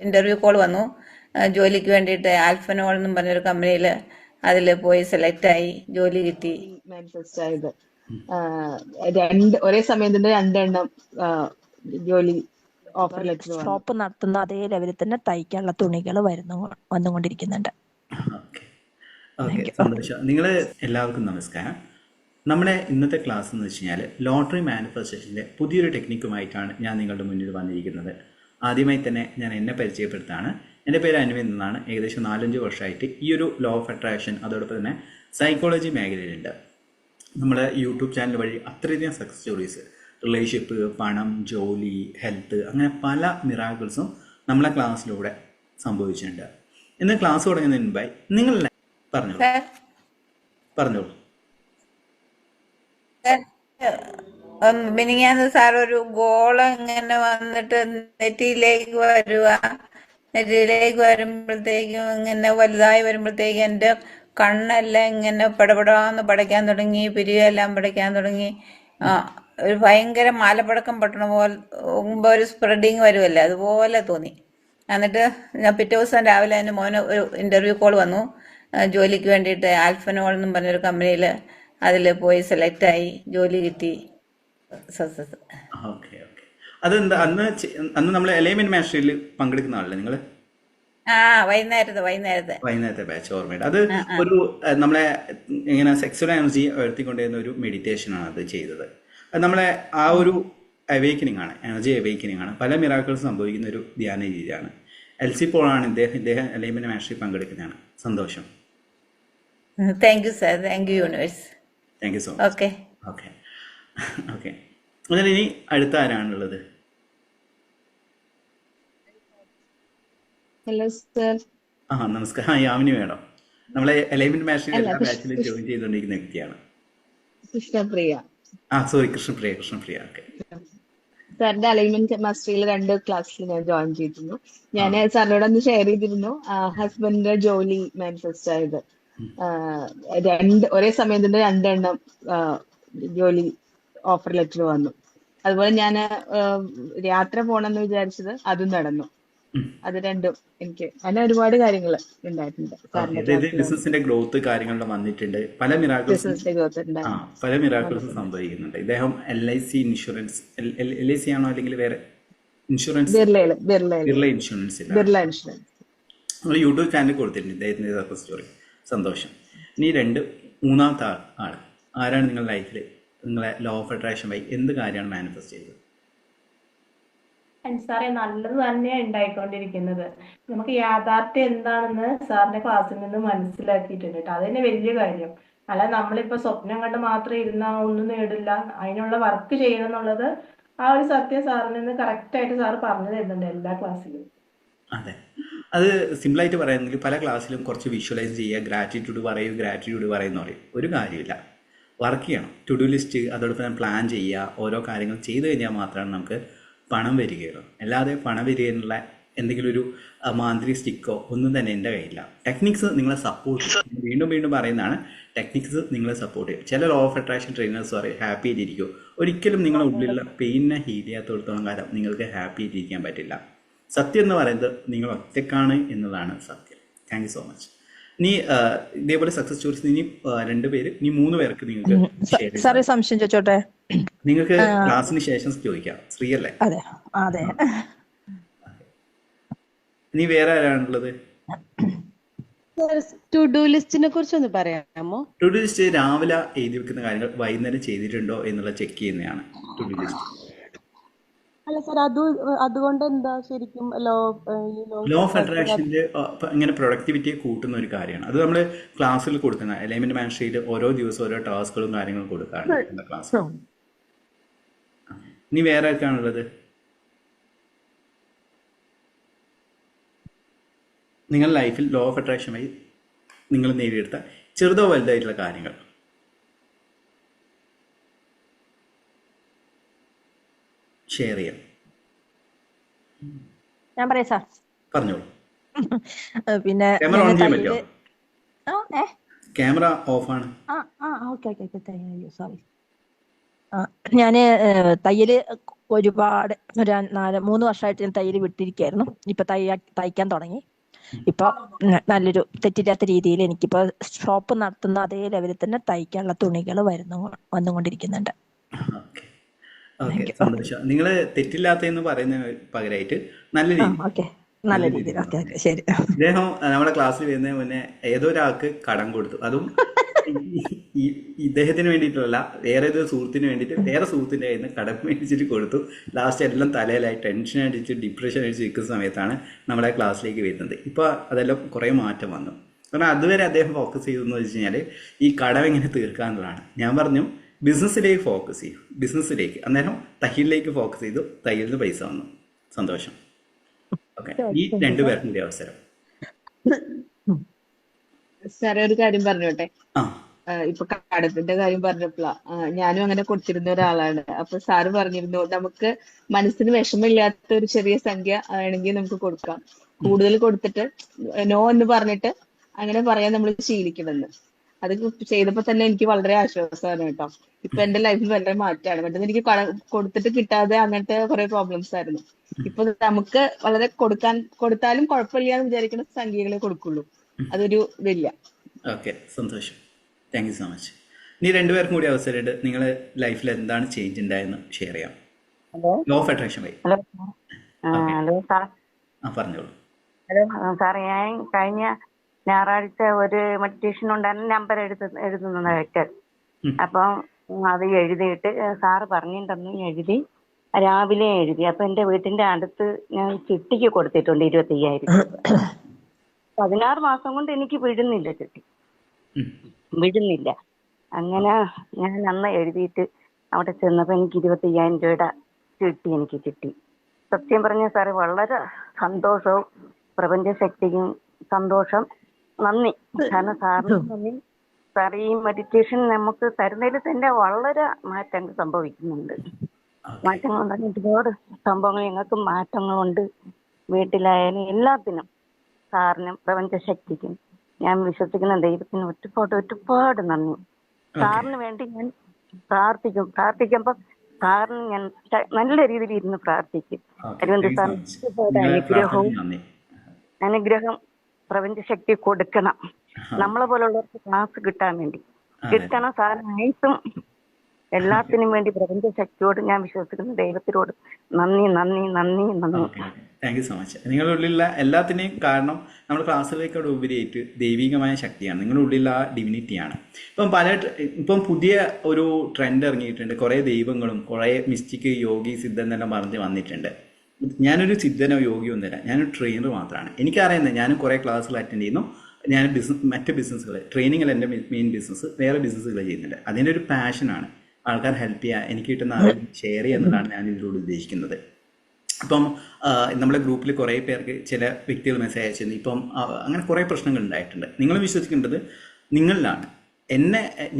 Interview call വന്നു. ജോലിക്ക് വേണ്ടിയിട്ട് ആൽഫനോൾ എന്നും പറഞ്ഞൊരു കമ്പനിയിൽ അതിൽ പോയി സെലക്ട് ആയി, ജോലി കിട്ടി. മാനിഫെസ്റ്റ് ആയത് ഒരേ സമയം തന്നെ രണ്ടെണ്ണം ജോലി ഓഫർ ലെറ്റർ വന്നു. ഷോപ്പ് നടത്തുന്ന അതേ ലെവലിൽ തന്നെ തയ്ക്കാനുള്ള തുണികൾ വന്നുകൊണ്ടിരിക്കുന്നുണ്ട്. ഓക്കെ, സന്തോഷം. നിങ്ങൾ എല്ലാവർക്കും നമസ്കാരം. നമ്മുടെ ഇന്നത്തെ ക്ലാസ് എന്ന് വെച്ച് കഴിഞ്ഞാൽ ലോട്ടറി മാനിഫെസ്റ്റേഷൻ്റെ പുതിയൊരു ടെക്നിക്കുമായിട്ടാണ് ഞാൻ നിങ്ങളുടെ മുന്നിൽ വന്നിരിക്കുന്നത്. ആദ്യമായി തന്നെ ഞാൻ എന്നെ പരിചയപ്പെടുത്താണ്. എൻ്റെ പേര് അൻവിന്ദ് എന്നാണ്. ഏകദേശം 4-5 വർഷമായിട്ട് ഈ ഒരു ലോ ഓഫ് അട്രാക്ഷൻ അതോടൊപ്പം തന്നെ സൈക്കോളജി മേഖലയിലുണ്ട്. നമ്മുടെ യൂട്യൂബ് ചാനൽ വഴി അത്രയധികം സക്സസ് സ്റ്റോറീസ്, റിലേഷൻഷിപ്പ്, പണം, ജോലി, ഹെൽത്ത്, അങ്ങനെ പല മിറാക്കിൾസും നമ്മളെ ക്ലാസ്സിലൂടെ സംഭവിച്ചിട്ടുണ്ട്. ഇന്ന് ക്ലാസ് തുടങ്ങുന്നതിന് മുമ്പായി നിങ്ങൾ പറഞ്ഞോളൂ. മിനിങ്ങാന്ന് സാർ ഒരു ഗോളം ഇങ്ങനെ വന്നിട്ട് നെറ്റിയിലേക്ക് വരുമ്പോഴത്തേക്കും ഇങ്ങനെ വലുതായി വരുമ്പോഴത്തേക്കും എൻ്റെ കണ്ണെല്ലാം ഇങ്ങനെ പടപടാന്ന് പടയ്ക്കാൻ തുടങ്ങി, പിരിയെല്ലാം പടയ്ക്കാൻ തുടങ്ങി. ഒരു ഭയങ്കര മാലപ്പടക്കം പൊട്ടണ പോലെ ഒരു സ്പ്രെഡിങ് വരുമല്ലോ, അതുപോലെ തോന്നി. എന്നിട്ട് ഞാൻ പിറ്റേ ദിവസം രാവിലെ എൻ്റെ മോന് ഒരു ഇന്റർവ്യൂ കോൾ വന്നു. ജോലിക്ക് വേണ്ടിയിട്ട് ആൽഫനോൾ എന്നും പറഞ്ഞൊരു കമ്പനിയിൽ അതിൽ പോയി സെലക്ട് ആയി, ജോലി കിട്ടി. സക്സസ്. Okay okay. അതെന്താ അന്ന് നമ്മൾ എലൈൻമെന്റ് മാസ്റ്ററിയിൽ പങ്കെടുക്കുന്ന ആളല്ലേ നിങ്ങൾ? വൈകുന്നേരത്തെ ബാച്ച് ഓർമ്മയുണ്ട്. അത് ഒരു നമ്മളെ ഇങ്ങനെ സെക്സ്വൽ എനർജി ഉയർത്തിക്കൊണ്ടിരുന്ന ഒരു മെഡിറ്റേഷൻ ആണ് അത് ചെയ്തത്. അത് നമ്മളെ ആ ഒരു അവേക്കനിങ് ആണ്, എനർജി അവേക്കനിങ് ആണ്. പല മിറാക്കിൾസ് സംഭവിക്കുന്ന ഒരു ധ്യാന രീതിയാണ്. എൽസി പോളാണ് ഇദ്ദേഹം എലൈൻമെന്റ് മാസ്റ്ററിൽ പങ്കെടുക്കുന്നതാണ്. സന്തോഷം. Thank you sir. Thank you universe. Thank you so much. Okay okay okay. എന്നാൽ ഇനി അടുത്ത ആരാണുള്ളത്? Hello sir. നമസ്കാരം. യാമിനി വേണം. നമ്മളെ എലൈൻമെന്റ് മാസ്റ്ററിൽ എല്ലാ ബാച്ചിലും ജോയിൻ ചെയ്തുകൊണ്ടിരിക്കുന്ന വ്യക്തിയാണ്. കൃഷ്ണപ്രിയ. കൃഷ്ണപ്രിയ. ഓക്കെ. സാറിന്റെ അലൈൻമെന്റ് മാസ്റ്ററിയിൽ 2 ക്ലാസ്സിൽ ഞാൻ ജോയിൻ ചെയ്തിരുന്നു. ഞാൻ സാറിനോട് അന്ന് ഷെയർ ചെയ്തിരുന്നു ഹസ്ബൻഡിന്റെ ജോലി മാനിഫെസ്റ്റ് ആയത് ഒരേ സമയം തന്നെ രണ്ടെണ്ണം ജോലി ഓഫർ ലെറ്റർ വന്നു. അതുപോലെ ഞാൻ യാത്ര പോണെന്ന് വിചാരിച്ചത് അതും നടന്നു. അത് രണ്ടും എനിക്ക് അങ്ങനെ ഒരുപാട് കാര്യങ്ങൾ ഉണ്ടായിട്ടുണ്ട്. ബിസിനസിന്റെ ഗ്രോത്ത് കാര്യങ്ങളുടെ വന്നിട്ടുണ്ട്. പല മിറാക്കിൾസും സംഭവിക്കുന്നുണ്ട്. ഇദ്ദേഹം LIC ഇൻഷുറൻസ്, LIC ആണോ അല്ലെങ്കിൽ വേറെ ഇൻഷുറൻസ്? ബിർള ഇൻഷുറൻസ് നമ്മൾ യൂട്യൂബ് ചാനൽ കൊടുത്തിട്ടുണ്ട് ഇദ്ദേഹത്തിന്റെ സക്സസ് സ്റ്റോറി. സന്തോഷം. ഇനി മൂന്നാമത്തെ ആൾ ആരാണ് നിങ്ങളുടെ ലൈഫിൽ നിങ്ങളെ ലോ ഓഫ് അട്രാക്ഷൻ വഴി എന്ത് കാര്യമാണ് മാനിഫെസ്റ്റ് ചെയ്തത്? സാറേ, നല്ലത് തന്നെയാണ് ഉണ്ടായിക്കൊണ്ടിരിക്കുന്നത്. നമുക്ക് യാഥാർത്ഥ്യം എന്താണെന്ന് സാറിന്റെ ക്ലാസ്സിൽ നിന്ന് മനസ്സിലാക്കിയിട്ടുണ്ട് കേട്ടോ. അത് തന്നെ വലിയ കാര്യം. അല്ല നമ്മളിപ്പോ സ്വപ്നം കണ്ട് മാത്രം ഇരുന്നാൽ ഒന്നും നേടില്ല. അതിനുള്ള വർക്ക് ചെയ്യണം എന്നുള്ളത് ആ ഒരു സത്യം സാറിൽ നിന്ന് കറക്റ്റായിട്ട് സാറ് പറഞ്ഞു തരുന്നുണ്ട് എല്ലാ ക്ലാസ്സിലും. അതെ, അത് സിമ്പിളായിട്ട് പറയുന്നെങ്കിൽ പല ക്ലാസ്സിലും കുറച്ച് വിഷ്വലൈസ് ചെയ്യുക, ഗ്രാറ്റിറ്റ്യൂഡ് പറയുന്ന പറയും. ഒരു കാര്യമില്ല, വർക്ക് ചെയ്യണം. ടു ഡു ലിസ്റ്റ് അതോടൊപ്പം പ്ലാൻ ചെയ്യുക. ഓരോ കാര്യങ്ങൾ ചെയ്തു കഴിഞ്ഞാൽ മാത്രമാണ് നമുക്ക് പണം വരികയുള്ളൂ. അല്ലാതെ പണം വരികയെന്നുള്ള എന്തെങ്കിലും ഒരു മാന്ത്രിക സ്റ്റിക്കോ ഒന്നും തന്നെ എൻ്റെ കയ്യില്ല. ടെക്നിക്സ് നിങ്ങളെ സപ്പോർട്ട് ചെയ്യും. വീണ്ടും പറയുന്നതാണ്, ടെക്നിക്സ് നിങ്ങളെ സപ്പോർട്ട് ചെയ്യും. ചില ലോ ഓഫ് അട്രാക്ഷൻ ട്രെയിനേഴ്സ് പറയും ഹാപ്പി ആയിട്ടിരിക്കും. ഒരിക്കലും നിങ്ങളുടെ ഉള്ളിലുള്ള പെയിനെ ഹീൽ ചെയ്യാത്തോടത്തോളം കാലം നിങ്ങൾക്ക് ഹാപ്പി ആയിട്ടിരിക്കാൻ പറ്റില്ല. സത്യം എന്ന് പറയുന്നത് നിങ്ങൾ ഒറ്റക്കാണ് എന്നതാണ് സത്യം. Thank you so much. ഇനി ഇതേപോലെ സക്സസ് സ്റ്റോറീസ് ഇനി 2 പേര്, ഇനി 3 പേർക്ക് നിങ്ങൾക്ക് സംശയം ചോദിച്ചോട്ടെ? നിങ്ങൾക്ക് ക്ലാസ്സിന് ശേഷം ചോദിക്കാം. ശ്രീ അല്ലേ? അതെ. ഇനി വേറെ ആരാണുള്ളത്? ടു ഡു ലിസ്റ്റിനെ കുറിച്ച് ഒന്ന് പറയാമോ? ടു ഡു ലിസ്റ്റ് രാവിലെ എഴുതി വെക്കുന്ന കാര്യങ്ങൾ വൈകുന്നേരം ചെയ്തിട്ടുണ്ടോ എന്നുള്ള ചെക്ക് ചെയ്യുന്നതാണ് ടു ഡു ലിസ്റ്റ്. അല്ല സാർ, അതുകൊണ്ട് എന്താ ശരിക്കും ലോ ഓഫ് അട്രാക്ഷന്റെ ഇങ്ങനെ പ്രൊഡക്ടിവിറ്റിയെ കൂട്ടുന്ന ഒരു കാര്യമാണ്. അത് നമ്മൾ ക്ലാസ്സിൽ കൊടുക്കുന്ന എലൈൻമെന്റ് മാസ്റ്ററിയിൽ ഓരോ ദിവസവും ഓരോ ടാസ്കുകളും കാര്യങ്ങളും കൊടുക്കാറുണ്ട് ക്ലാസ്. ഇനി വേറെ ആർക്കാണുള്ളത്? നിങ്ങളുടെ ലൈഫിൽ ലോ ഓഫ് അട്രാക്ഷൻ വഴി നിങ്ങൾ നേടിയെടുത്ത ചെറുതോ വലുതായിട്ടുള്ള കാര്യങ്ങൾ ഷെയർ ചെയ്യാം. ഞാൻ പറയാം സാർ. പറഞ്ഞോളൂ. പിന്നെ ക്യാമറ ഓഫ് ആണ്. സോറി. ഞാന് തയ്യല് ഒരുപാട് ഒരു 3 വർഷമായിട്ട് ഞാൻ തയ്യൽ വിട്ടിരിക്കുകയായിരുന്നു. ഇപ്പൊ തയ്ക്കാൻ തുടങ്ങി. ഇപ്പൊ നല്ലൊരു തെറ്റില്ലാത്ത രീതിയിൽ എനിക്കിപ്പോ ഷോപ്പ് നടത്തുന്ന അതേ ലെവലിൽ തന്നെ തയ്ക്കാനുള്ള തുണികൾ വന്നുകൊണ്ടിരിക്കുന്നുണ്ട്. ഓക്കെ ഓക്കെ, സന്തോഷം. നിങ്ങൾ തെറ്റില്ലാത്തതെന്ന് പറയുന്ന പകരമായിട്ട് നല്ല രീതി ഓക്കെ, നല്ല രീതിയിൽ. ഓക്കെ ഓക്കെ, ശരി. ഇദ്ദേഹം നമ്മുടെ ക്ലാസ്സിൽ വരുന്നതിന് മുന്നേ ഏതോ ഒരാൾക്ക് കടം കൊടുത്തു. അതും ഇദ്ദേഹത്തിന് വേണ്ടിയിട്ടല്ല, വേറെ ഏതൊരു സുഹൃത്തിന് വേണ്ടിയിട്ട് വേറെ സുഹൃത്തിൻ്റെ കയ്യിൽ നിന്ന് കടം മേടിച്ചിട്ട് കൊടുത്തു. ലാസ്റ്റ് എല്ലാം തലയിലായി ടെൻഷൻ അടിച്ച് ഡിപ്രഷൻ അടിച്ച് നിൽക്കുന്ന സമയത്താണ് നമ്മുടെ ക്ലാസ്സിലേക്ക് വരുന്നത്. ഇപ്പോൾ അതെല്ലാം കുറേ മാറ്റം വന്നു. കാരണം അതുവരെ അദ്ദേഹം ഫോക്കസ് ചെയ്തതെന്ന് വെച്ച് കഴിഞ്ഞാൽ ഈ കടം എങ്ങനെ തീർക്കാന്നുള്ളതാണ്. ഞാൻ പറഞ്ഞു ബിസിനസ്സിലേക്ക് ഫോക്കസ് ചെയ്യും, ബിസിനസ്സിലേക്ക്. അന്നേരം തയ്യലിലേക്ക് ഫോക്കസ് ചെയ്തു, തയ്യലിൽ നിന്ന് പൈസ വന്നു. സന്തോഷം. ഓക്കെ, ഈ രണ്ടുപേർക്കും കൂടി അവസരം. സാറേ ഒരു കാര്യം പറഞ്ഞോട്ടെ. ആ ഇപ്പൊ കടത്തിന്റെ കാര്യം പറഞ്ഞപ്പോഴാ ഞാനും അങ്ങനെ കൊടുത്തിരുന്ന ഒരാളാണ്. അപ്പൊ സാറ് പറഞ്ഞിരുന്നു നമുക്ക് മനസ്സിന് വിഷമില്ലാത്ത ഒരു ചെറിയ സംഖ്യ ആണെങ്കിൽ നമുക്ക് കൊടുക്കാം, കൂടുതൽ കൊടുത്തിട്ട് നോ എന്ന് പറഞ്ഞിട്ട് അങ്ങനെ പറയാൻ നമ്മൾ ശീലിക്കണമെന്ന്. അത് ചെയ്തപ്പോ തന്നെ എനിക്ക് വളരെ ആശ്വാസമാണ് കേട്ടോ. ഇപ്പൊ എന്റെ ലൈഫിൽ വളരെ മാറ്റമാണ്. മറ്റേത് എനിക്ക് കൊടുത്തിട്ട് കിട്ടാതെ അങ്ങനത്തെ കുറെ പ്രോബ്ലംസ് ആയിരുന്നു. ഇപ്പൊ നമുക്ക് വളരെ കൊടുത്താലും കുഴപ്പമില്ല എന്ന് വിചാരിക്കുന്ന സംഖ്യകളെ കൊടുക്കുള്ളൂ. അതൊരു ഇതില്ല. ഓക്കെ, സന്തോഷം. Thank you so much. ഇനി രണ്ടുപേർക്കും കൂടി അവസരമുണ്ട്. നിങ്ങൾ ലൈഫിൽ എന്താണ് ചേഞ്ച് ഉണ്ടായെന്ന് ഷെയർ ചെയ്യാം. ഹലോ ലോ ഓഫ് അട്രാക്ഷൻ വഴി. Hello okay, hello sir. ആ പറഞ്ഞോളൂ. ഹലോ സാർ, ഞാൻ കഴിഞ്ഞ ഞായറാഴ്ച ഒരു മെഡിറ്റേഷൻ ഉണ്ടായിരുന്നു, നമ്പർ എഴുതുന്ന വ്യക്തി. അപ്പം അത് എഴുതിയിട്ട് സാറ് പറഞ്ഞിട്ടുണ്ടെന്ന് എഴുതി രാവിലെ എഴുതി. അപ്പൊ എന്റെ വീട്ടിന്റെ അടുത്ത് ഞാൻ ചിട്ടിക്ക് കൊടുത്തിട്ടുണ്ട് 25,000. 16 മാസം കൊണ്ട് എനിക്ക് വിടുന്നില്ല ചിട്ടി, വിടുന്നില്ല. അങ്ങനെ ഞാൻ അന്ന് എഴുതിയിട്ട് അവിടെ ചെന്നപ്പോ എനിക്ക് 25,000 രൂപയുടെ ചിട്ടി എനിക്ക് കിട്ടി. സത്യം പറഞ്ഞ സാറ് വളരെ സന്തോഷവും പ്രപഞ്ചശക്തിക്കും സന്തോഷം. നന്ദി. കാരണം സാറിന് നന്ദി. സാർ ഈ മെഡിറ്റേഷൻ നമുക്ക് തരുന്നതിൽ തന്നെ വളരെ മാറ്റങ്ങൾ സംഭവിക്കുന്നുണ്ട്. മാറ്റങ്ങൾ ഉണ്ടാകുന്ന ഒരുപാട് സംഭവങ്ങൾ ഞങ്ങൾക്ക് മാറ്റങ്ങളുണ്ട്. വീട്ടിലായാലും എല്ലാത്തിനും സാറിനും പ്രപഞ്ചശക്തിക്കും ഞാൻ വിശ്വസിക്കുന്ന ദൈവത്തിന് ഒരുപാട് നന്ദി. സാറിന് വേണ്ടി ഞാൻ പ്രാർത്ഥിക്കുമ്പോ സാറിന് ഞാൻ നല്ല രീതിയിൽ ഇരുന്ന് പ്രാർത്ഥിക്കും. അതുകൊണ്ട് സാറിന് അനുഗ്രഹം പ്രപഞ്ചശക്തി കൊടുക്കണം. നമ്മളെ പോലുള്ളവർക്ക് ക്ലാസ് കിട്ടാൻ വേണ്ടി കിട്ടണം. സാറിന് ആയിട്ടും എല്ലാത്തിനും വേണ്ടി പ്രപഞ്ചശക്തിയോട് ഞാൻ വിശ്വസിക്കുന്ന ദൈവത്തിനോട് നന്ദി നന്ദി നന്ദി നന്ദി. Thank you so much. നിങ്ങളുടെ ഉള്ളിലുള്ള എല്ലാത്തിനെയും കാരണം നമ്മുടെ ക്ലാസ്സിലേക്കോട് ഉപരിയായിട്ട് ദൈവികമായ ശക്തിയാണ്. നിങ്ങളുടെ ഉള്ളിലുള്ള ആ ഡിവിനിറ്റിയാണ്. ഇപ്പം പുതിയ ഒരു ട്രെൻഡ് ഇറങ്ങിയിട്ടുണ്ട്. കുറേ ദൈവങ്ങളും കുറേ മിസ്റ്റിക് യോഗി സിദ്ധൻ എന്നെല്ലാം പറഞ്ഞ് വന്നിട്ടുണ്ട്. ഞാനൊരു സിദ്ധനോ യോഗിയോ ഒന്നുമില്ല, ഞാനൊരു ട്രെയിനർ മാത്രമാണ്. എനിക്കറിയുന്നത് ഞാൻ കുറേ ക്ലാസ്സുകൾ അറ്റൻഡ് ചെയ്യുന്നു. ഞാൻ മറ്റ് ബിസിനസ്സുകൾ, ട്രെയിനിങ്ങിൽ എൻ്റെ മെയിൻ ബിസിനസ്, വേറെ ബിസിനസ്സുകൾ ചെയ്യുന്നുണ്ട്. അതിൻ്റെ ഒരു പാഷനാണ് ആൾക്കാർ ഹെൽപ്പ് ചെയ്യുക, എനിക്ക് കിട്ടുന്ന അറിവ് ഷെയർ ചെയ്യുക എന്നുള്ളതാണ് ഞാൻ ഇതിലൂടെ ഉദ്ദേശിക്കുന്നത്. ഇപ്പം നമ്മുടെ ഗ്രൂപ്പിൽ കുറേ പേർക്ക് ചില വ്യക്തികൾ മെസ്സേജ് അയച്ചിരുന്നു. ഇപ്പം അങ്ങനെ കുറേ പ്രശ്നങ്ങൾ ഉണ്ടായിട്ടുണ്ട്. നിങ്ങൾ വിശ്വസിക്കേണ്ടത് നിങ്ങളിലാണ്.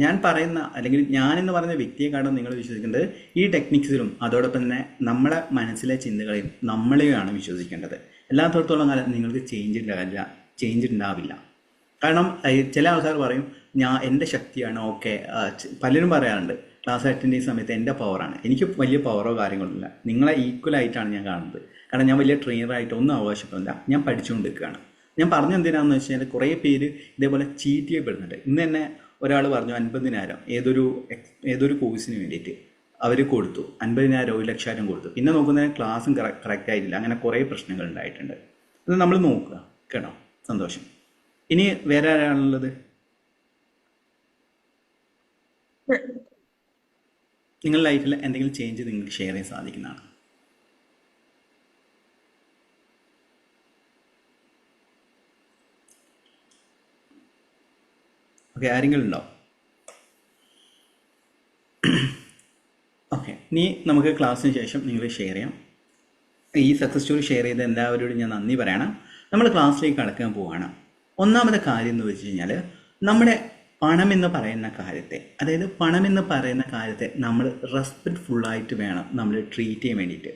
ഞാൻ പറയുന്ന അല്ലെങ്കിൽ ഞാനെന്ന് പറയുന്ന വ്യക്തിയെക്കാളും നിങ്ങൾ വിശ്വസിക്കേണ്ടത് ഈ ടെക്നിക്സിലും അതോടൊപ്പം തന്നെ നമ്മളെ മനസ്സിലെ ചിന്തകളെയും നമ്മളെയാണ് വിശ്വസിക്കേണ്ടത്. എല്ലാത്തോടത്തോളം കാലം നിങ്ങൾക്ക് ചേഞ്ച് ഉണ്ടാവില്ല. കാരണം ചില ആൾക്കാർ പറയും എൻ്റെ ശക്തിയാണ്. ഓക്കെ, പലരും പറയാറുണ്ട് ക്ലാസ് അറ്റൻഡ് ചെയ്യുന്ന സമയത്ത് എൻ്റെ പവറാണ്. എനിക്ക് വലിയ പവറോ കാര്യങ്ങളൊന്നുമില്ല. നിങ്ങളെ ഈക്വലായിട്ടാണ് ഞാൻ കാണുന്നത്. കാരണം ഞാൻ വലിയ ട്രെയിനറായിട്ട് ഒന്നും ആവശ്യമില്ല, ഞാൻ പഠിച്ചുകൊണ്ട് നിൽക്കുകയാണ്. ഞാൻ പറഞ്ഞെന്തിനാണെന്ന് വെച്ച് കഴിഞ്ഞാൽ കുറേ പേര് ഇതേപോലെ ചീറ്റ് ചെയ്യപ്പെടുന്നുണ്ട്. ഇന്ന് തന്നെ ഒരാൾ പറഞ്ഞു 50,000 ഏതൊരു കോഴ്സിന് വേണ്ടിയിട്ട് അവർ കൊടുത്തു. 50,000 1,00,000 കൊടുത്തു. പിന്നെ നോക്കുന്നതിന് ക്ലാസ്സും കറക്റ്റ് ആയിട്ടില്ല. അങ്ങനെ കുറേ പ്രശ്നങ്ങൾ ഉണ്ടായിട്ടുണ്ട്. അത് നമ്മൾ നോക്കുക കേട്ടോ. സന്തോഷം. ഇനി വേറെ ആരാണുള്ളത്? നിങ്ങളുടെ ലൈഫിൽ എന്തെങ്കിലും ചേഞ്ച് നിങ്ങൾക്ക് ഷെയർ ചെയ്യാൻ സാധിക്കുന്നതാണ്? ഓക്കെ, ആരെങ്കിലും ഉണ്ടോ? ഓക്കെ, ഇനി നമുക്ക് ക്ലാസ്സിന് ശേഷം നിങ്ങൾ ഷെയർ ചെയ്യാം. ഈ സക്സസ് സ്റ്റോറി ഷെയർ ചെയ്ത എല്ലാവരോടും ഞാൻ നന്ദി പറയണം. നമ്മൾ ക്ലാസ്സിലേക്ക് കടക്കാൻ പോവുകയാണ്. ഒന്നാമത്തെ കാര്യം എന്ന് വെച്ച് കഴിഞ്ഞാൽ നമ്മുടെ പണമെന്ന് പറയുന്ന കാര്യത്തെ നമ്മൾ റെസ്പെക്റ്റ്ഫുള്ളായിട്ട് വേണം നമ്മൾ ട്രീറ്റ് ചെയ്യാൻ വേണ്ടിയിട്ട്.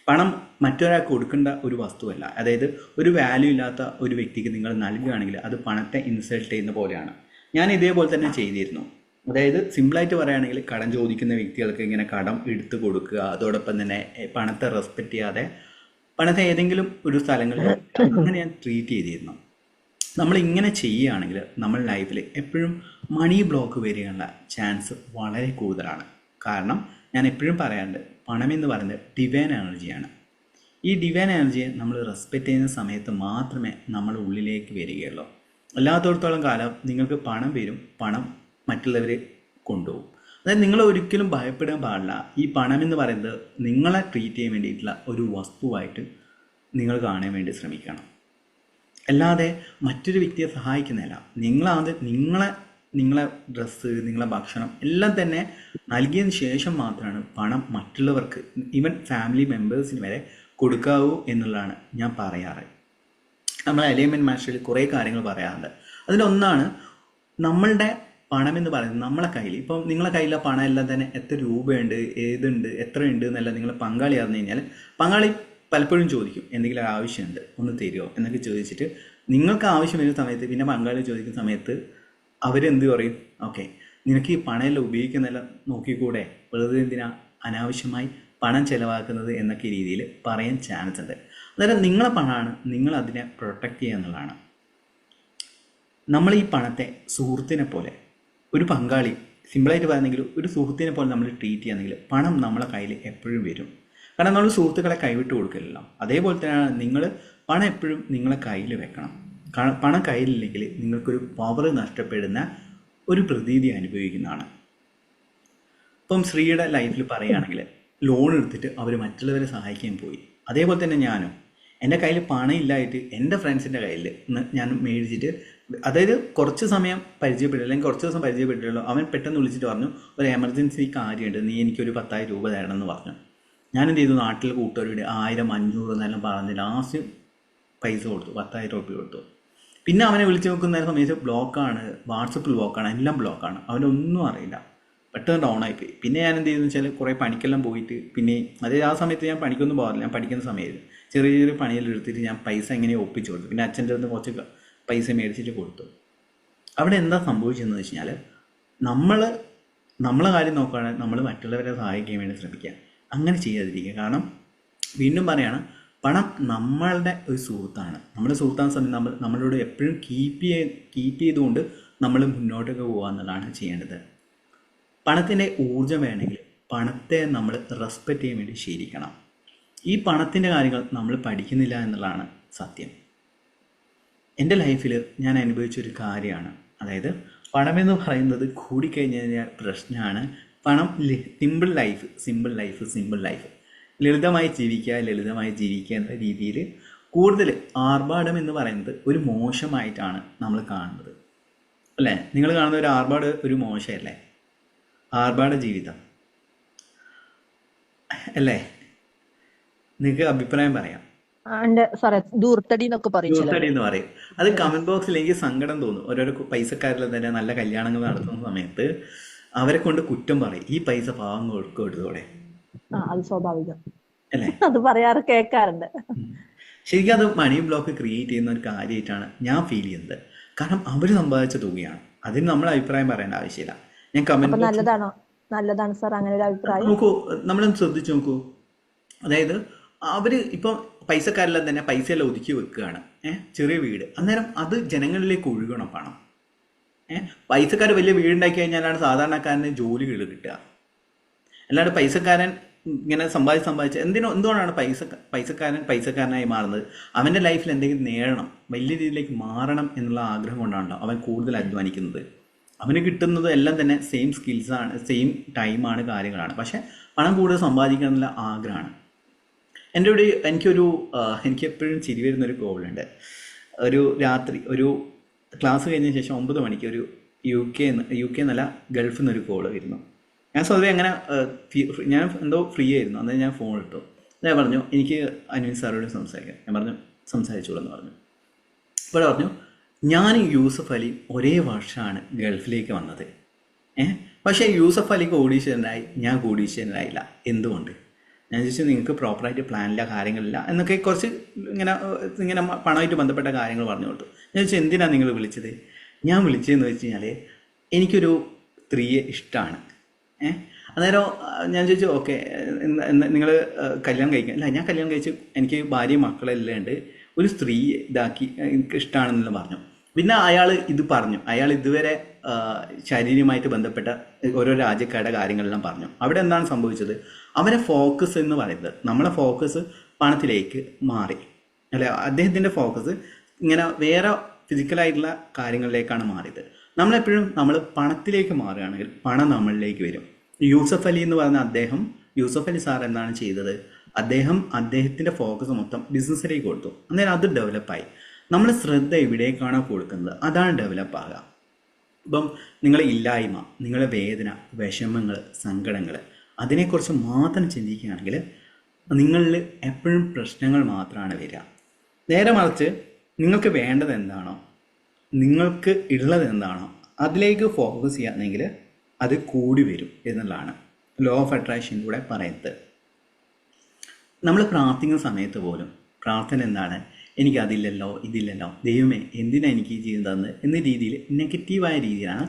പണം മറ്റൊരാൾക്ക് കൊടുക്കേണ്ട ഒരു വസ്തുവല്ല. അതായത് ഒരു വാല്യൂ ഇല്ലാത്ത ഒരു വ്യക്തിക്ക് നിങ്ങൾ നൽകുകയാണെങ്കിൽ അത് പണത്തെ ഇൻസൾട്ട് ചെയ്യുന്ന പോലെയാണ്. ഞാൻ ഇതേപോലെ തന്നെ ചെയ്തിരുന്നു. അതായത് സിമ്പിളായിട്ട് പറയുകയാണെങ്കിൽ കടം ചോദിക്കുന്ന വ്യക്തികൾക്ക് ഇങ്ങനെ കടം എടുത്തു കൊടുക്കുക, അതോടൊപ്പം തന്നെ പണത്തെ റെസ്പെക്റ്റ് ചെയ്യാതെ പണത്തെ ഏതെങ്കിലും ഒരു സ്ഥലങ്ങളിൽ അങ്ങനെ ഞാൻ ട്രീറ്റ് ചെയ്തിരുന്നു. നമ്മളിങ്ങനെ ചെയ്യുകയാണെങ്കിൽ നമ്മൾ ലൈഫിൽ എപ്പോഴും മണി ബ്ലോക്ക് വരികയുള്ള ചാൻസ് വളരെ കൂടുതലാണ്. കാരണം ഞാൻ എപ്പോഴും പറയാറുണ്ട്, പണമെന്ന് പറയുന്നത് ഡിവൈൻ എനർജിയാണ്. ഈ ഡിവൈൻ എനർജിയെ നമ്മൾ റെസ്പെക്റ്റ് ചെയ്യുന്ന സമയത്ത് മാത്രമേ നമ്മുടെ ഉള്ളിലേക്ക് വരികയുള്ളൂ. അല്ലാത്തടത്തോളം കാലം നിങ്ങൾക്ക് പണം വരും, പണം മറ്റുള്ളവർ കൊണ്ടുപോകും. അതായത് നിങ്ങൾ ഒരിക്കലും ഭയപ്പെടാൻ പാടില്ല. ഈ പണം എന്ന് പറയുന്നത് നിങ്ങളെ ട്രീറ്റ് ചെയ്യാൻ വേണ്ടിയിട്ടുള്ള ഒരു വസ്തുവായിട്ട് നിങ്ങൾ കാണാൻ വേണ്ടി ശ്രമിക്കണം. അല്ലാതെ മറ്റൊരു വ്യക്തിയെ സഹായിക്കുന്നില്ല. നിങ്ങളെ ഡ്രസ്സ്, നിങ്ങളെ ഭക്ഷണം എല്ലാം തന്നെ നൽകിയതിന് ശേഷം മാത്രമാണ് പണം മറ്റുള്ളവർക്ക്, ഈവൻ ഫാമിലി മെമ്പേഴ്സിന് വരെ കൊടുക്കാവൂ എന്നുള്ളതാണ് ഞാൻ പറയാറ്. നമ്മൾ അലൈൻമെൻറ്റ് മാസ്റ്ററിൽ കുറേ കാര്യങ്ങൾ പറയാറുണ്ട്. അതിലൊന്നാണ് നമ്മളുടെ പണം എന്ന് പറയുന്നത് നമ്മളെ കയ്യിൽ. ഇപ്പം നിങ്ങളെ കയ്യിലെ പണം എല്ലാം തന്നെ എത്ര രൂപയുണ്ട്, ഏതുണ്ട്, എത്ര ഉണ്ട് എന്നല്ല നിങ്ങൾ പങ്കാളി അറിഞ്ഞു കഴിഞ്ഞാൽ പങ്കാളി പലപ്പോഴും ചോദിക്കും എന്തെങ്കിലും ആവശ്യമുണ്ട് ഒന്ന് തരുമോ എന്നൊക്കെ ചോദിച്ചിട്ട് നിങ്ങൾക്ക് ആവശ്യം വരുന്ന സമയത്ത് പിന്നെ പങ്കാളി ചോദിക്കുന്ന സമയത്ത് അവരെന്ത് പറയും, ഓക്കെ നിനക്ക് ഈ പണമെല്ലാം ഉപയോഗിക്കുന്നെല്ലാം നോക്കിക്കൂടെ, വെറുതെ എന്തിനാ അനാവശ്യമായി പണം ചിലവാക്കുന്നത് എന്നൊക്കെ രീതിയിൽ പറയാൻ ചാൻസ് ഉണ്ട്. അതായത് നിങ്ങളെ പണമാണ്, നിങ്ങൾ അതിനെ പ്രൊട്ടക്റ്റ് ചെയ്യുക എന്നുള്ളതാണ്. നമ്മൾ ഈ പണത്തെ സുഹൃത്തിനെ പോലെ, ഒരു പങ്കാളി, സിമ്പിളായിട്ട് പറയുന്നെങ്കിൽ ഒരു സുഹൃത്തിനെ പോലെ നമ്മൾ ട്രീറ്റ് ചെയ്യുകയാണെങ്കിൽ പണം നമ്മളെ കയ്യിൽ എപ്പോഴും വരും. കാരണം നമ്മൾ സുഹൃത്തുക്കളെ കൈവിട്ട് കൊടുക്കില്ലല്ലോ. അതേപോലെ തന്നെയാണ് നിങ്ങൾ പണം എപ്പോഴും നിങ്ങളെ കയ്യിൽ വെക്കണം. പണം കയ്യിലില്ലെങ്കിൽ നിങ്ങൾക്കൊരു പവർ നഷ്ടപ്പെടുന്ന ഒരു പ്രതീതി അനുഭവിക്കുന്നതാണ്. ഇപ്പം ശ്രീയുടെ ലൈഫിൽ പറയുകയാണെങ്കിൽ ലോൺ എടുത്തിട്ട് അവർ മറ്റുള്ളവരെ സഹായിക്കാൻ പോയി. അതേപോലെ തന്നെ ഞാനും എൻ്റെ കയ്യിൽ പണം ഇല്ലായിട്ട് എൻ്റെ ഫ്രണ്ട്സിൻ്റെ കയ്യിൽ ഞാൻ മേടിച്ചിട്ട്, അതായത് കുറച്ച് സമയം പരിചയപ്പെട്ടില്ല, അല്ലെങ്കിൽ കുറച്ച് ദിവസം പരിചയപ്പെട്ടിട്ടുള്ളൂ, അവൻ പെട്ടെന്ന് വിളിച്ചിട്ട് പറഞ്ഞു ഒരു എമർജൻസി കാര്യമുണ്ട്, നീ എനിക്കൊരു 10,000 രൂപ തരണം എന്ന് പറഞ്ഞു. ഞാനെന്ത് ചെയ്തു, നാട്ടിൽ കൂട്ടുകാരുടെ 1000, 500 എന്നെല്ലാം പറഞ്ഞ് ലാസ്റ്റ് പൈസ കൊടുത്തു, 10,000 രൂപ കൊടുത്തു. പിന്നെ അവനെ വിളിച്ച് നോക്കുന്ന സമയത്ത് ബ്ലോക്കാണ്, വാട്സപ്പിൽ ബ്ലോക്കാണ്, എല്ലാം ബ്ലോക്കാണ്, അവനൊന്നും അറിയില്ല, പെട്ടെന്ന് ഡൗൺ ആയിപ്പോയി. പിന്നെ ഞാൻ എന്ത് ചെയ്തെന്ന് വെച്ചാൽ കുറേ പണിക്കെല്ലാം പോയിട്ട്, പിന്നെ അതായത് ആ സമയത്ത് ഞാൻ പണിക്കൊന്നും പോകാറില്ല, ഞാൻ പഠിക്കുന്ന സമയത്ത് ചെറിയ ചെറിയ പണിയെല്ലാം എടുത്തിട്ട് ഞാൻ പൈസ എങ്ങനെയോ ഒപ്പിച്ചു കൊടുത്തു. പിന്നെ അച്ഛൻ്റെ അടുത്ത് കുറച്ച് പൈസ മേടിച്ചിട്ട് കൊടുത്തു. അവിടെ എന്താ സംഭവിച്ചതെന്ന് വെച്ച് കഴിഞ്ഞാൽ നമ്മളെ കാര്യം നോക്കുകയാണെങ്കിൽ നമ്മൾ മറ്റുള്ളവരെ സഹായിക്കാൻ വേണ്ടി ശ്രമിക്കുക, അങ്ങനെ ചെയ്യാതിരിക്കുക. കാരണം വീണ്ടും പറയുകയാണ്, പണം നമ്മളുടെ ഒരു സുഹൃത്താണ്. നമ്മുടെ സുഹൃത്താകുന്ന സമയത്ത് നമ്മളോട് എപ്പോഴും കീപ്പ് ചെയ്തുകൊണ്ട് നമ്മൾ മുന്നോട്ടൊക്കെ പോകുക എന്നുള്ളതാണ് ചെയ്യേണ്ടത്. പണത്തിൻ്റെ ഊർജ്ജം വേണമെങ്കിൽ പണത്തെ നമ്മൾ റെസ്പെക്റ്റ് ചെയ്യാൻ വേണ്ടി ശീലിക്കണം. ഈ പണത്തിൻ്റെ കാര്യങ്ങൾ നമ്മൾ പഠിക്കുന്നില്ല എന്നുള്ളതാണ് സത്യം. എൻ്റെ ലൈഫിൽ ഞാൻ അനുഭവിച്ചൊരു കാര്യമാണ്. അതായത് പണമെന്ന് പറയുന്നത് കൂടിക്കഴിഞ്ഞ് കഴിഞ്ഞാൽ പ്രശ്നമാണ്. പണം സിമ്പിൾ ലൈഫ് ലളിതമായി ജീവിക്കുക എന്ന രീതിയിൽ കൂടുതൽ ആർഭാടം എന്ന് പറയുന്നത് ഒരു മോശമായിട്ടാണ് നമ്മൾ കാണുന്നത്, അല്ലേ? നിങ്ങൾ കാണുന്ന ഒരു ആർഭാട് ഒരു മോശമല്ലേ? ആർഭാട ജീവിതം അല്ലേ? നിങ്ങൾക്ക് അഭിപ്രായം പറയാം. ദൂർത്തടി എന്നൊക്കെ ദൂർത്തടി എന്ന് പറയും. അത് കമന്റ് ബോക്സിൽ എനിക്ക് സങ്കടം തോന്നും. ഓരോരോ പൈസക്കാരിൽ തന്നെ നല്ല കല്യാണങ്ങൾ നടത്തുന്ന സമയത്ത് അവരെ കൊണ്ട് കുറ്റം പറയും, ഈ പൈസ പാവം കൊടുത്തോടെ, അത് സ്വാഭാവികം അല്ലേ? അത് പറയാറ് കേൾക്കാറുണ്ട്. ശരിക്കും അത് മണി ബ്ലോക്ക് ക്രിയേറ്റ് ചെയ്യുന്ന ഒരു കാര്യമായിട്ടാണ് ഞാൻ ഫീൽ ചെയ്യുന്നത്. കാരണം അവർ സമ്പാദിച്ച തുകയാണ്, അതിന് നമ്മൾ അഭിപ്രായം പറയേണ്ട ആവശ്യമില്ല. ഞാൻ കമന്റ് നല്ലതാണ് സാർ അങ്ങനെ ഒരു അഭിപ്രായം. നോക്കൂ, നമ്മളൊന്ന് ശ്രദ്ധിച്ചു നോക്കൂ. അതായത് അവര് ഇപ്പം പൈസക്കാരെല്ലാം തന്നെ പൈസയെല്ലാം ഒതുക്കി വെക്കുകയാണ്, ചെറിയ വീട്, അന്നേരം അത് ജനങ്ങളിലേക്ക് ഒഴുകണം പണം. പൈസക്കാർ വലിയ വീടുണ്ടാക്കി കഴിഞ്ഞാലാണ് സാധാരണക്കാരന് ജോലികൾ കിട്ടുക. അല്ലാണ്ട് പൈസക്കാരൻ ഇങ്ങനെ സമ്പാദിച്ച് എന്തുകൊണ്ടാണ് പൈസക്കാരനായി മാറുന്നത്? അവൻ്റെ ലൈഫിൽ എന്തെങ്കിലും നേടണം, വലിയ രീതിയിലേക്ക് മാറണം എന്നുള്ള ആഗ്രഹം കൊണ്ടാണല്ലോ അവൻ കൂടുതൽ അധ്വാനിക്കുന്നത്. അവന് കിട്ടുന്നത് എല്ലാം തന്നെ സെയിം സ്കിൽസാണ്, സെയിം ടൈമാണ്, കാര്യങ്ങളാണ്. പക്ഷെ പണം കൂടുതൽ സമ്പാദിക്കണം എന്നുള്ള ആഗ്രഹമാണ്. എനിക്ക് എപ്പോഴും ചിരി വരുന്നൊരു കോളുണ്ട്. ഒരു രാത്രി ഒരു ക്ലാസ് കഴിഞ്ഞ ശേഷം 9 മണിക്ക് ഒരു യു കെ എന്നല്ല ഗൾഫിൽ നിന്നൊരു കോള് വരുന്നു. ഞാൻ സ്വതവേ അങ്ങനെ ഞാൻ എന്തോ ഫ്രീ ആയിരുന്നു, അന്നേരം ഞാൻ ഫോൺ എടുത്തു. ഞാൻ പറഞ്ഞു എനിക്ക് അനിൽ സാറോട് സംസാരിക്കാം. ഞാൻ പറഞ്ഞു സംസാരിച്ചോളൂ എന്ന് പറഞ്ഞു. അപ്പോൾ പറഞ്ഞു, ഞാൻ യൂസഫ് അലി ഒരേ വർഷമാണ് ഗൾഫിലേക്ക് വന്നത്, പക്ഷേ യൂസഫ് അലിക്ക് കോടീശ്വരനായി, ഞാൻ കോടീശ്വരനായില്ല. എന്തുകൊണ്ട്? ഞാൻ ചോദിച്ചു, നിങ്ങൾക്ക് പ്രോപ്പറായിട്ട് പ്ലാനില്ല, കാര്യങ്ങളില്ല എന്നൊക്കെ കുറച്ച് ഇങ്ങനെ പണമായിട്ട് ബന്ധപ്പെട്ട കാര്യങ്ങൾ പറഞ്ഞു കൊടുത്തു. ഞാൻ ചോദിച്ചു, എന്തിനാണ് നിങ്ങൾ വിളിച്ചത്? ഞാൻ വിളിച്ചതെന്ന് വെച്ച് കഴിഞ്ഞാൽ എനിക്കൊരു സ്ത്രീയെ ഇഷ്ടമാണ്. അന്നേരം ഞാൻ ചോദിച്ചു, ഓക്കെ നിങ്ങൾ കല്യാണം കഴിക്കാൻ? ഇല്ല, ഞാൻ കല്യാണം കഴിച്ചു, എനിക്ക് ഭാര്യയും മക്കളെല്ലാം ഉണ്ട്, ഒരു സ്ത്രീയെ ഇതാക്കി എനിക്ക് ഇഷ്ടമാണെന്നെല്ലാം പറഞ്ഞു. പിന്നെ അയാൾ ഇത് പറഞ്ഞു, അയാൾ ഇതുവരെ ശാരീരികമായിട്ട് ബന്ധപ്പെട്ട ഓരോ രാജ്യക്കാരുടെ കാര്യങ്ങളെല്ലാം പറഞ്ഞു. അവിടെ എന്താണ് സംഭവിച്ചത്? അവരെ ഫോക്കസ് എന്ന് പറയുന്നത്, നമ്മളെ ഫോക്കസ് പണത്തിലേക്ക് മാറി. അല്ലെ, അദ്ദേഹത്തിൻ്റെ ഫോക്കസ് ഇങ്ങനെ വേറെ ഫിസിക്കലായിട്ടുള്ള കാര്യങ്ങളിലേക്കാണ് മാറിയത്. നമ്മളെപ്പോഴും നമ്മൾ പണത്തിലേക്ക് മാറുകയാണെങ്കിൽ പണം നമ്മളിലേക്ക് വരും. യൂസഫ് അലി എന്ന് പറഞ്ഞ യൂസഫ് അലി സാർ എന്താണ് ചെയ്തത്? അദ്ദേഹത്തിൻ്റെ ഫോക്കസ് മൊത്തം ബിസിനസ്സിലേക്ക് കൊടുത്തു. അന്നേരം അത് ഡെവലപ്പായി. നമ്മൾ ശ്രദ്ധ എവിടേക്കാണോ കൊടുക്കുന്നത് അതാണ് ഡെവലപ്പ് ആകുക. ഇപ്പം നിങ്ങളെ ഇല്ലായ്മ, നിങ്ങളുടെ വേദന, വിഷമങ്ങൾ, സങ്കടങ്ങൾ, അതിനെക്കുറിച്ച് മാത്രം ചിന്തിക്കുകയാണെങ്കിൽ നിങ്ങളിൽ എപ്പോഴും പ്രശ്നങ്ങൾ മാത്രമാണ് വരിക. നേരെ മറിച്ച് നിങ്ങൾക്ക് വേണ്ടത് എന്താണോ, നിങ്ങൾക്ക് ഉള്ളത് എന്താണോ അതിലേക്ക് ഫോക്കസ് ചെയ്യുകയാണെങ്കിൽ അത് കൂടി വരും എന്നുള്ളതാണ് ലോ ഓഫ് അട്രാക്ഷനിലൂടെ പറയുന്നത്. നമ്മൾ പ്രാർത്ഥിക്കുന്ന സമയത്ത് പോലും പ്രാർത്ഥന എന്താണ്? എനിക്കതില്ലല്ലോ, ഇതില്ലല്ലോ, ദൈവമേ എന്തിനാണ് എനിക്ക് ഈ ജീവിതം തന്നത് എന്ന രീതിയിൽ നെഗറ്റീവായ രീതിയിലാണ്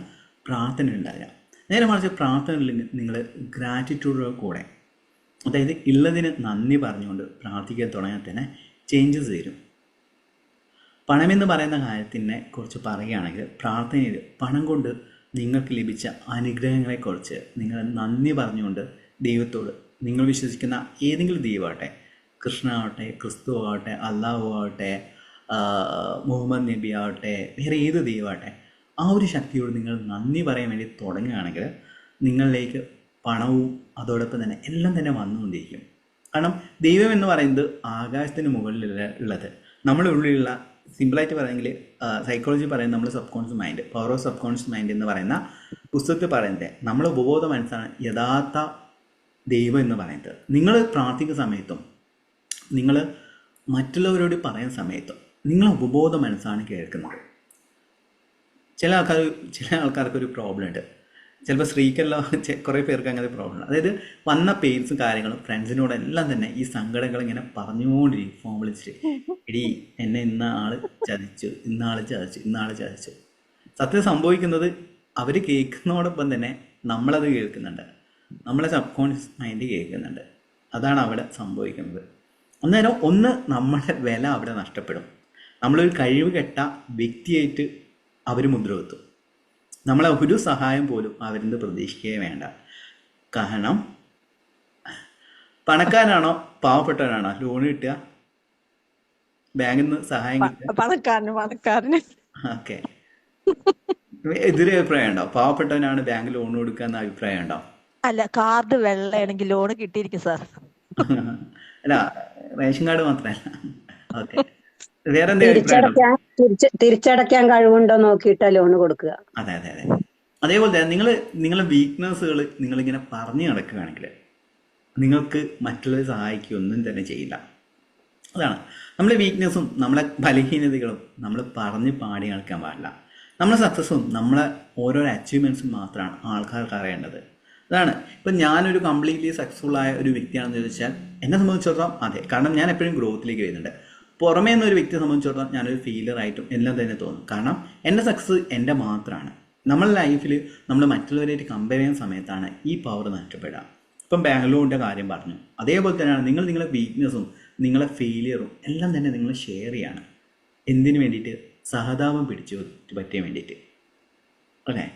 പ്രാർത്ഥന ഉണ്ടാകുക. നേരെ മറിച്ച് പ്രാർത്ഥനയിൽ നിങ്ങൾ ഗ്രാറ്റിറ്റ്യൂഡോടെ കൂടെ, അതായത് ഉള്ളതിന് നന്ദി പറഞ്ഞുകൊണ്ട് പ്രാർത്ഥിക്കാൻ തുടങ്ങിയാൽ തന്നെ ചേഞ്ചസ് വരും. പണമെന്ന് പറയുന്ന കാര്യത്തിനെ കുറിച്ച് പറയുകയാണെങ്കിൽ പ്രാർത്ഥനയിൽ പണം കൊണ്ട് നിങ്ങൾക്ക് ലഭിച്ച അനുഗ്രഹങ്ങളെക്കുറിച്ച് നിങ്ങൾ നന്ദി പറഞ്ഞുകൊണ്ട് ദൈവത്തോട്, നിങ്ങൾ വിശ്വസിക്കുന്ന ഏതെങ്കിലും ദൈവമാകട്ടെ, കൃഷ്ണ ആവട്ടെ, ക്രിസ്തു ആവട്ടെ, അള്ളാഹു ആവട്ടെ, മുഹമ്മദ് നബി ആവട്ടെ, വേറെ ഏത് ദൈവമാകട്ടെ, ആ ഒരു ശക്തിയോട് നിങ്ങൾ നന്ദി പറയാൻ വേണ്ടി തുടങ്ങുകയാണെങ്കിൽ നിങ്ങളിലേക്ക് പണവും അതോടൊപ്പം തന്നെ എല്ലാം തന്നെ വന്നുകൊണ്ടിരിക്കും. കാരണം ദൈവം എന്ന് പറയുന്നത് ആകാശത്തിന് മുകളിലുള്ളത്, നമ്മുടെ ഉള്ളിലുള്ള, സിമ്പിളായിട്ട് പറയുമെങ്കിൽ സൈക്കോളജി പറയുന്നത് നമ്മൾ sub conscious mind, power of sub conscious mind എന്ന് പറയുന്ന പുസ്തകത്തിൽ പറയുന്നത് നമ്മുടെ ഉപബോധ മനസ്സാണ് യഥാർത്ഥ ദൈവം എന്ന് പറയുന്നത്. നിങ്ങൾ പ്രാർത്ഥിക്കുന്ന സമയത്തും നിങ്ങൾ മറ്റുള്ളവരോട് പറയുന്ന സമയത്തും നിങ്ങളെ ഉപബോധ മനസ്സാണ് കേൾക്കുന്നത്. ചില ആൾക്കാർക്ക് ഒരു പ്രോബ്ലം ഉണ്ട്. ചിലപ്പോൾ സ്ത്രീക്കെല്ലാം കുറേ പേർക്ക് അങ്ങനെ പ്രോബ്ലം ഉണ്ട്. അതായത് വന്ന പെയിൻസും കാര്യങ്ങളും ഫ്രണ്ട്സിനോടെല്ലാം തന്നെ ഈ സങ്കടങ്ങൾ ഇങ്ങനെ പറഞ്ഞുകൊണ്ടിരിക്കും, ഫോൺ വിളിച്ചിട്ട്, എടീ എന്നെ ഇന്നാൾ ചതിച്ചു, ഇന്നാൾ ചതിച്ചു. സത്യം സംഭവിക്കുന്നത് അവർ കേൾക്കുന്നതോടൊപ്പം തന്നെ നമ്മളത് കേൾക്കുന്നുണ്ട്, നമ്മളെ സബ് കോൺഷ്യസ് മൈൻഡ് കേൾക്കുന്നുണ്ട്. അതാണ് അവിടെ സംഭവിക്കുന്നത്. അന്നേരം നമ്മുടെ വില അവിടെ നഷ്ടപ്പെടും. നമ്മളൊരു കഴിവ് കെട്ട വ്യക്തിയായിട്ട് അവർ മുദ്ര വെത്തും. നമ്മളെ ഒരു സഹായം പോലും അവരിൽ നിന്ന് പ്രതീക്ഷിക്കുകയേ വേണ്ട. കാരണം പണക്കാരനാണോ പാവപ്പെട്ടവനാണോ ലോൺ കിട്ടുക, ബാങ്കിൽ നിന്ന് സഹായം കിട്ടുക? പണക്കാരന്. ഓക്കെ, എതിരെ അഭിപ്രായം ഉണ്ടോ? പാവപ്പെട്ടവനാണ് ബാങ്ക് ലോൺ കൊടുക്കുക എന്ന അഭിപ്രായം ഉണ്ടോ? അല്ല, കാർഡ് വെള്ളയാണെങ്കിൽ ലോൺ കിട്ടിയിരിക്കും സാർ. അല്ല, റേഷൻ കാർഡ് മാത്രമല്ല. ഓക്കെ, വേറെ എന്തെങ്കിലും തിരിച്ചടയ്ക്കാൻ കഴിവുണ്ടോ നോക്കിയിട്ടാ ലോൺ കൊടുക്കുക. അതെ. അതേപോലെ തന്നെ നിങ്ങളെ വീക്ക്നെസ്സുകൾ നിങ്ങളിങ്ങനെ പറഞ്ഞു നടക്കുകയാണെങ്കിൽ നിങ്ങൾക്ക് മറ്റുള്ളവരെ സഹായിക്കുകയൊന്നും തന്നെ ചെയ്യില്ല. അതാണ് നമ്മളെ വീക്ക്നെസ്സും നമ്മളെ ബലഹീനതകളും നമ്മൾ പറഞ്ഞ് പാടി നടക്കാൻ പാടില്ല. നമ്മളെ സക്സസ്സും നമ്മളെ ഓരോരോ അച്ചീവ്മെൻറ്റ്സും മാത്രമാണ് ആൾക്കാർക്ക് അറിയേണ്ടത്. അതാണ്. ഇപ്പം ഞാനൊരു കംപ്ലീറ്റ്ലി സക്സസ്ഫുൾ ആയ ഒരു വ്യക്തിയാണെന്ന് ചോദിച്ചാൽ എന്നെ സംബന്ധിച്ചിടത്തോളം അതെ. കാരണം ഞാൻ എപ്പോഴും ഗ്രോത്തിലേക്ക് വരുന്നുണ്ട്. പുറമേ നിന്നൊരു വ്യക്തിയെ സംബന്ധിച്ചിടത്തോളം ഞാനൊരു ഫെയിലിയറായിട്ടും എല്ലാം തന്നെ തോന്നും. കാരണം എൻ്റെ സക്സസ് എൻ്റെ മാത്രമാണ്. നമ്മുടെ ലൈഫിൽ നമ്മൾ മറ്റുള്ളവരായിട്ട് കമ്പയർ ചെയ്യുന്ന സമയത്താണ് ഈ പവർ നഷ്ടപ്പെടുക. ഇപ്പം ബാംഗ്ലൂരിൻ്റെ കാര്യം പറഞ്ഞു, അതേപോലെ തന്നെയാണ് നിങ്ങളെ വീക്ക്നെസ്സും നിങ്ങളെ ഫെയിലിയറും എല്ലാം തന്നെ നിങ്ങൾ ഷെയർ ചെയ്യാണ്. എന്തിനു വേണ്ടിയിട്ട്? സഹതാപം പിടിച്ചു പറ്റാൻ വേണ്ടിയിട്ട്, അല്ലേ?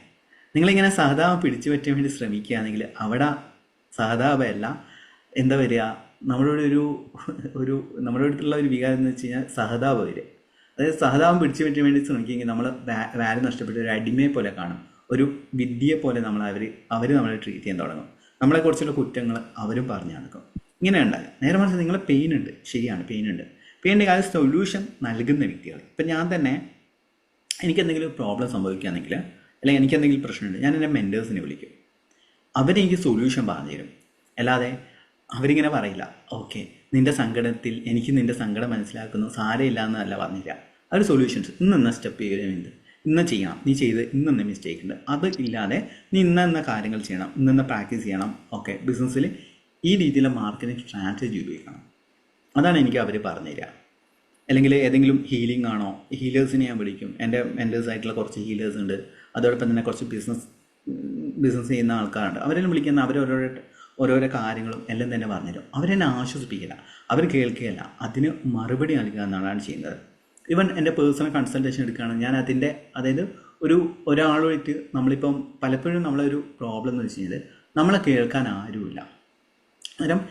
നിങ്ങളിങ്ങനെ സഹതാപം പിടിച്ചു പറ്റാൻ വേണ്ടി ശ്രമിക്കുകയാണെങ്കിൽ അവിടെ സഹതാപമല്ല എന്താ വരിക, നമ്മളോട് നമ്മുടെ അടുത്തുള്ള ഒരു വികാരം എന്ന് വെച്ച് കഴിഞ്ഞാൽ സഹതാപം വരിക. അതായത് സഹതാപം പിടിച്ചു പറ്റാൻ വേണ്ടി ശ്രമിക്കുമെങ്കിൽ നമ്മൾ വാല്യൂ നഷ്ടപ്പെട്ട് ഒരു അടിമയെ പോലെ കാണും, ഒരു വിദ്യയെ പോലെ അവർ നമ്മളെ ട്രീറ്റ് ചെയ്യാൻ തുടങ്ങും. നമ്മളെക്കുറിച്ചുള്ള കുറ്റങ്ങൾ അവരും പറഞ്ഞു നടക്കും. ഇങ്ങനെ ഉണ്ടാകുക. നേരെ മറിച്ച് നിങ്ങളെ പെയിൻ ഉണ്ട്, ശരിയാണ്, പെയിൻ്റെ കാര്യം സൊല്യൂഷൻ നൽകുന്ന വ്യക്തികൾ. ഇപ്പം ഞാൻ തന്നെ എനിക്കെന്തെങ്കിലും പ്രോബ്ലം സംഭവിക്കുകയാണെങ്കിൽ, അല്ലെങ്കിൽ എനിക്കെന്തെങ്കിലും പ്രശ്നമുണ്ട്, ഞാൻ എൻ്റെ മെൻറ്റേഴ്സിനെ വിളിക്കും. അവരെനിക്ക് സൊല്യൂഷൻ പറഞ്ഞു തരും. അല്ലാതെ അവരിങ്ങനെ പറയില്ല, ഓക്കെ നിൻ്റെ സങ്കടത്തിൽ എനിക്ക് നിൻ്റെ സങ്കടം മനസ്സിലാക്കുന്നു, സാരമില്ല എന്നല്ല പറഞ്ഞില്ല. അവർ സൊല്യൂഷൻസ് ഇന്ന സ്റ്റെപ്പ് ചെയ്യുന്നുണ്ട്, ഇന്ന് ചെയ്യണം, നീ ചെയ്ത് ഇന്ന മിസ്റ്റേക്ക് ഉണ്ട്, അത് ഇല്ലാതെ നീ ഇന്ന കാര്യങ്ങൾ ചെയ്യണം, ഇന്ന പ്രാക്ടീസ് ചെയ്യണം. ഓക്കെ, ബിസിനസ്സിൽ ഈ രീതിയിലുള്ള മാർക്കറ്റിംഗ് സ്ട്രാറ്റജി ഉപയോഗിക്കണം. അതാണ് എനിക്ക് അവർ പറഞ്ഞു തരിക. അല്ലെങ്കിൽ ഏതെങ്കിലും ഹീലിംഗ് ആണോ, ഹീലേഴ്സിനെ ഞാൻ വിളിക്കും. എൻ്റെ മെൻറ്റേഴ്സ് ആയിട്ടുള്ള കുറച്ച് ഹീലേഴ്സ് ഉണ്ട്. അതോടൊപ്പം തന്നെ കുറച്ച് ബിസിനസ് ബിസിനസ് ചെയ്യുന്ന ആൾക്കാരുണ്ട്, അവരെല്ലാം വിളിക്കുന്ന ഓരോരോ കാര്യങ്ങളും എല്ലാം തന്നെ പറഞ്ഞുതരും. അവരെന്നെ ആശ്വസിപ്പിക്കില്ല, അവർ കേൾക്കുകയല്ല, അതിന് മറുപടി നൽകുക എന്നാണ് ചെയ്യുന്നത്. ഈവൻ എൻ്റെ പേഴ്സണൽ കൺസൾട്ടേഷൻ എടുക്കുകയാണെങ്കിൽ ഞാൻ അതായത് ഒരാളുമായിട്ട് നമ്മളിപ്പം പലപ്പോഴും നമ്മളൊരു പ്രോബ്ലം എന്ന് വെച്ച് കഴിഞ്ഞാൽ നമ്മളെ കേൾക്കാൻ ആരുമില്ല. അന്നേരം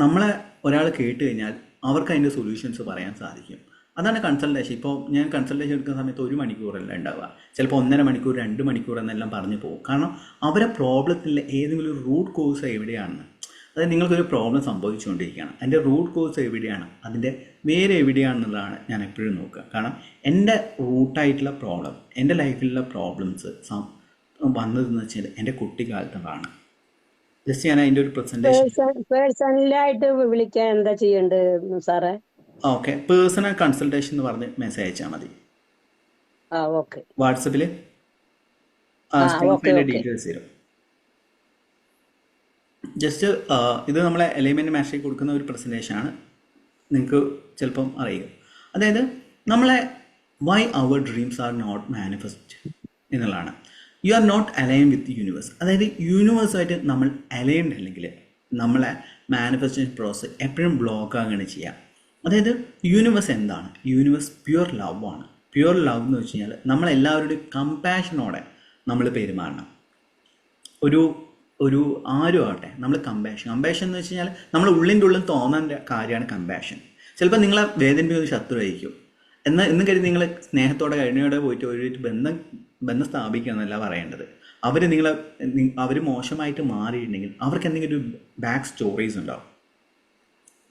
നമ്മളെ ഒരാൾ കേട്ട് കഴിഞ്ഞാൽ അവർക്ക് അതിൻ്റെ സൊല്യൂഷൻസ് പറയാൻ സാധിക്കും. അതാണ് കൺസൾട്ടേഷൻ. ഇപ്പോൾ ഞാൻ കൺസൾട്ടേഷൻ എടുക്കുന്ന സമയത്ത് 1 മണിക്കൂറല്ല ഉണ്ടാവുക, ചിലപ്പോൾ 1.5 മണിക്കൂർ 2 മണിക്കൂർ എന്നെല്ലാം പറഞ്ഞു പോകും. കാരണം അവരെ പ്രോബ്ലത്തിൻ്റെ ഏതെങ്കിലും ഒരു റൂട്ട് കോസ് എവിടെയാണെന്ന്, അതായത് നിങ്ങൾക്കൊരു പ്രോബ്ലം സംഭവിച്ചുകൊണ്ടിരിക്കുകയാണ്, അതിൻ്റെ റൂട്ട് കോസ് എവിടെയാണ്, അതിൻ്റെ വേറെ എവിടെയാണെന്നുള്ളതാണ് ഞാൻ എപ്പോഴും നോക്കുക. കാരണം എൻ്റെ റൂട്ടായിട്ടുള്ള പ്രോബ്ലം, എൻ്റെ ലൈഫിലുള്ള പ്രോബ്ലംസ് വന്നതെന്ന് വെച്ചാൽ എൻ്റെ കുട്ടിക്കാലത്താണ്. ജസ്റ്റ് ഞാൻ അതിൻ്റെ ഒരു പ്രസൻറ്റേഷൻ പേഴ്സണലായിട്ട് വിളിക്കാൻ എന്താ ചെയ്യേണ്ടത് സാറേ? ഓക്കെ, പേഴ്സണൽ കൺസൾട്ടേഷൻ എന്ന് പറഞ്ഞ് മെസ്സേജ് അയച്ചാൽ മതി ഓക്കെ. വാട്സപ്പിൽ ഡീറ്റെയിൽസ് തരും. ജസ്റ്റ് ഇത് നമ്മളെ എലൈൻമെൻറ്റ് മാസ്റ്ററി കൊടുക്കുന്ന ഒരു പ്രസൻറ്റേഷനാണ്, നിങ്ങൾക്ക് ചിലപ്പം അറിയുക. അതായത് നമ്മളെ why our dreams are not manifest എന്നുള്ളതാണ്. You are not align with universe. അതായത് യൂണിവേഴ്സുമായിട്ട് നമ്മൾ അലൈൻഡ് അല്ലെങ്കിൽ നമ്മളെ മാനിഫെസ്റ്റേഷൻ പ്രോസസ് എപ്പോഴും ബ്ലോക്ക് ആകുകയാണ് ചെയ്യുക. അതായത് യൂണിവേഴ്സ് എന്താണ്? യൂണിവേഴ്സ് പ്യുവർ ലവ് ആണ്. പ്യുവർ ലവ് എന്ന് വെച്ച് കഴിഞ്ഞാൽ നമ്മളെല്ലാവരുടെയും കമ്പാഷനോടെ നമ്മൾ പെരുമാറണം. ഒരു ആരും ആവട്ടെ, നമ്മൾ കമ്പാഷൻ എന്ന് വെച്ച് കഴിഞ്ഞാൽ നമ്മൾ ഉള്ളിൻ്റെ ഉള്ളിൽ തോന്നേണ്ട കാര്യമാണ് കമ്പാഷൻ. ചിലപ്പോൾ നിങ്ങളെ വേദനിപ്പിക്കുന്ന ശത്രു ആയിരിക്കും, എന്നും കരുതി നിങ്ങൾ സ്നേഹത്തോടെ കഴിഞ്ഞോടെ പോയിട്ട് ഒരു ബന്ധം സ്ഥാപിക്കുക എന്നല്ല പറയേണ്ടത്. അവർ മോശമായിട്ട് മാറിയിട്ടുണ്ടെങ്കിൽ അവർക്ക് എന്തെങ്കിലും ഒരു ബാക്ക് സ്റ്റോറീസ് ഉണ്ടാവും.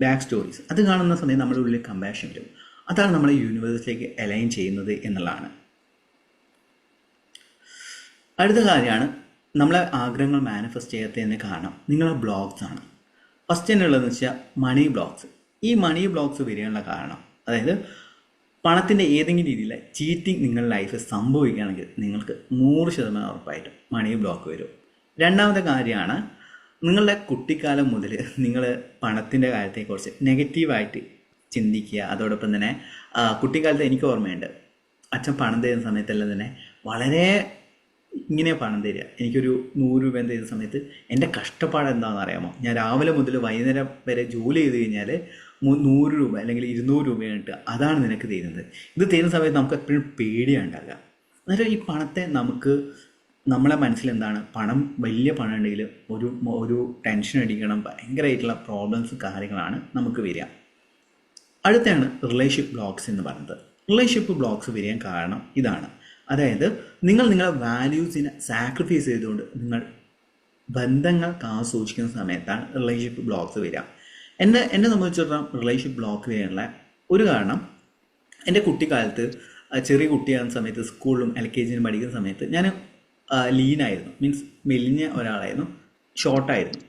ബാക്ക് സ്റ്റോറീസ് അത് കാണുന്ന സമയത്ത് നമ്മുടെ ഉള്ളിൽ കമ്പാഷൻ വരും. അതാണ് നമ്മളെ യൂണിവേഴ്സിലേക്ക് അലൈൻ ചെയ്യുന്നത് എന്നുള്ളതാണ്. അടുത്ത കാര്യമാണ് നമ്മളെ ആഗ്രഹങ്ങൾ മാനിഫെസ്റ്റ് ചെയ്യാത്തതിന് കാരണം നിങ്ങളെ ബ്ലോക്സ് ആണ്. ഫസ്റ്റ് തന്നെ ഉള്ളതെന്ന് വെച്ചാൽ മണി ബ്ലോക്സ്. ഈ മണി ബ്ലോക്സ് വരാനുള്ള കാരണം, അതായത് പണത്തിൻ്റെ ഏതെങ്കിലും രീതിയിൽ ചീറ്റിംഗ് നിങ്ങളുടെ ലൈഫിൽ സംഭവിക്കുകയാണെങ്കിൽ നിങ്ങൾക്ക് 100% ഉറപ്പായിട്ടും മണി ബ്ലോക്ക് വരും. രണ്ടാമത്തെ കാര്യമാണ് നിങ്ങളുടെ കുട്ടിക്കാലം മുതൽ നിങ്ങൾ പണത്തിൻ്റെ കാര്യത്തെക്കുറിച്ച് നെഗറ്റീവായിട്ട് ചിന്തിക്കുക. അതോടൊപ്പം തന്നെ കുട്ടിക്കാലത്ത് എനിക്ക് ഓർമ്മയുണ്ട്, അച്ഛൻ പണം തരുന്ന സമയത്തെല്ലാം തന്നെ വളരെ ഇങ്ങനെ പണം തരിക. എനിക്കൊരു 100 രൂപ തരുന്ന സമയത്ത് എൻ്റെ കഷ്ടപ്പാട് എന്താണെന്ന് അറിയാമോ? ഞാൻ രാവിലെ മുതൽ വൈകുന്നേരം വരെ ജോലി ചെയ്ത് കഴിഞ്ഞാൽ 100 രൂപ അല്ലെങ്കിൽ 200 രൂപ കിട്ടുക, അതാണ് നിനക്ക് തരുന്നത്. ഇത് തരുന്ന സമയത്ത് നമുക്ക് എപ്പോഴും പേടിയാണ് ഉണ്ടാകുക. അന്നേരം ഈ പണത്തെ നമ്മളെ മനസ്സിലെന്താണ്, പണം വലിയ പണം ഉണ്ടെങ്കിൽ ഒരു ടെൻഷൻ അടിക്കണം, ഭയങ്കരമായിട്ടുള്ള പ്രോബ്ലംസ് കാര്യങ്ങളാണ് നമുക്ക് വരിക. അടുത്താണ് റിലേഷൻഷിപ്പ് ബ്ലോക്സ് എന്ന് പറയുന്നത്. റിലേഷൻഷിപ്പ് ബ്ലോക്സ് വരാൻ കാരണം ഇതാണ്. അതായത് നിങ്ങളുടെ വാല്യൂസിനെ സാക്രിഫൈസ് ചെയ്തുകൊണ്ട് നിങ്ങൾ ബന്ധങ്ങൾ സൂക്ഷിക്കുന്ന സമയത്താണ് റിലേഷൻഷിപ്പ് ബ്ലോക്സ് വരിക. എന്നെ സംബന്ധിച്ചിടത്തോളം റിലേഷൻഷിപ്പ് ബ്ലോക്ക് വരാനുള്ള ഒരു കാരണം, എൻ്റെ കുട്ടിക്കാലത്ത് ചെറിയ കുട്ടിയാകുന്ന സമയത്ത് സ്കൂളിലും LKG പഠിക്കുന്ന സമയത്ത് ഞാൻ ലീനായിരുന്നു, മീൻസ് മെലിഞ്ഞ ഒരാളായിരുന്നു, ഷോർട്ടായിരുന്നു.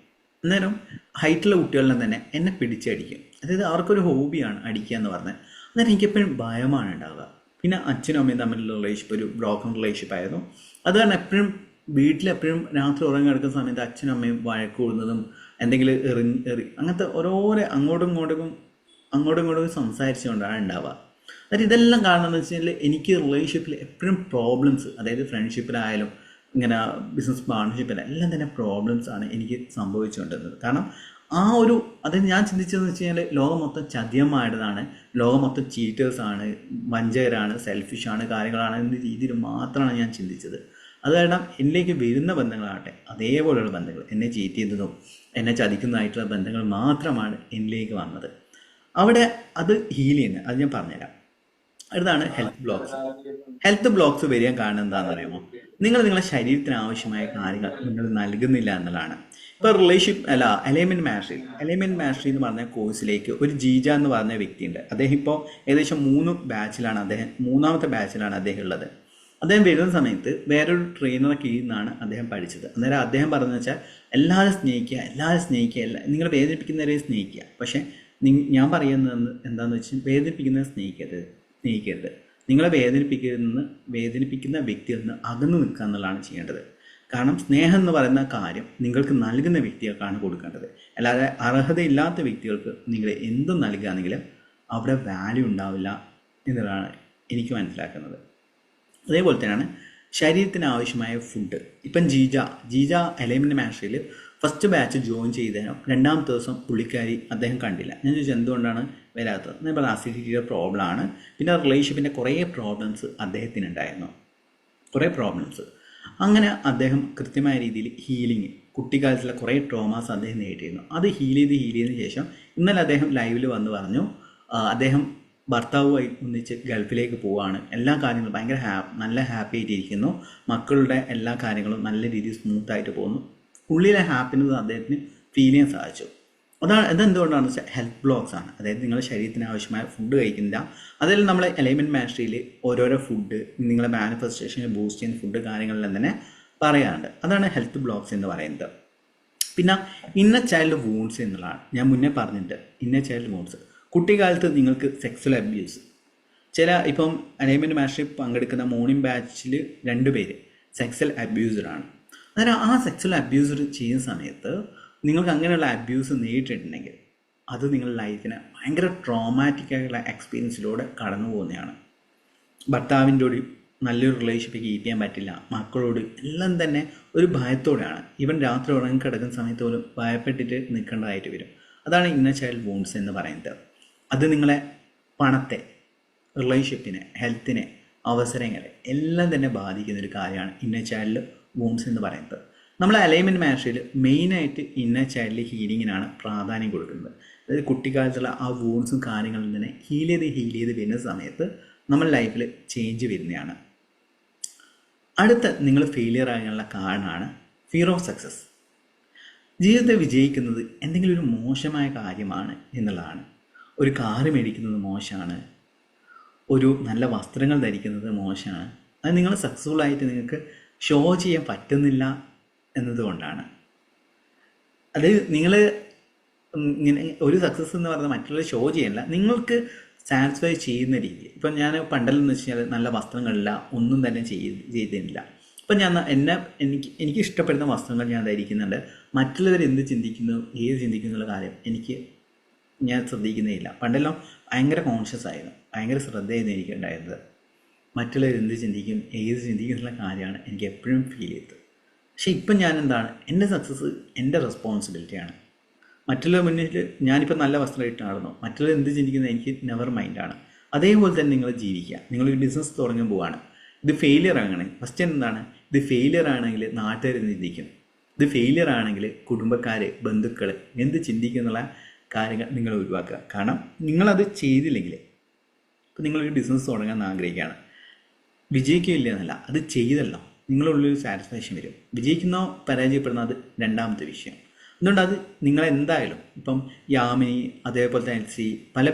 അന്നേരം ഹൈറ്റുള്ള കുട്ടികളിലും തന്നെ എന്നെ പിടിച്ചടിക്കും. അതായത് അവർക്കൊരു ഹോബിയാണ് അടിക്കുക എന്ന് പറഞ്ഞാൽ. അന്നേരം എനിക്കെപ്പോഴും ഭയമാണ് ഉണ്ടാവുക. പിന്നെ അച്ഛനും അമ്മയും തമ്മിലുള്ള റിലേഷൻഷിപ്പ് ഒരു ബ്രോക്കൺ റിലേഷൻഷിപ്പ് ആയിരുന്നു. അത് കാരണം എപ്പോഴും വീട്ടിലെപ്പോഴും രാത്രി ഉറങ്ങി കിടക്കുന്ന സമയത്ത് അച്ഛനും അമ്മയും വഴക്ക് കൂടുന്നതും എന്തെങ്കിലും അങ്ങനത്തെ ഓരോരോ അങ്ങോട്ടും ഇങ്ങോട്ടും സംസാരിച്ചുകൊണ്ടാണ് ഉണ്ടാവുക. അതായത് ഇതെല്ലാം കാരണം എന്ന് വെച്ച് കഴിഞ്ഞാൽ എനിക്ക് റിലേഷൻഷിപ്പിൽ എപ്പോഴും പ്രോബ്ലംസ്, അതായത് ഫ്രണ്ട്ഷിപ്പിലായാലും ഇങ്ങനെ ബിസിനസ് പാർട്ണർഷിപ്പിലും എല്ലാം തന്നെ പ്രോബ്ലംസ് ആണ് എനിക്ക് സംഭവിച്ചുകൊണ്ടിരുന്നത്. കാരണം അതായത് ഞാൻ ചിന്തിച്ചതെന്ന് വെച്ച് കഴിഞ്ഞാൽ ലോകം മൊത്തം ചതിയന്മാരുടേതാണ്, ലോകം മൊത്തം ചീറ്റേഴ്സാണ്, വഞ്ചകരാണ്, സെൽഫിഷാണ്, കാര്യങ്ങളാണ് എന്ന രീതിയിൽ മാത്രമാണ് ഞാൻ ചിന്തിച്ചത്. അത് കാരണം എന്നിലേക്ക് വരുന്ന ബന്ധങ്ങളാകട്ടെ അതേപോലെയുള്ള ബന്ധങ്ങൾ, എന്നെ ചീറ്റ് ചെയ്യുന്നതും എന്നെ ചതിക്കുന്നതായിട്ടുള്ള ബന്ധങ്ങൾ മാത്രമാണ് എന്നിലേക്ക് വന്നത്. അവിടെ അത് ഹീൽ ചെയ്യുന്നത്, അത് ഞാൻ പറഞ്ഞുതരാം. അടുത്താണ് ഹെൽത്ത് ബ്ലോക്സ് വരാൻ കാരണം എന്താണെന്ന് അറിയുമോ? നിങ്ങളുടെ ശരീരത്തിന് ആവശ്യമായ കാര്യങ്ങൾ നിങ്ങൾ നൽകുന്നില്ല എന്നുള്ളതാണ്. ഇപ്പോൾ അലൈൻമെൻറ്റ് മാസ്റ്ററി എന്ന് പറഞ്ഞ കോഴ്സിലേക്ക് ഒരു ജീജ എന്ന് പറഞ്ഞ വ്യക്തിയുണ്ട്. അദ്ദേഹം ഇപ്പോൾ ഏകദേശം 3 ബാച്ചിലാണ്, മൂന്നാമത്തെ ബാച്ചിലാണ് അദ്ദേഹം ഉള്ളത്. അദ്ദേഹം വരുന്ന സമയത്ത് വേറൊരു ട്രെയിനറെ കീഴിൽ നിന്നാണ് അദ്ദേഹം പഠിച്ചത്. അന്നേരം അദ്ദേഹം പറഞ്ഞതെന്ന് വെച്ചാൽ എല്ലാവരും സ്നേഹിക്കുക, നിങ്ങൾ വേദനിപ്പിക്കുന്നവരെ സ്നേഹിക്കുക. പക്ഷേ ഞാൻ പറയുന്നത് എന്താണെന്ന് വെച്ചാൽ വേദനിപ്പിക്കുന്നവരെ സ്നേഹിക്കരുത്. നിങ്ങളെ വേദനിപ്പിക്കുന്ന വ്യക്തിയിൽ നിന്ന് അകന്നു നിൽക്കുക എന്നുള്ളതാണ് ചെയ്യേണ്ടത്. കാരണം സ്നേഹം എന്ന് പറയുന്ന കാര്യം നിങ്ങൾക്ക് നൽകുന്ന വ്യക്തികൾക്കാണ് കൊടുക്കേണ്ടത്. അല്ലാതെ അർഹതയില്ലാത്ത വ്യക്തികൾക്ക് നിങ്ങൾ എന്തും നൽകുകയാണെങ്കിൽ അവിടെ വാല്യൂ ഉണ്ടാവില്ല എന്നുള്ളതാണ് എനിക്ക് മനസ്സിലാക്കുന്നത്. അതേപോലെ തന്നെയാണ് ശരീരത്തിന് ആവശ്യമായ ഫുഡ്. ഇപ്പം ജീജ അലൈൻമെൻറ്റ് മാസ്റ്ററിൽ ഫസ്റ്റ് ബാച്ച് ജോയിൻ ചെയ്തതിനോ രണ്ടാമത്തെ ദിവസം പുള്ളിക്കാരി അദ്ദേഹം കണ്ടില്ല. ഞാൻ ചോദിച്ചു എന്തുകൊണ്ടാണ് വരാത്തത്. ഞാൻ പറഞ്ഞ അസിഡിറ്റിയുടെ പ്രോബ്ലമാണ്, പിന്നെ റിലേഷൻഷിപ്പിൻ്റെ കുറേ പ്രോബ്ലംസ് അദ്ദേഹത്തിനുണ്ടായിരുന്നു, കുറേ പ്രോബ്ലംസ്. അങ്ങനെ അദ്ദേഹം കൃത്യമായ രീതിയിൽ ഹീലിംഗ്, കുട്ടിക്കാലത്തിലെ കുറേ ട്രോമാസ് അദ്ദേഹം നേരിട്ടിരുന്നു. അത് ഹീൽ ചെയ്തതിന് ശേഷം ഇന്നലെ അദ്ദേഹം ലൈവിൽ വന്ന് പറഞ്ഞു അദ്ദേഹം ഭർത്താവുമായി ഒന്നിച്ച് ഗൾഫിലേക്ക് പോവുകയാണ്. എല്ലാ കാര്യങ്ങളും ഭയങ്കര നല്ല ഹാപ്പി ആയിട്ടിരിക്കുന്നു. മക്കളുടെ എല്ലാ കാര്യങ്ങളും നല്ല രീതിയിൽ സ്മൂത്തായിട്ട് പോകുന്നു. ഉള്ളിലെ ഹാപ്പിനെസ് അദ്ദേഹത്തിന് ഫീൽ ചെയ്യാൻ സാധിച്ചു. അതെന്തുകൊണ്ടാണെന്ന് വെച്ചാൽ ഹെൽത്ത് ബ്ലോക്സ് ആണ്. അതായത് നിങ്ങളുടെ ശരീരത്തിന് ആവശ്യമായ ഫുഡ് കഴിക്കുന്നില്ല. അതിൽ നമ്മൾ അലൈൻമെൻറ്റ് മാസ്റ്ററിയിൽ ഓരോരോ ഫുഡ് നിങ്ങളെ മാനിഫെസ്റ്റേഷനെ ബൂസ്റ്റ് ചെയ്യുന്ന ഫുഡ് കാര്യങ്ങളെല്ലാം തന്നെ പറയാറുണ്ട്. അതാണ് ഹെൽത്ത് ബ്ലോക്സ് എന്ന് പറയുന്നത്. പിന്നെ ഇന്നർ ചൈൽഡ് വൂൺസ് എന്നുള്ളതാണ് ഞാൻ മുന്നേ പറഞ്ഞിട്ടുണ്ട്. ഇന്നർ ചൈൽഡ് വൂൺസ്, കുട്ടിക്കാലത്ത് നിങ്ങൾക്ക് സെക്സ്വൽ അബ്യൂസ്, ഇപ്പം അലൈൻമെൻറ്റ് മാസ്റ്ററിൽ പങ്കെടുക്കുന്ന മോർണിംഗ് ബാച്ചിൽ 2 പേര് സെക്സ്വൽ അബ്യൂസറാണ്. അന്നേരം ആ സെക്സ്വൽ അബ്യൂസർ ചെയ്യുന്ന സമയത്ത് നിങ്ങൾക്ക് അങ്ങനെയുള്ള അബ്യൂസ് നേരിട്ടിട്ടുണ്ടെങ്കിൽ അത് നിങ്ങളുടെ ലൈഫിനെ ഭയങ്കര ട്രോമാറ്റിക് ആയിട്ടുള്ള എക്സ്പീരിയൻസിലൂടെ കടന്നു പോകുന്നതാണ്. ഭർത്താവിൻ്റെ ഒരു നല്ലൊരു റിലേഷൻഷിപ്പ് കീപ്പ് ചെയ്യാൻ പറ്റില്ല, മക്കളോട് എല്ലാം തന്നെ ഒരു ഭയത്തോടെയാണ്. ഈവൻ രാത്രി ഉറങ്ങി കിടക്കുന്ന സമയത്ത് പോലും ഭയപ്പെട്ടിട്ട് നിൽക്കേണ്ടതായിട്ട് വരും. അതാണ് ഇന്നർ ചൈൽഡ് വൂൺസ് എന്ന് പറയുന്നത്. അത് നിങ്ങളെ പണത്തെ, റിലേഷൻഷിപ്പിനെ, ഹെൽത്തിനെ, അവസരങ്ങളെ എല്ലാം തന്നെ ബാധിക്കുന്ന ഒരു കാര്യമാണ് ഇന്നർ ചൈൽഡ് വൂൺസ് എന്ന് പറയുന്നത്. നമ്മൾ അലൈൻമെൻറ്റ് മാസ്റ്ററിൽ മെയിനായിട്ട് ഇന്നർ ചൈൽഡ് ഹീലിങ്ങിനാണ് പ്രാധാന്യം കൊടുക്കുന്നത്. അതായത് കുട്ടിക്കാലത്തുള്ള ആ വൂൺസും കാര്യങ്ങളിൽ തന്നെ ഹീൽ ചെയ്ത് വരുന്ന സമയത്ത് നമ്മുടെ ലൈഫിൽ ചേഞ്ച് വരുന്നതാണ്. അടുത്ത നിങ്ങൾ ഫെയിലിയർ ആകാനുള്ള കാരണമാണ് ഫിയർ ഓഫ് സക്സസ്. ജീവിതത്തിൽ വിജയിക്കുന്നത് എന്തെങ്കിലും ഒരു മോശമായ കാര്യമാണ് എന്നുള്ളതാണ്. ഒരു കാറ് മേടിക്കുന്നത് മോശമാണ്, ഒരു നല്ല വസ്ത്രങ്ങൾ ധരിക്കുന്നത് മോശമാണ്. അത് നിങ്ങൾ സക്സസ്ഫുള്ളായിട്ട് നിങ്ങൾക്ക് ഷോ ചെയ്യാൻ പറ്റുന്നില്ല എന്നതുകൊണ്ടാണ്. അത് നിങ്ങൾ ഇങ്ങനെ ഒരു സക്സസ് എന്ന് പറഞ്ഞാൽ മറ്റുള്ള ഷോ ചെയ്യല്ല, നിങ്ങൾക്ക് സാറ്റിസ്ഫൈ ചെയ്യുന്ന രീതി. ഇപ്പം ഞാൻ പണ്ടെന്ന് വെച്ച് കഴിഞ്ഞാൽ നല്ല വസ്ത്രങ്ങളില്ല, ഒന്നും തന്നെ ചെയ്തിട്ടില്ല. ഇപ്പം എനിക്ക് ഇഷ്ടപ്പെടുന്ന വസ്ത്രങ്ങൾ ഞാൻ ധരിക്കുന്നുണ്ട്. മറ്റുള്ളവർ എന്ത് ചിന്തിക്കുന്നു, ഏത് ചിന്തിക്കുന്നു എന്നുള്ള കാര്യം ഞാൻ ശ്രദ്ധിക്കുന്നേ ഇല്ല. പണ്ടെല്ലാം ഭയങ്കര കോൺഷ്യസ് ആയിരുന്നു, ഭയങ്കര ശ്രദ്ധയായിരുന്നു എനിക്കുണ്ടായിരുന്നത്. മറ്റുള്ളവർ എന്ത് ചിന്തിക്കും, ഏത് ചിന്തിക്കും എന്നുള്ള കാര്യമാണ് എനിക്ക് എപ്പോഴും ഫീൽ ചെയ്തത്. പക്ഷേ ഇപ്പം ഞാൻ എൻ്റെ സക്സസ് എൻ്റെ റെസ്പോൺസിബിലിറ്റിയാണ്. മറ്റുള്ളവർ മുന്നിൽ ഞാനിപ്പോൾ നല്ല വസ്ത്രം ഇട്ട് നടന്നു, മറ്റുള്ളവർ എന്ത് ചിന്തിക്കുന്നത് എനിക്ക് നെവർ മൈൻഡാണ്. അതേപോലെ തന്നെ നിങ്ങൾ ജീവിക്കുക. നിങ്ങളൊരു ബിസിനസ് തുടങ്ങാൻ പോവാണ്, ഇത് ഫെയിലിയർ ആണെങ്കിൽ ഫസ്റ്റ് എന്താണ്, ഇത് ഫെയിലിയർ ആണെങ്കിൽ നാട്ടുകാർ എന്ത് ചിന്തിക്കും, ഇത് ഫെയിലിയർ ആണെങ്കിൽ കുടുംബക്കാർ, ബന്ധുക്കൾ എന്ത് ചിന്തിക്കും എന്നുള്ള കാര്യങ്ങൾ നിങ്ങൾ ഒഴിവാക്കുക. കാരണം നിങ്ങളത് ചെയ്തില്ലെങ്കിൽ, ഇപ്പം നിങ്ങളൊരു ബിസിനസ് തുടങ്ങാൻ ആഗ്രഹിക്കുകയാണ്, വിജയിക്കില്ല എന്നല്ല, അത് ചെയ്തല്ലോ നിങ്ങളുള്ളൊരു സാറ്റിസ്ഫാക്ഷൻ വരും. വിജയിക്കുന്നോ പരാജയപ്പെടുന്നോ അത് രണ്ടാമത്തെ വിഷയം. അതുകൊണ്ട് അത് നിങ്ങളെന്തായാലും ഇപ്പം യാമിനി അതേപോലെ തന്നെ എൽസി പല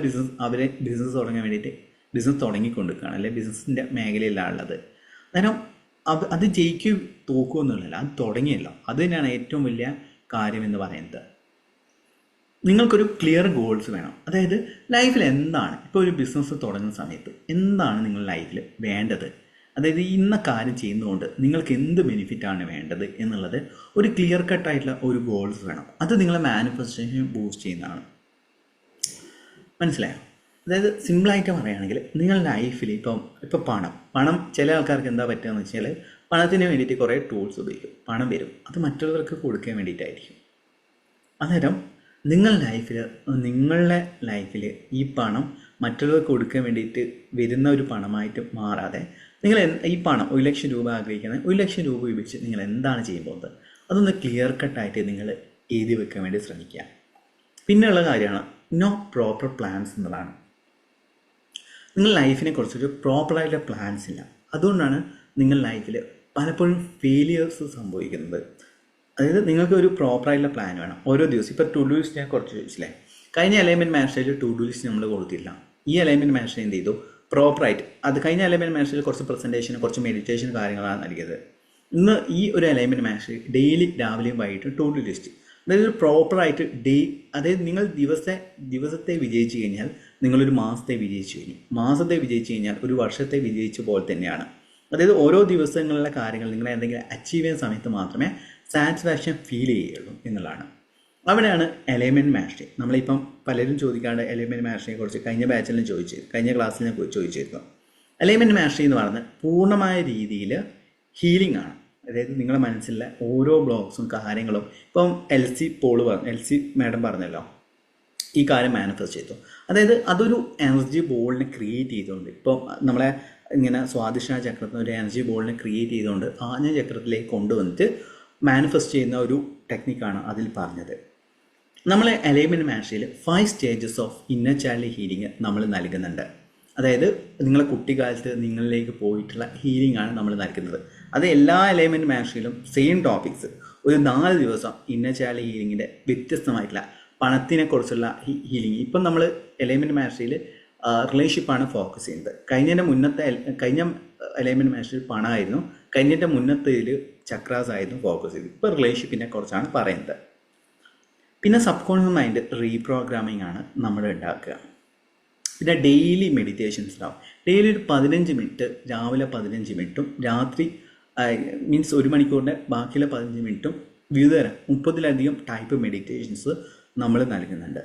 അവരെ ബിസിനസ് തുടങ്ങാൻ വേണ്ടിയിട്ട് ബിസിനസ് തുടങ്ങിക്കൊണ്ടിരിക്കുകയാണ്, അല്ലെങ്കിൽ ബിസിനസ്സിൻ്റെ മേഖലയിലാണ് ഉള്ളത്. അന്നേരം അത് ജയിക്കും തോക്കും എന്നുള്ളതല്ല, അത് തുടങ്ങിയല്ലോ. അത് തന്നെയാണ് ഏറ്റവും വലിയ കാര്യം എന്ന് പറയുന്നത്. നിങ്ങൾക്കൊരു ക്ലിയർ ഗോൾസ് വേണം. അതായത് ലൈഫിൽ എന്താണ്, ഇപ്പോൾ ഒരു ബിസിനസ് തുടങ്ങുന്ന സമയത്ത് എന്താണ് നിങ്ങൾ ലൈഫിൽ വേണ്ടത്, അതായത് ഇന്ന കാര്യം ചെയ്യുന്നതുകൊണ്ട് നിങ്ങൾക്ക് എന്ത് ബെനിഫിറ്റാണ് വേണ്ടത് എന്നുള്ളത് ഒരു ക്ലിയർ കട്ടായിട്ടുള്ള ഒരു ഗോൾസ് വേണം. അത് നിങ്ങളെ മാനിഫെസ്റ്റേഷൻ ബൂസ്റ്റ് ചെയ്യുന്നതാണ്. മനസ്സിലായോ? അതായത് സിമ്പിളായിട്ട് പറയുകയാണെങ്കിൽ നിങ്ങൾ ലൈഫിൽ ഇപ്പോൾ പണം ചില ആൾക്കാർക്ക് എന്താ പറ്റുകയെന്ന് വെച്ചാൽ പണത്തിന് വേണ്ടിയിട്ട് കുറേ ടൂൾസ് ഉപയോഗിക്കും. പണം വരും, അത് മറ്റുള്ളവർക്ക് കൊടുക്കാൻ വേണ്ടിയിട്ടായിരിക്കും. അന്നേരം നിങ്ങളുടെ ലൈഫിൽ ഈ പണം മറ്റുള്ളവർക്ക് കൊടുക്കാൻ വേണ്ടിയിട്ട് വരുന്ന ഒരു പണമായിട്ട് മാറാതെ നിങ്ങൾ ഈ പണം 1 ലക്ഷം രൂപ ആഗ്രഹിക്കുന്നത് 1 ലക്ഷം രൂപ ഉപയോഗിച്ച് നിങ്ങൾ എന്താണ് ചെയ്യാൻ പോകുന്നത് അതൊന്ന് ക്ലിയർ കട്ടായിട്ട് നിങ്ങൾ എഴുതി വെക്കാൻ വേണ്ടി ശ്രമിക്കുക. പിന്നെയുള്ള കാര്യമാണ് നോ പ്രോപ്പർ പ്ലാൻസ് എന്നുള്ളതാണ്. നിങ്ങൾ ലൈഫിനെ കുറിച്ചൊരു പ്രോപ്പറായിട്ടുള്ള പ്ലാൻസ് ഇല്ല. അതുകൊണ്ടാണ് നിങ്ങൾ ലൈഫിൽ പലപ്പോഴും ഫെയിലിയേഴ്സ് സംഭവിക്കുന്നത്. അതായത് നിങ്ങൾക്ക് ഒരു പ്രോപ്പറായിട്ടുള്ള പ്ലാൻ വേണം ഓരോ ദിവസം. ഇപ്പോൾ ടു ഡു ലിസ്റ്റ് ഞാൻ കുറച്ച് ചോദിച്ചില്ലേ, കഴിഞ്ഞ അലൈൻമെൻറ്റ് മാസ്റ്ററിൽ ടു ഡു ലിസ്റ്റ് നമ്മൾ കൊടുത്തില്ല. ഈ അലൈൻമെൻറ്റ് മാസ്റ്റർ എന്ത് ചെയ്തു, പ്രോപ്പറായിട്ട് അത് കഴിഞ്ഞ അലൈൻമെൻറ്റ് മാസ്റ്ററിൽ കുറച്ച് പ്രസൻറ്റേഷനും കുറച്ച് മെഡിറ്റേഷൻ കാര്യങ്ങളാണ് നൽകിയത്. ഇന്ന് ഈ ഒരു അലൈൻമെൻറ്റ് മാസ്റ്ററിൽ ഡെയിലി രാവിലെയും വൈകിട്ടും ടു ഡു ലിസ്റ്റ്, അതായത് പ്രോപ്പറായിട്ട് അതായത് നിങ്ങൾ ദിവസത്തെ വിജയിച്ചു കഴിഞ്ഞാൽ നിങ്ങളൊരു മാസത്തെ വിജയിച്ചു കഴിഞ്ഞു, മാസത്തെ വിജയിച്ചു കഴിഞ്ഞാൽ ഒരു വർഷത്തെ വിജയിച്ച പോലെ തന്നെയാണ്. അതായത് ഓരോ ദിവസങ്ങളിലെ കാര്യങ്ങൾ നിങ്ങൾ എന്തെങ്കിലും അച്ചീവ് ചെയ്യുന്ന സമയത്ത് മാത്രമേ സാറ്റിസ്ഫാക്ഷൻ ഫീൽ ചെയ്യുള്ളൂ എന്നുള്ളതാണ്. അവിടെയാണ് അലൈൻമെൻറ്റ് മാസ്റ്ററി. നമ്മളിപ്പം പലരും ചോദിക്കാണ്ട് അലൈൻമെൻറ്റ് മാസ്റ്ററിനെ കുറിച്ച് കഴിഞ്ഞ ബാച്ചിലും കഴിഞ്ഞ ക്ലാസ്സിൽ ഞാൻ ചോദിച്ചിരുന്നു. അലൈൻമെൻറ്റ് മാസ്റ്ററി എന്ന് പറയുന്നത് പൂർണ്ണമായ രീതിയിൽ ഹീലിംഗ് ആണ്. അതായത് നിങ്ങളുടെ മനസ്സിലെ ഓരോ ബ്ലോക്സും കാര്യങ്ങളും ഇപ്പം എൽ സി മാഡം പറഞ്ഞല്ലോ ഈ കാര്യം മാനിഫെസ്റ്റ് ചെയ്തു. അതായത് അതൊരു എനർജി ബോളിനെ ക്രിയേറ്റ് ചെയ്തുകൊണ്ട് ഇപ്പോൾ നമ്മളെ ഇങ്ങനെ സ്വാദിഷ്ഠ ചക്രത്തിന് ഒരു എനർജി ബോളിനെ ക്രിയേറ്റ് ചെയ്തുകൊണ്ട് ആജ്ഞ ചക്രത്തിലേക്ക് കൊണ്ടുവന്നിട്ട് മാനിഫെസ്റ്റ് ചെയ്യുന്ന ഒരു ടെക്നിക്കാണ് അതിൽ പറഞ്ഞത്. നമ്മളെ അലൈൻമെൻറ്റ് മാസ്റ്ററിയിൽ 5 stages of inner child healing നമ്മൾ നൽകുന്നുണ്ട്. അതായത് നിങ്ങളെ കുട്ടിക്കാലത്ത് നിങ്ങളിലേക്ക് പോയിട്ടുള്ള ഹീലിംഗ് ആണ് നമ്മൾ നൽകുന്നത്. അത് എല്ലാ അലൈൻമെൻറ്റ് മാസ്റ്ററിയിലും സെയിം ടോപ്പിക്സ് ഒരു 4 ദിവസം ഇന്നർ ചൈൽഡ് ഹീലിങ്ങിൻ്റെ വ്യത്യസ്തമായിട്ടുള്ള പണത്തിനെ കുറിച്ചുള്ള ഹീലിംഗ്. ഇപ്പം നമ്മൾ അലൈൻമെൻറ്റ് മാസ്റ്ററിയിൽ റിലേഷൻഷിപ്പാണ് ഫോക്കസ് ചെയ്യുന്നത്. കഴിഞ്ഞ അലൈൻമെൻറ്റ് മാസ്റ്ററിൽ പണമായിരുന്നു, കഴിഞ്ഞിട്ട് മുന്നത്തേതിൽ ചക്രാസ് ആയിരുന്നു ഫോക്കസ് ചെയ്തത്. ഇപ്പോൾ റിലേഷൻഷിപ്പിനെ കുറിച്ചാണ് പറയുന്നത്. പിന്നെ സബ് കോൺഷ്യസ് മൈൻഡ് റീപ്രോഗ്രാമിംഗ് ആണ് നമ്മൾ ഉണ്ടാക്കുക. പിന്നെ ഡെയിലി മെഡിറ്റേഷൻസ് ഉണ്ടാവും. ഡെയിലി ഒരു 15 മിനിറ്റ്, രാവിലെ 15 മിനിറ്റും രാത്രി മീൻസ് 1 മണിക്കൂറിൻ്റെ ബാക്കിയുള്ള 15 മിനിറ്റും വിവിധതരം 30-ലധികം ടൈപ്പ് മെഡിറ്റേഷൻസ് നമ്മൾ നൽകുന്നുണ്ട്.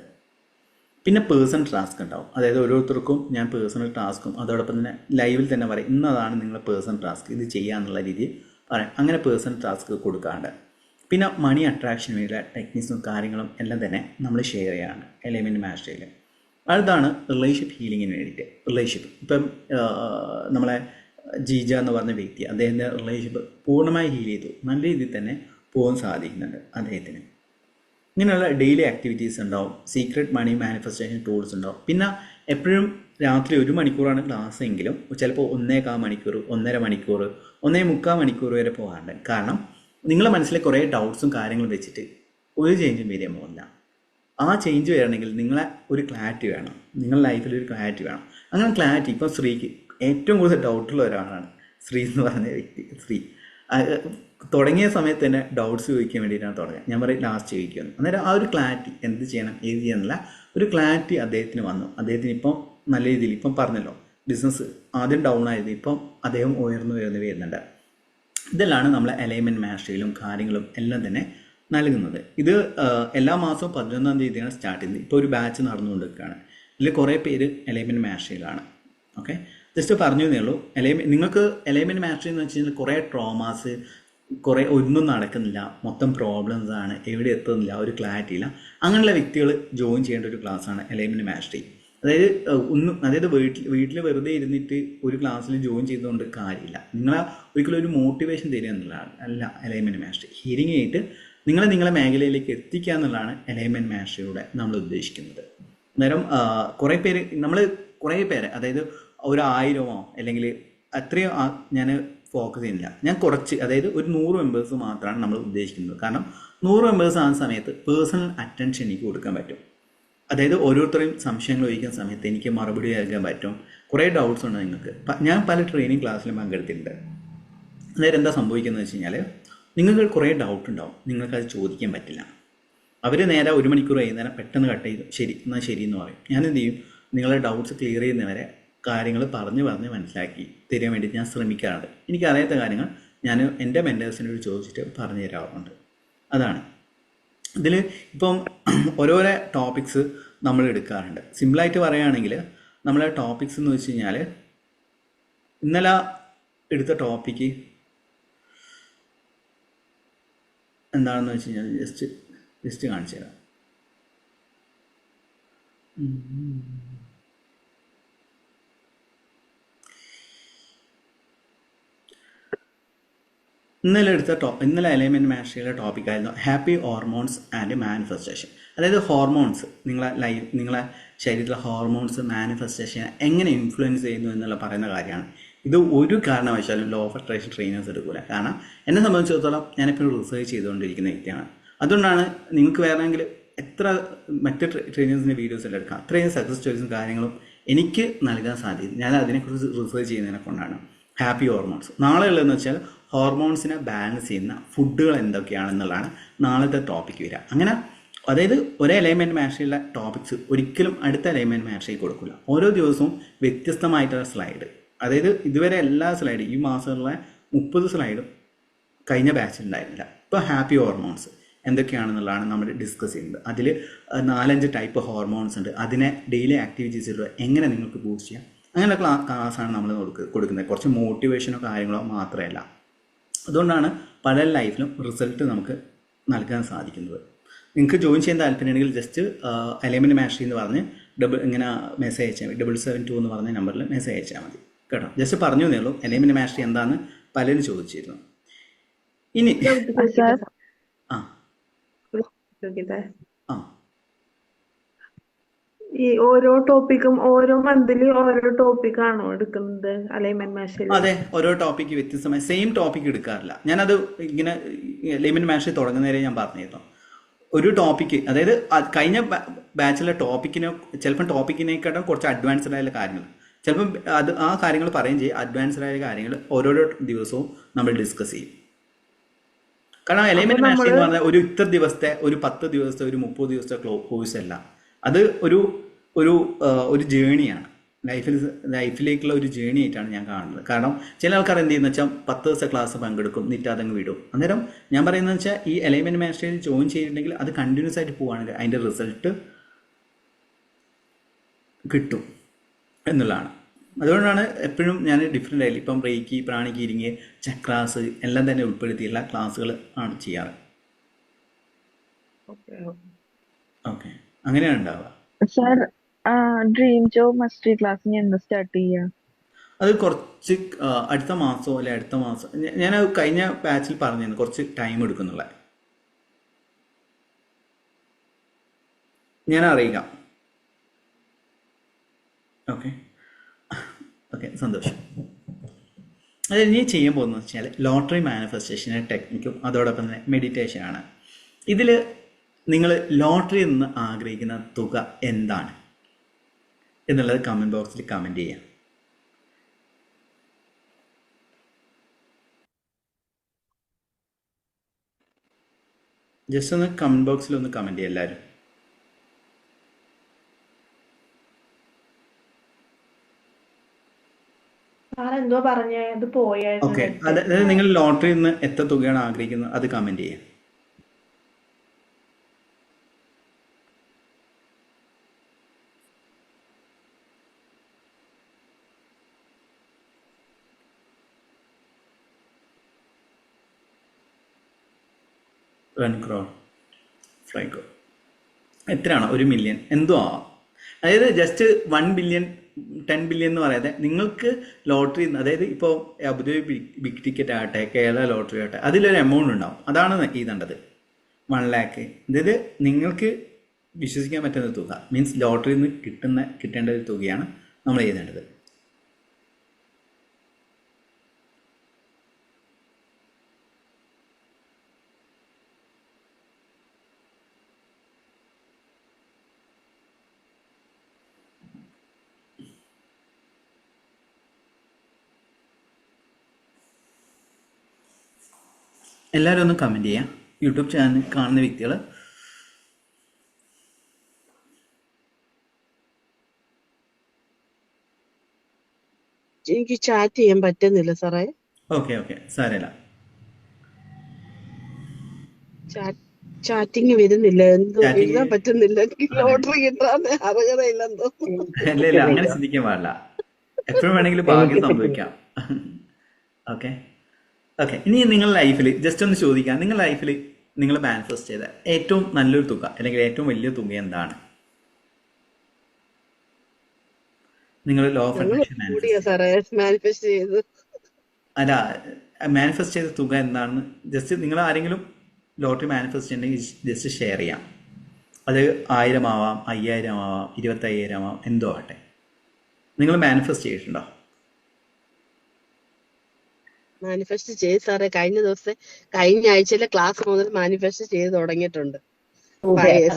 പിന്നെ പേഴ്സണൽ ടാസ്ക് ഉണ്ടാവും. അതായത് ഓരോരുത്തർക്കും ഞാൻ പേഴ്സണൽ ടാസ്കും അതോടൊപ്പം തന്നെ ലൈവിൽ തന്നെ പറയും ഇന്നതാണ് നിങ്ങളുടെ പേഴ്സണൽ ടാസ്ക്, ഇത് ചെയ്യാന്നുള്ള രീതിയിൽ പറയാം. അങ്ങനെ പേഴ്സണൽ ടാസ്ക് കൊടുക്കാറുണ്ട്. പിന്നെ മണി അട്രാക്ഷന് വേണ്ടിയുള്ള ടെക്നിക്സും കാര്യങ്ങളും എല്ലാം തന്നെ നമ്മൾ ഷെയർ ചെയ്യാറുണ്ട് അലൈൻമെൻറ്റ് മാസ്റ്ററിയിൽ. അതാണ് റിലേഷൻഷിപ്പ് ഹീലിങ്ങിന് വേണ്ടിയിട്ട്. റിലേഷൻഷിപ്പ് ഇപ്പം നമ്മളെ ജീജ എന്ന് പറഞ്ഞ വ്യക്തി അദ്ദേഹത്തിൻ്റെ റിലേഷൻഷിപ്പ് പൂർണ്ണമായി ഹീൽ ചെയ്തു, നല്ല രീതിയിൽ തന്നെ പോകാൻ സാധിക്കുന്നുണ്ട് അദ്ദേഹത്തിന്. ഇങ്ങനെയുള്ള ഡെയിലി ആക്ടിവിറ്റീസ് ഉണ്ടാവും. സീക്രട്ട് മണി മാനിഫെസ്റ്റേഷൻ ടൂൾസ് ഉണ്ടാവും. പിന്നെ എപ്പോഴും രാത്രി 1 മണിക്കൂറാണ് ക്ലാസ് എങ്കിലും ചിലപ്പോൾ 1.25 മണിക്കൂർ, 1.5 മണിക്കൂർ, 1.25 മണിക്കൂർ വരെ പോകാറുണ്ട്. കാരണം നിങ്ങളുടെ മനസ്സിലെ കുറേ ഡൗട്ട്സും കാര്യങ്ങളും വെച്ചിട്ട് ഒരു ചേഞ്ചും വരാൻ പോകുന്നില്ല. ആ ചേഞ്ച് വരണമെങ്കിൽ നിങ്ങളെ ഒരു ക്ലാരിറ്റി വേണം, നിങ്ങളുടെ ലൈഫിൽ ഒരു ക്ലാരിറ്റി വേണം. അങ്ങനെ ക്ലാരിറ്റി ഇപ്പോൾ ശ്രീക്ക് ഏറ്റവും കൂടുതൽ ഡൗട്ടുള്ള ഒരാളാണ് ശ്രീ എന്ന് പറഞ്ഞ വ്യക്തി. ശ്രീ തുടങ്ങിയ സമയത്ത് തന്നെ ഡൗട്ട്സ് ചോദിക്കാൻ വേണ്ടിയിട്ടാണ് തുടങ്ങുക. ഞാൻ പറയും ലാസ്റ്റ് ചോദിക്കുമെന്ന്. അന്നേരം ആ ഒരു ക്ലാരിറ്റി എന്ത് ചെയ്യണം ഏത് ചെയ്യാന്നുള്ള ഒരു ക്ലാരിറ്റി അദ്ദേഹത്തിന് വന്നു. അദ്ദേഹത്തിന് ഇപ്പം നല്ല രീതിയിൽ ഇപ്പം പറഞ്ഞല്ലോ ബിസിനസ് ആദ്യം ഡൗൺ ആയത് ഇപ്പം അദ്ദേഹം ഉയർന്നു വരുന്നുണ്ട്. ഇതെല്ലാം നമ്മൾ അലൈൻമെൻറ്റ് മാസ്റ്ററിയിലും കാര്യങ്ങളും എല്ലാം തന്നെ നൽകുന്നത്. ഇത് എല്ലാ മാസവും 11-ാം തീയതിയാണ് സ്റ്റാർട്ട് ചെയ്യുന്നത്. ഇപ്പോൾ ഒരു ബാച്ച് നടന്നുകൊണ്ടിരിക്കുകയാണ്. ഇതിൽ കുറേ പേര് അലൈൻമെൻറ്റ് മാസ്റ്ററിയിലാണ്. ഓക്കെ, ജസ്റ്റ് പറഞ്ഞു തന്നേ ഉള്ളൂ. നിങ്ങൾക്ക് അലൈൻമെൻറ്റ് മാസ്റ്ററി എന്ന് വെച്ച് കഴിഞ്ഞാൽ കുറേ ട്രോമാസ്, കുറേ ഒന്നും നടക്കുന്നില്ല, മൊത്തം പ്രോബ്ലംസ് ആണ്, എവിടെ എത്തുന്നില്ല, ഒരു ക്ലാരിറ്റി ഇല്ല, അങ്ങനെയുള്ള വ്യക്തികൾ ജോയിൻ ചെയ്യേണ്ട ഒരു ക്ലാസ്സാണ് അലൈൻമെൻറ്റ് മാസ്റ്ററി. അതായത് വീട്ടിൽ വെറുതെ ഇരുന്നിട്ട് ഒരു ക്ലാസ്സിൽ ജോയിൻ ചെയ്തുകൊണ്ട് കാര്യമില്ല. നിങ്ങളെ ഒരിക്കലും ഒരു മോട്ടിവേഷൻ തരിക എന്നുള്ളതാണ് അല്ല അലൈൻമെൻറ്റ് മാസ്റ്ററി. ഹീലിംഗ് ആയിട്ട് നിങ്ങളെ മേഖലയിലേക്ക് എത്തിക്കുക എന്നുള്ളതാണ് അലൈൻമെൻറ്റ് മാസ്റ്ററിയുടെ നമ്മൾ ഉദ്ദേശിക്കുന്നത്. അന്നേരം കുറേ പേര് അതായത് 1000 അല്ലെങ്കിൽ അത്രയും ഞാൻ ഫോക്കസ് ചെയ്യുന്നില്ല. ഞാൻ കുറച്ച്, അതായത് ഒരു 100 മെമ്പേഴ്സ് മാത്രമാണ് നമ്മൾ ഉദ്ദേശിക്കുന്നത്. കാരണം 100 മെമ്പേഴ്സ് ആകുന്ന സമയത്ത് പേഴ്സണൽ അറ്റൻഷൻ എനിക്ക് കൊടുക്കാൻ പറ്റും. അതായത് ഓരോരുത്തരെയും സംശയങ്ങൾ ചോദിക്കുന്ന സമയത്ത് എനിക്ക് മറുപടി നൽകാൻ പറ്റും. കുറേ ഡൗട്ട്സ് ഉണ്ട് നിങ്ങൾക്ക്. ഞാൻ പല ട്രെയിനിങ് ക്ലാസ്സിലും പങ്കെടുത്തിട്ടുണ്ട്. അതായത് എന്താ സംഭവിക്കുന്നത് വെച്ച് കഴിഞ്ഞാൽ നിങ്ങൾക്ക് കുറേ ഡൗട്ട് ഉണ്ടാവും, നിങ്ങൾക്കത് ചോദിക്കാൻ പറ്റില്ല. അവർ നേരെ 1 മണിക്കൂർ കഴിയുന്നേരം പെട്ടെന്ന് കട്ട് ചെയ്തു ശരി എന്ന് പറയും. ഞാൻ എന്ത് ചെയ്യും, നിങ്ങളുടെ ഡൗട്ട്സ് ക്ലിയർ ചെയ്യുന്നവരെ കാര്യങ്ങൾ പറഞ്ഞ് മനസ്സിലാക്കി തരാൻ വേണ്ടി ഞാൻ ശ്രമിക്കാറുണ്ട്. എനിക്ക് അറിയാത്ത കാര്യങ്ങൾ ഞാൻ എൻ്റെ മെൻറ്റേഴ്സിനോട് ചോദിച്ചിട്ട് പറഞ്ഞു തരാറുണ്ട്. അതാണ് ഇതിൽ ഇപ്പം ഓരോരോ ടോപ്പിക്സ് നമ്മൾ എടുക്കാറുണ്ട്. സിമ്പിളായിട്ട് പറയുകയാണെങ്കിൽ നമ്മളെ ടോപ്പിക്സ് എന്ന് വെച്ച് കഴിഞ്ഞാൽ ഇന്നലെ എടുത്ത ടോപ്പിക്ക് എന്താണെന്ന് വെച്ച് കഴിഞ്ഞാൽ ജസ്റ്റ് കാണിച്ചു തരാം. ഇന്നലെ അലൈൻമെൻറ്റ് മാസ്റ്ററിയുടെ ടോപ്പിക്കായിരുന്നു ഹാപ്പി ഹോർമോൺസ് ആൻഡ് മാനിഫെസ്റ്റേഷൻ. അതായത് ഹോർമോൺസ് നിങ്ങളെ ശരീരത്തിലെ ഹോർമോൺസ് മാനിഫെസ്റ്റേഷൻ എങ്ങനെ ഇൻഫ്ലുവൻസ് ചെയ്യുന്നു എന്നുള്ള പറയുന്ന കാര്യമാണ്. ഇത് ഒരു കാരണവശാലും ലോ ഓഫ് അട്രാക്ഷൻ ട്രെയിനേഴ്സ് എടുക്കില്ല. കാരണം എന്നെ സംബന്ധിച്ചിടത്തോളം ഞാനെപ്പോഴും റിസർച്ച് ചെയ്തുകൊണ്ടിരിക്കുന്ന വ്യക്തിയാണ്. അതുകൊണ്ടാണ് നിങ്ങൾക്ക് വേണമെങ്കിൽ എത്ര മറ്റ് ട്രെയിനേഴ്സിൻ്റെ വീഡിയോസ് എല്ലാം എടുക്കാം, അത്രയും സക്സസ് സ്റ്റോറീസും കാര്യങ്ങളും എനിക്ക് നൽകാൻ സാധിക്കും. ഞാൻ അതിനെക്കുറിച്ച് റിസർച്ച് ചെയ്യുന്നതിനെ കൊണ്ടാണ്. ഹാപ്പി ഹോർമോൺസ് നാളെ ഉള്ളതെന്ന് വെച്ചാൽ ഹോർമോൺസിനെ ബാലൻസ് ചെയ്യുന്ന ഫുഡുകൾ എന്തൊക്കെയാണെന്നുള്ളതാണ് നാളത്തെ ടോപ്പിക്ക് വരിക. അങ്ങനെ അതായത് ഒരേ അലൈൻമെൻറ്റ് മാസ്റ്ററിയുള്ള ടോപ്പിക്സ് ഒരിക്കലും അടുത്ത അലൈൻമെൻറ്റ് മാസ്റ്ററിൽ കൊടുക്കില്ല. ഓരോ ദിവസവും വ്യത്യസ്തമായിട്ടുള്ള സ്ലൈഡ്, അതായത് ഇതുവരെ എല്ലാ സ്ലൈഡും ഈ മാസമുള്ള 30 സ്ലൈഡും കഴിഞ്ഞ ബാച്ചിൽ ഉണ്ടായിരുന്നില്ല. ഇപ്പോൾ ഹാപ്പി ഹോർമോൺസ് എന്തൊക്കെയാണെന്നുള്ളതാണ് നമ്മൾ ഡിസ്കസ് ചെയ്യുന്നത്. അതിൽ 4-5 ടൈപ്പ് ഹോർമോൺസ് ഉണ്ട്. അതിനെ ഡെയിലി ആക്ടിവിറ്റീസിലൂടെ എങ്ങനെ നിങ്ങൾക്ക് ബൂസ്റ്റ് ചെയ്യാം, അങ്ങനെയുള്ള ക്ലാസ്സാണ് നമ്മൾ കൊടുക്കുന്നത്. കുറച്ച് മോട്ടിവേഷനോ കാര്യങ്ങളോ മാത്രമല്ല. അതുകൊണ്ടാണ് പല ലൈഫിലും റിസൾട്ട് നമുക്ക് നൽകാൻ സാധിക്കുന്നത്. നിങ്ങൾക്ക് ജോയിൻ ചെയ്യാൻ താല്പര്യമുണ്ടെങ്കിൽ ജസ്റ്റ് എലൈൻമെൻറ്റ് മാസ്റ്ററി എന്ന് പറഞ്ഞ് ഇങ്ങനെ മെസ്സേജ് അയച്ചാൽ മതി. 772 എന്ന് പറഞ്ഞ നമ്പറിൽ മെസ്സേജ് അയച്ചാൽ മതി കേട്ടോ. ജസ്റ്റ് പറഞ്ഞു തന്നേ ഉള്ളൂ എലൈൻമെൻറ്റ് മാസ്റ്ററി എന്താണെന്ന് പലരും ചോദിച്ചിരുന്നു. ഇനി ആ ആ ഈ ഓരോ ടോപ്പിക്കും ഓരോ മന്തിലി ഓരോ ടോപ്പിക്കാണോ എടുക്കുന്നത് അലൈൻമെന്റ് മാഷിൽ? അതെ, ഓരോ ടോപ്പിക്ക് വ്യത്യസ്തമായി സെയിം ടോപ്പിക്ക് എടുക്കാറില്ല. ഞാനത് ഇങ്ങനെ എലൈൻമെൻറ്റ് മാസ്റ്ററി തുടങ്ങുന്നവരെ ഞാൻ പറഞ്ഞിരുന്നു. ഒരു ടോപ്പിക്ക്, അതായത് കഴിഞ്ഞ ബാച്ചിലെ ടോപ്പിക്കിനെ ചിലപ്പം ടോപ്പിക്കിനേക്കാളും കുറച്ച് അഡ്വാൻസ്ഡ് ആയ കാര്യങ്ങൾ, ചിലപ്പം അത് ആ കാര്യങ്ങൾ പറയുകയും ചെയ്യും. അഡ്വാൻസ്ഡ് ആയ കാര്യങ്ങൾ ഓരോരോ ദിവസവും നമ്മൾ ഡിസ്കസ് ചെയ്യും. കാരണം എലൈൻമെൻറ്റ് മാസ്റ്ററി എന്ന് പറഞ്ഞാൽ ഒരു ഇത്ര ദിവസത്തെ, ഒരു 10 ദിവസത്തെ, ഒരു 30 ദിവസത്തെ കോഴ്സ് അല്ല. അത് ഒരു ജേണിയാണ്. ലൈഫിലേക്കുള്ള ഒരു ജേണി ആയിട്ടാണ് ഞാൻ കാണുന്നത്. കാരണം ചില ആൾക്കാർ എന്ത് ചെയ്യുന്ന വെച്ചാൽ 10 ദിവസത്തെ ക്ലാസ് പങ്കെടുക്കും, എന്നിട്ട് അതങ്ങ് വിടും. അന്നേരം ഞാൻ പറയുന്നത് വെച്ചാൽ ഈ എലൈൻമെൻറ്റ് മാസ്റ്ററിൽ ജോയിൻ ചെയ്തിട്ടുണ്ടെങ്കിൽ അത് കണ്ടിന്യൂസ് ആയിട്ട് പോവുകയാണെങ്കിൽ അതിൻ്റെ റിസൾട്ട് കിട്ടും എന്നുള്ളതാണ്. അതുകൊണ്ടാണ് എപ്പോഴും ഞാൻ ഡിഫറെൻ്റ് ആയില്ല, ഇപ്പം റേക്കി, പ്രാണിക് ഹീലിംഗ്, ചക്രാസ് എല്ലാം തന്നെ ഉൾപ്പെടുത്തിയുള്ള ക്ലാസ്സുകൾ ആണ് ചെയ്യാറ്. ഓക്കെ, അങ്ങനെയാണ് ഉണ്ടാവുക. സാർ, ഡ്രീം ജോബ് മസ്റ്ററി ക്ലാസ് എന്ന് സ്റ്റാർട്ട് ചെയ്യാം? അത് കുറച്ച് അടുത്ത മാസമോ അല്ലെ അടുത്ത മാസം, ഞാൻ കഴിഞ്ഞ ബാച്ചിൽ പറഞ്ഞിരുന്നു കുറച്ച് ടൈം എടുക്കുന്നുള്ള. ഞാൻ അറിയിക്കാം. ഓക്കെ ഓക്കെ, സന്തോഷം. അത് ഇനി ചെയ്യാൻ പോകുന്നത് വെച്ചാൽ ലോട്ടറി മാനിഫെസ്റ്റേഷൻ്റെ ടെക്നിക്കും അതോടൊപ്പം തന്നെ മെഡിറ്റേഷനാണ്. ഇതിൽ നിങ്ങൾ ലോട്ടറിയിൽ നിന്ന് ആഗ്രഹിക്കുന്ന തുക എന്താണ് എന്നുള്ളത് കമൻറ്റ് ബോക്സിൽ കമൻറ്റ് ചെയ്യാം. ജസ്റ്റ് ഒന്ന് കമൻറ്റ് ബോക്സിൽ ഒന്ന് കമൻറ്റ് ചെയ്യാം എല്ലാവരും. എന്തോ പറഞ്ഞേ, അത് പോയായിരുന്നു. ഓക്കെ, അതായത് നിങ്ങൾ ലോട്ടറിയിൽ നിന്ന് എത്ര തുകയാണ് ആഗ്രഹിക്കുന്നത് അത് കമൻറ്റ് ചെയ്യാം. $1 crore, $5 crore, എത്രയാണോ? 1 മില്യൺ എന്തോ ആവാം. അതായത് ജസ്റ്റ് 1 ബില്യൺ 10 ബില്യൺ എന്ന് പറയാതെ നിങ്ങൾക്ക് ലോട്ടറി, അതായത് ഇപ്പോൾ അബുദാബി ബിഗ് ടിക്കറ്റ് ആകട്ടെ, കേരള ലോട്ടറി ആകട്ടെ, അതിലൊരു എമൗണ്ട് ഉണ്ടാവും. അതാണ് എഴുതേണ്ടത്. 1 lakh. അതായത് നിങ്ങൾക്ക് വിശ്വസിക്കാൻ പറ്റുന്ന തുക, മീൻസ് ലോട്ടറിയിൽ നിന്ന് കിട്ടേണ്ട ഒരു തുകയാണ് നമ്മൾ എഴുതേണ്ടത്. എല്ലാവരും ഒന്ന് കമൻറ്റ് ചെയ്യാം, യൂട്യൂബ് ചാനൽ കാണുന്ന വ്യക്തികൾ. എനിക്ക് ചാറ്റ് ചെയ്യാൻ പറ്റുന്നില്ല സാറേ. ഓക്കെ ഓക്കെ, സാരമില്ല. ചാറ്റിങ് വരുന്നില്ല, എന്തോ എഴുതാൻ പറ്റുന്നില്ല. എനിക്ക് ലോട്ടറി കിട്ടാൻ അർഹതയില്ലെന്തോ. ഇല്ല ഇല്ല, അങ്ങനെ ചിന്തിക്കാൻ പാടില്ല. എപ്പോഴും വേണമെങ്കിലും ഭാഗ്യം സംഭവിക്കാം. ഓക്കെ ഓക്കെ, ഇനി നിങ്ങളുടെ ലൈഫിൽ ജസ്റ്റ് ഒന്ന് ചോദിക്കാം, നിങ്ങളുടെ ലൈഫിൽ നിങ്ങൾ മാനിഫെസ്റ്റ് ചെയ്ത ഏറ്റവും നല്ലൊരു തുക അല്ലെങ്കിൽ ഏറ്റവും വലിയ തുക എന്താണ്? നിങ്ങൾ ലോ ഓഫ് അട്രാക്ഷൻ മാനിഫെസ്റ്റ് ചെയ്ത് അല്ല, മാനിഫെസ്റ്റ് ചെയ്ത തുക എന്താണെന്ന് ജസ്റ്റ് നിങ്ങൾ ആരെങ്കിലും ലോട്ടറി മാനിഫെസ്റ്റ് ചെയ്യണമെങ്കിൽ ജസ്റ്റ് ഷെയർ ചെയ്യാം. അത് 1000 ആവാം, 5000 ആവാം, 25,000 ആവാം, എന്തോ ആട്ടെ. നിങ്ങൾ മാനിഫെസ്റ്റ് ചെയ്തിട്ടുണ്ടോ? മാനിഫെസ്റ്റ് ചെയ്ത് സാറേ, കഴിഞ്ഞ ആഴ്ചയിലെ ക്ലാസ് മുതൽ മാനിഫെസ്റ്റ് ചെയ്ത് തുടങ്ങിയിട്ടുണ്ട്.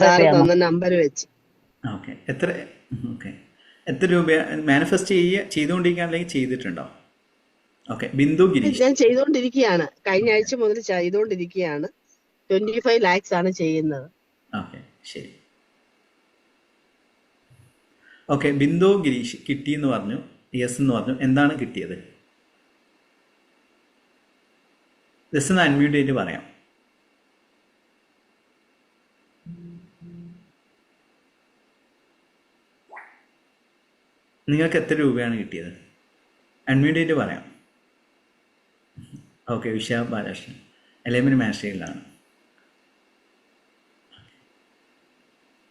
സാറ് തന്ന നമ്പർ വെച്ച്. ഓക്കെ, എത്ര രൂപ മാനിഫെസ്റ്റ് ചെയ്തുകൊണ്ടിരിക്കുക അല്ലെങ്കിൽ ചെയ്തിട്ടുണ്ടോ? ഓക്കെ, ബിന്ദു ഗിരീഷ്. ഞാൻ ചെയ്തുകൊണ്ടിരിക്കുകയാണ്, കഴിഞ്ഞ ആഴ്ച മുതൽ ചെയ്തുകൊണ്ടിരിക്കുകയാണ്. 25 lakhs ആണ് ചെയ്യുന്നത്. ഓക്കെ, ശരി. ഓക്കെ, ബിന്ദു ഗിരീഷ് കിട്ടിയെന്ന് പറഞ്ഞു, യെസ് എന്ന് പറഞ്ഞു. എന്താണ് കിട്ടിയത്? ജസ്റ്റ് ഒന്ന് അൺമ്യൂട്ട് ചെയ്തിട്ട് പറയാം. നിങ്ങൾക്ക് എത്ര രൂപയാണ് കിട്ടിയത്? അൺമ്യൂട്ട് ചെയ്തിട്ട് പറയാം. ഓക്കെ, ഉഷ ബാലകൃഷ്ണൻ എലമെന്റ് മാസ്റ്ററിയിലാണ്.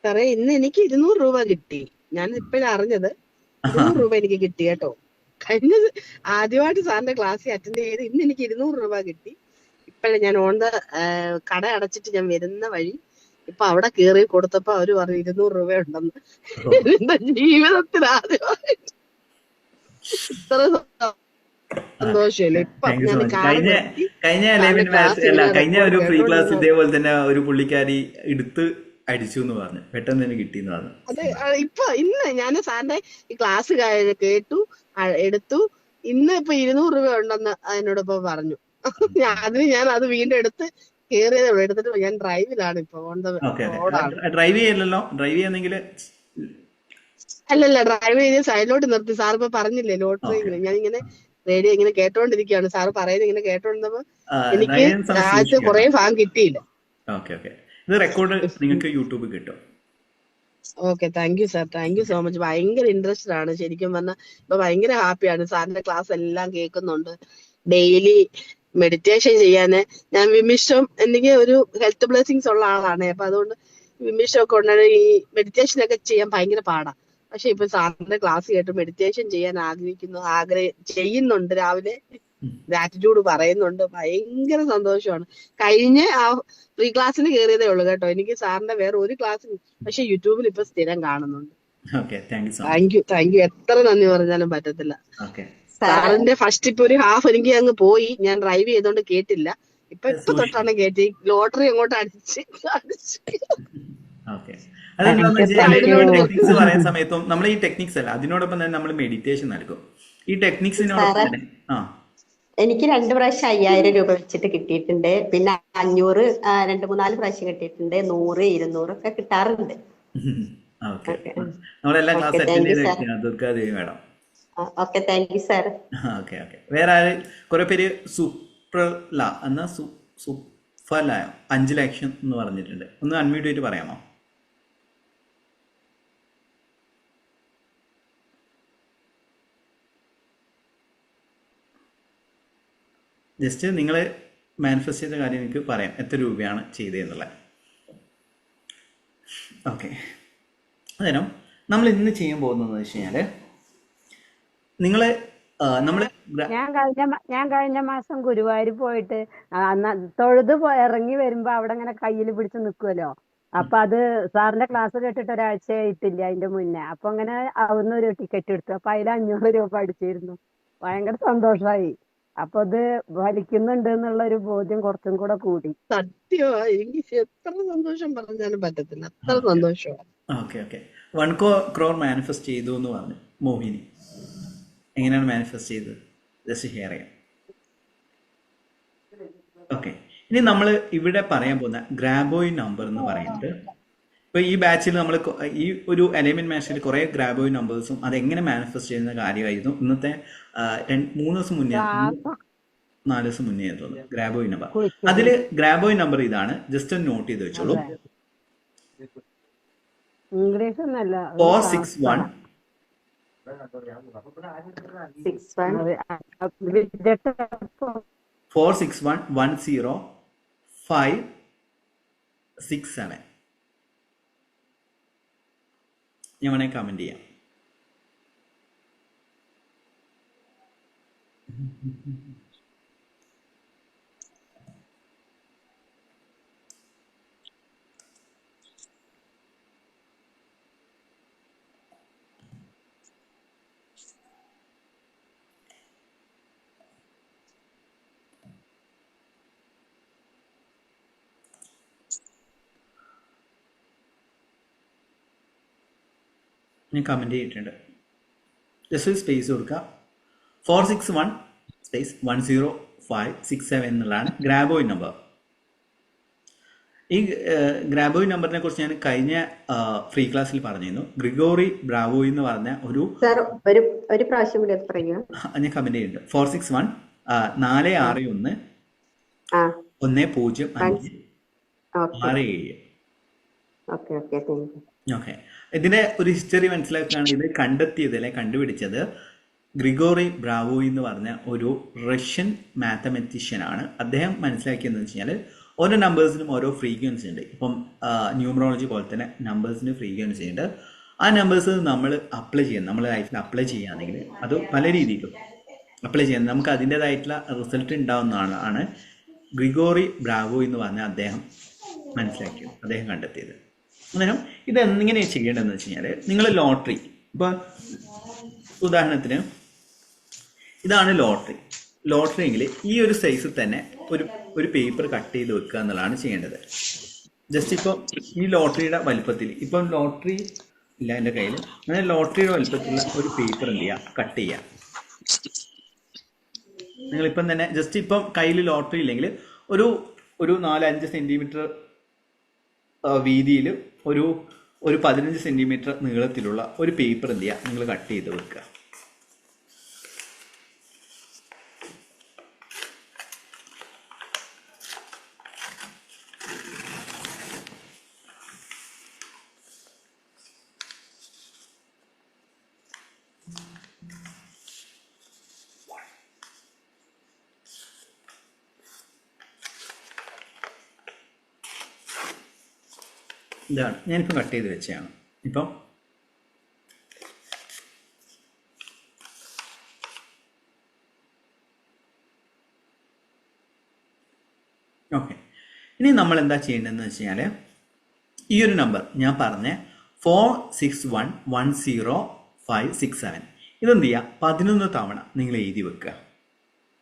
സാറേ ഇന്ന് എനിക്ക് 200 രൂപ കിട്ടി. ഞാൻ ഇപ്പോഴാണ് അറിഞ്ഞത്. 200 രൂപ എനിക്ക് കിട്ടി കേട്ടോ. ആദ്യമായിട്ട് സാറിന്റെ ക്ലാസ്സിൽ അറ്റൻഡ് ചെയ്ത് ഇന്ന് എനിക്ക് 200 രൂപ കിട്ടി. ഇപ്പോഴേ ഞാൻ കട അടച്ചിട്ട് ഞാൻ വരുന്ന വഴി ഇപ്പൊ അവിടെ കേറി കൊടുത്തപ്പോ അവര് പറഞ്ഞു 200 രൂപ ഉണ്ടെന്ന്. എന്റെ ജീവിതത്തിൽ ആദ്യമായിട്ട് ഇത്ര സന്തോഷമല്ലേ ഇപ്പൊ ഞാൻ കഴിഞ്ഞ ഒരു ഫ്രീ ക്ലാസ് ഇതേപോലെ തന്നെ ഒരു പുള്ളിക്കാരി എടുത്ത് അടിച്ചു എന്ന് പറഞ്ഞു, പെട്ടെന്ന് തന്നെ കിട്ടിയെന്ന് പറഞ്ഞു. അതെ, ഇന്ന് ഞാൻ സാറിന്റെ ഈ ക്ലാസ് കേട്ടു, എടുത്തു. ഇന്ന് ഇപ്പൊ 200 രൂപ ഉണ്ടെന്ന് എന്നോടൊപ്പം പറഞ്ഞു. ഞാൻ അത് വീണ്ടും കേറിയതേ ഉള്ളൂ. എടുത്തിട്ട് ഞാൻ ഡ്രൈവിലാണ് ഇപ്പൊ. ഡ്രൈവ് ചെയ്യല്ലോ, ഡ്രൈവ് ചെയ്യുന്നെങ്കിൽ അല്ലല്ല, ഡ്രൈവ് ചെയ്ത് സൈഡിലോട്ട് നിർത്തി. സാർ ഇപ്പൊ പറഞ്ഞില്ലേ ലോട്ടറി, ഞാൻ ഇങ്ങനെ റേഡിയോ ഇങ്ങനെ കേട്ടോണ്ടിരിക്കുകയാണ്. സാറ് പറയുന്നത് ഇങ്ങനെ കേട്ടോണ്ടിരുന്നപ്പോ എനിക്ക് ആദ്യത്തെ കുറെ ഭാഗം കിട്ടിയില്ല. ഇത് റെക്കോർഡ് നിങ്ങൾക്ക് യൂട്യൂബിൽ കിട്ടും. Okay, thank you sir, thank you so much. ഭയങ്കര ഇൻട്രസ്റ്റഡ് ആണ് ശരിക്കും പറഞ്ഞാൽ. ഇപ്പൊ ഭയങ്കര ഹാപ്പിയാണ്. സാറിന്റെ ക്ലാസ് എല്ലാം കേൾക്കുന്നുണ്ട്. ഡെയിലി മെഡിറ്റേഷൻ ചെയ്യാന് ഞാൻ വിമിഷം, എനിക്ക് ഒരു ഹെൽത്ത് ബ്ലെസ്സിങ്സ് ഉള്ള ആളാണ്. അപ്പൊ അതുകൊണ്ട് വിമിഷം ഒക്കെ ഉണ്ടെങ്കിൽ ഈ മെഡിറ്റേഷൻ ഒക്കെ ചെയ്യാൻ ഭയങ്കര പാടാ. പക്ഷെ ഇപ്പൊ സാറിന്റെ ക്ലാസ് കേട്ട് മെഡിറ്റേഷൻ ചെയ്യാൻ ചെയ്യുന്നുണ്ട്. രാവിലെ ഗ്രാറ്റിറ്റ്യൂഡ് പറയുന്നുണ്ട്. ഭയങ്കര സന്തോഷമാണ്. കഴിഞ്ഞ ആ ഫ്രീ ക്ലാസ്സിന് കയറിയതേ ഉള്ളൂ കേട്ടോ. എനിക്ക് സാറിന്റെ വേറെ ഒരു ക്ലാസ്സിന് പക്ഷെ യൂട്യൂബിൽ ഇപ്പൊ സ്ഥിരം കാണുന്നുണ്ട്. Thank you. എത്ര നന്ദി പറഞ്ഞാലും പറ്റത്തില്ല. സാറിന്റെ ഫസ്റ്റ് ഇപ്പൊ ഒരു ഹാഫ് എനിക്ക് അങ്ങ് പോയി. ഞാൻ ഡ്രൈവ് ചെയ്തോണ്ട് കേട്ടില്ല. ഇപ്പൊ തൊട്ടാണ് കേട്ടി. ലോട്ടറി അങ്ങോട്ട് അടിച്ച് ടെക്നിക്സ് പറയുന്ന സമയത്തും നമ്മൾ ഈ ടെക്നിക്സ് അല്ല, അതിനോടൊപ്പം തന്നെ നമ്മൾ മെഡിറ്റേഷൻ നൽകും. ഈ ടെക്നിക്സിനോടൊപ്പം എനിക്ക് 2 പ്രാവശ്യം 5000 രൂപ വെച്ചിട്ട് കിട്ടിയിട്ടുണ്ട്. പിന്നെ 500 2-3-4 പ്രാവശ്യം കിട്ടിയിട്ടുണ്ട്. 100, 200 ഒക്കെ കിട്ടാറുണ്ട്. നമ്മളെല്ലാം ക്ലാസ് അറ്റൻഡ് ചെയ്ത് Durgadevi madam. Okay, thank you sir. വേറെ ആര്? കുറെ പേര് സുപ്രല എന്നാ സുഫലയോ 5 ലക്ഷം എന്ന് പറഞ്ഞിട്ടുണ്ട്. ഒന്ന് അൺമ്യൂട്ട് ചെയ്തിട്ട് പറയാമോ? ജസ്റ്റ് നിങ്ങൾ മാനിഫെസ്റ്റ് ചെയ്ത കാര്യം എനിക്ക് പറയാം, എത്ര രൂപയാണ് ചെയ്തതെന്നുള്ളത്. ഓക്കെ, അന്നേരം നമ്മൾ ഇന്ന് ചെയ്യാൻ പോകുന്നതെന്ന് വെച്ച് കഴിഞ്ഞാൽ ഞാൻ കഴിഞ്ഞ മാസം ഗുരുവായൂർ പോയിട്ട് തൊഴുത് ഇറങ്ങി വരുമ്പോ അവിടെ ഇങ്ങനെ കയ്യിൽ പിടിച്ച് നിൽക്കുമല്ലോ. അപ്പൊ അത് സാറിന്റെ ക്ലാസ് കേട്ടിട്ട് ഒരാഴ്ച ആയിട്ടില്ല അതിന്റെ മുന്നേ. അപ്പൊ അങ്ങനെ അവിടുന്ന് ഒരു ടിക്കറ്റ് എടുത്തു. അപ്പൊ അതിൽ 500 രൂപ അടിച്ചിരുന്നു. ഭയങ്കര സന്തോഷമായി. അപ്പൊ അത് ഫലിക്കുന്നുണ്ട് എന്നുള്ള ഒരു ബോധ്യം കുറച്ചും കൂടെ കൂടി. സത്യമാ, എനിക്ക് എത്ര സന്തോഷം പറഞ്ഞാലും പറ്റത്തില്ല. അത്ര സന്തോഷമാണ്. 1 crore മാനിഫെസ്റ്റ് ചെയ്തു എന്ന് പറഞ്ഞു മോഹിനി. എങ്ങനെയാണ് മാനിഫെസ്റ്റ് ചെയ്തത് ജസ്റ്റ് ഷെയർ ചെയ്യാം. ഓക്കെ, ഇനി നമ്മൾ ഇവിടെ പറയാൻ പോകുന്ന ഗ്രാബോയ് നമ്പർ എന്ന് പറയുന്നത്, ഇപ്പൊ ഈ ബാച്ചിൽ നമ്മൾ ഈ ഒരു അലൈൻമെന്റ് മാച്ചിൽ കുറെ ഗ്രാബോയ് നമ്പേഴ്സും അതെങ്ങനെ മാനിഫെസ്റ്റ് ചെയ്യുന്ന കാര്യമായിരുന്നു ഇന്നത്തെ 3 ദിവസം മുന്നേ 4 ദിവസം മുന്നേ തോന്നുന്നു ഗ്രാബോയ് നമ്പർ. അതില് ഗ്രാബോയ് നമ്പർ ഇതാണ്, ജസ്റ്റ് ഒന്ന് നോട്ട് ചെയ്ത് വെച്ചോളൂ. 461 10567. ഞാൻ വേണമെങ്കിൽ കമന്റ് ചെയ്യാം. ഞാൻ കമന്റ് ചെയ്തിട്ടുണ്ട്. ജസ്റ്റ് ഒരു സ്പേസ് കൊടുക്കുക. 461 സ്പേസ് 10567 എന്നുള്ളതാണ് ഗ്രാബോയ് നമ്പർ. ഈ ഗ്രാബോയ് നമ്പറിനെ കുറിച്ച് ഞാൻ കഴിഞ്ഞ ഫ്രീ ക്ലാസ്സിൽ പറഞ്ഞിരുന്നു. ഗ്രിഗോറി ബ്രാവോയ് എന്ന് പറഞ്ഞ ഒരു പ്രാവശ്യം കൂടി പറയുക. ഞാൻ കമന്റ് ചെയ്തിട്ടുണ്ട്. 461 461 105667. ഓക്കെ, ഇതിന്റെ ഒരു ഹിസ്റ്ററി മനസ്സിലാക്കുകയാണ്. ഇത് കണ്ടെത്തിയത് അല്ലെ കണ്ടുപിടിച്ചത് ഗ്രിഗോറി ബ്രാവോയി എന്ന് പറഞ്ഞ ഒരു റഷ്യൻ മാത്തമെറ്റീഷ്യനാണ്. അദ്ദേഹം മനസ്സിലാക്കിയതെന്ന് വെച്ച് കഴിഞ്ഞാൽ ഓരോ നമ്പേഴ്സിനും ഓരോ ഫ്രീക്വൻസി ഉണ്ട്. ഇപ്പം ന്യൂമറോളജി പോലെ തന്നെ നമ്പേഴ്സിന് ഫ്രീക്വൻസി ഉണ്ട്. ആ നമ്പേഴ്സ് നമ്മൾ അപ്ലൈ ചെയ്യുന്നത്, നമ്മുടെ ലൈഫിൽ അപ്ലൈ ചെയ്യുകയാണെങ്കിൽ അത് പല രീതിയിലും അപ്ലൈ ചെയ്യുന്നത് നമുക്ക് അതിൻ്റേതായിട്ടുള്ള റിസൾട്ട് ഉണ്ടാവുന്നതാണ് ഗ്രിഗോറി ബ്രാവോ എന്ന് പറഞ്ഞ അദ്ദേഹം മനസ്സിലാക്കിയത്, അദ്ദേഹം കണ്ടെത്തിയത്. അന്നേരം ഇത് എങ്ങനെയാണ് ചെയ്യേണ്ടതെന്ന് വെച്ച് കഴിഞ്ഞാൽ, നിങ്ങൾ ലോട്ടറി, ഇപ്പോൾ ഉദാഹരണത്തിന് ഇതാണ് ലോട്ടറി എങ്കിൽ ഈ ഒരു സൈസിൽ തന്നെ ഒരു പേപ്പർ കട്ട് ചെയ്ത് വെക്കുക എന്നുള്ളതാണ് ചെയ്യേണ്ടത്. ജസ്റ്റ് ഇപ്പോൾ ഈ ലോട്ടറിയുടെ വലുപ്പത്തിൽ, ഇപ്പം ലോട്ടറി ഇല്ല എൻ്റെ കയ്യിൽ, അങ്ങനെ ലോട്ടറിയുടെ വലുപ്പത്തിലുള്ള ഒരു പേപ്പർ എന്ത് ചെയ്യുക, കട്ട് ചെയ്യുക. നിങ്ങളിപ്പം തന്നെ ജസ്റ്റ് ഇപ്പം കയ്യിൽ ലോട്ടറി ഇല്ലെങ്കിൽ ഒരു 4-5 സെൻറ്റിമീറ്റർ വീതിയിൽ ഒരു 15 സെൻറ്റിമീറ്റർ നീളത്തിലുള്ള ഒരു പേപ്പർ എന്ത് ചെയ്യുക, നിങ്ങൾ കട്ട് ചെയ്ത് വെക്കുക. ഇതാണ് ഞാനിപ്പോൾ കട്ട് ചെയ്ത് വെച്ചതാണ്. ഇപ്പം ഓക്കെ, ഇനി നമ്മൾ എന്താ ചെയ്യേണ്ടതെന്ന് വെച്ച് കഴിഞ്ഞാൽ, ഈ ഒരു നമ്പർ ഞാൻ പറഞ്ഞ 4611056 ഇതെന്ത് ചെയ്യുക, 11 തവണ നിങ്ങൾ എഴുതി വെക്കുക.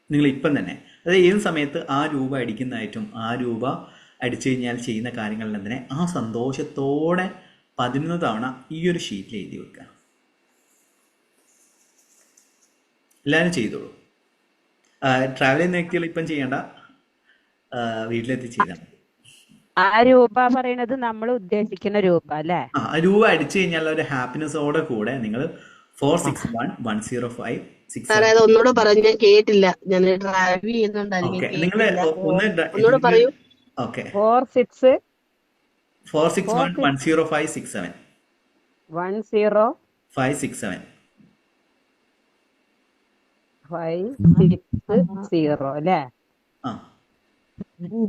നിങ്ങൾ ഇപ്പം തന്നെ, അതായത് ഏത് സമയത്ത് ആ രൂപ അടിക്കുന്നതായിട്ടും ആ രൂപ അടിച്ചു കഴിഞ്ഞാൽ ചെയ്യുന്ന കാര്യങ്ങളിൽ തന്നെ ആ സന്തോഷത്തോടെ 11 തവണ ഈ ഒരു ഷീറ്റിൽ എഴുതി വെക്കുക. എല്ലാവരും ചെയ്തോളൂ. ട്രാവൽ ചെയ്യുന്ന വ്യക്തികൾ ഇപ്പം ചെയ്യേണ്ട, വീട്ടിലെത്തി ചെയ്താൽ മതി. ആ രൂപ പറയണത് നമ്മൾ ഉദ്ദേശിക്കുന്ന രൂപ അല്ലേ? ആ രൂപ അടിച്ചു കഴിഞ്ഞാൽ ഒരു ഹാപ്പിനെസ്സോടെ കൂടെ നിങ്ങൾ 4611056. സാറേ അത് ഒന്നുകൂടെ പറഞ്ഞു, ഞാൻ കേട്ടില്ല, ഞാൻ ഡ്രൈവ് ചെയ്യുന്നുണ്ടായിരുന്നു, ഓക്കെ, ഞാൻ നിങ്ങൾ കേട്ടില്ല. ഒന്നുകൂടെ പറയൂ. ഓക്കെ, 4611056 അല്ലേ?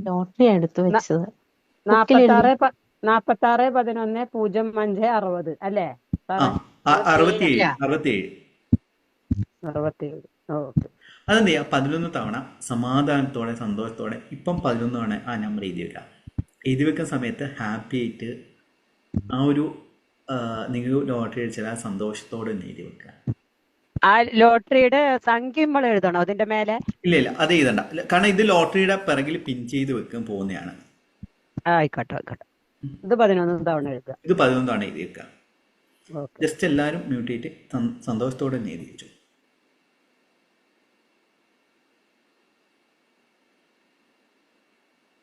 ലോട്ടറി എടുത്തു വെച്ചത് 46110560 അല്ലേ സാറേ? 67. ഓക്കെ. അതെന്ത് ചെയ്യുക, 11 തവണ സമാധാനത്തോടെ സന്തോഷത്തോടെ ഇപ്പം 11 തവണ ആ നമ്പർ എഴുതി വെക്കുക. എഴുതി വെക്കുന്ന സമയത്ത് ഹാപ്പി ആയിട്ട് ആ ഒരു നിങ്ങൾ ലോട്ടറി അടിച്ചാൽ ആ സന്തോഷത്തോടെ ഒന്ന് എഴുതി വെക്കുക. ആ ലോട്ടറിയുടെ സംഖ്യ നമ്മൾ എഴുതണോ അതിന്റെ മേലെ? ഇല്ല അത് എഴുതണ്ട, കാരണം ഇത് ലോട്ടറിയുടെ പിറകിൽ പിൻ ചെയ്ത് വെക്കാൻ പോകുന്നതാണ്. ആയിക്കോട്ടെ. ഇത് 11 തവണ എഴുതുക. ഇത് 11 തവണ എഴുതി വെക്കുക. ജസ്റ്റ് എല്ലാവരും മ്യൂട്ട് ചെയ്തിട്ട് സന്തോഷത്തോടെ ഒന്ന് എഴുതി വെച്ചു.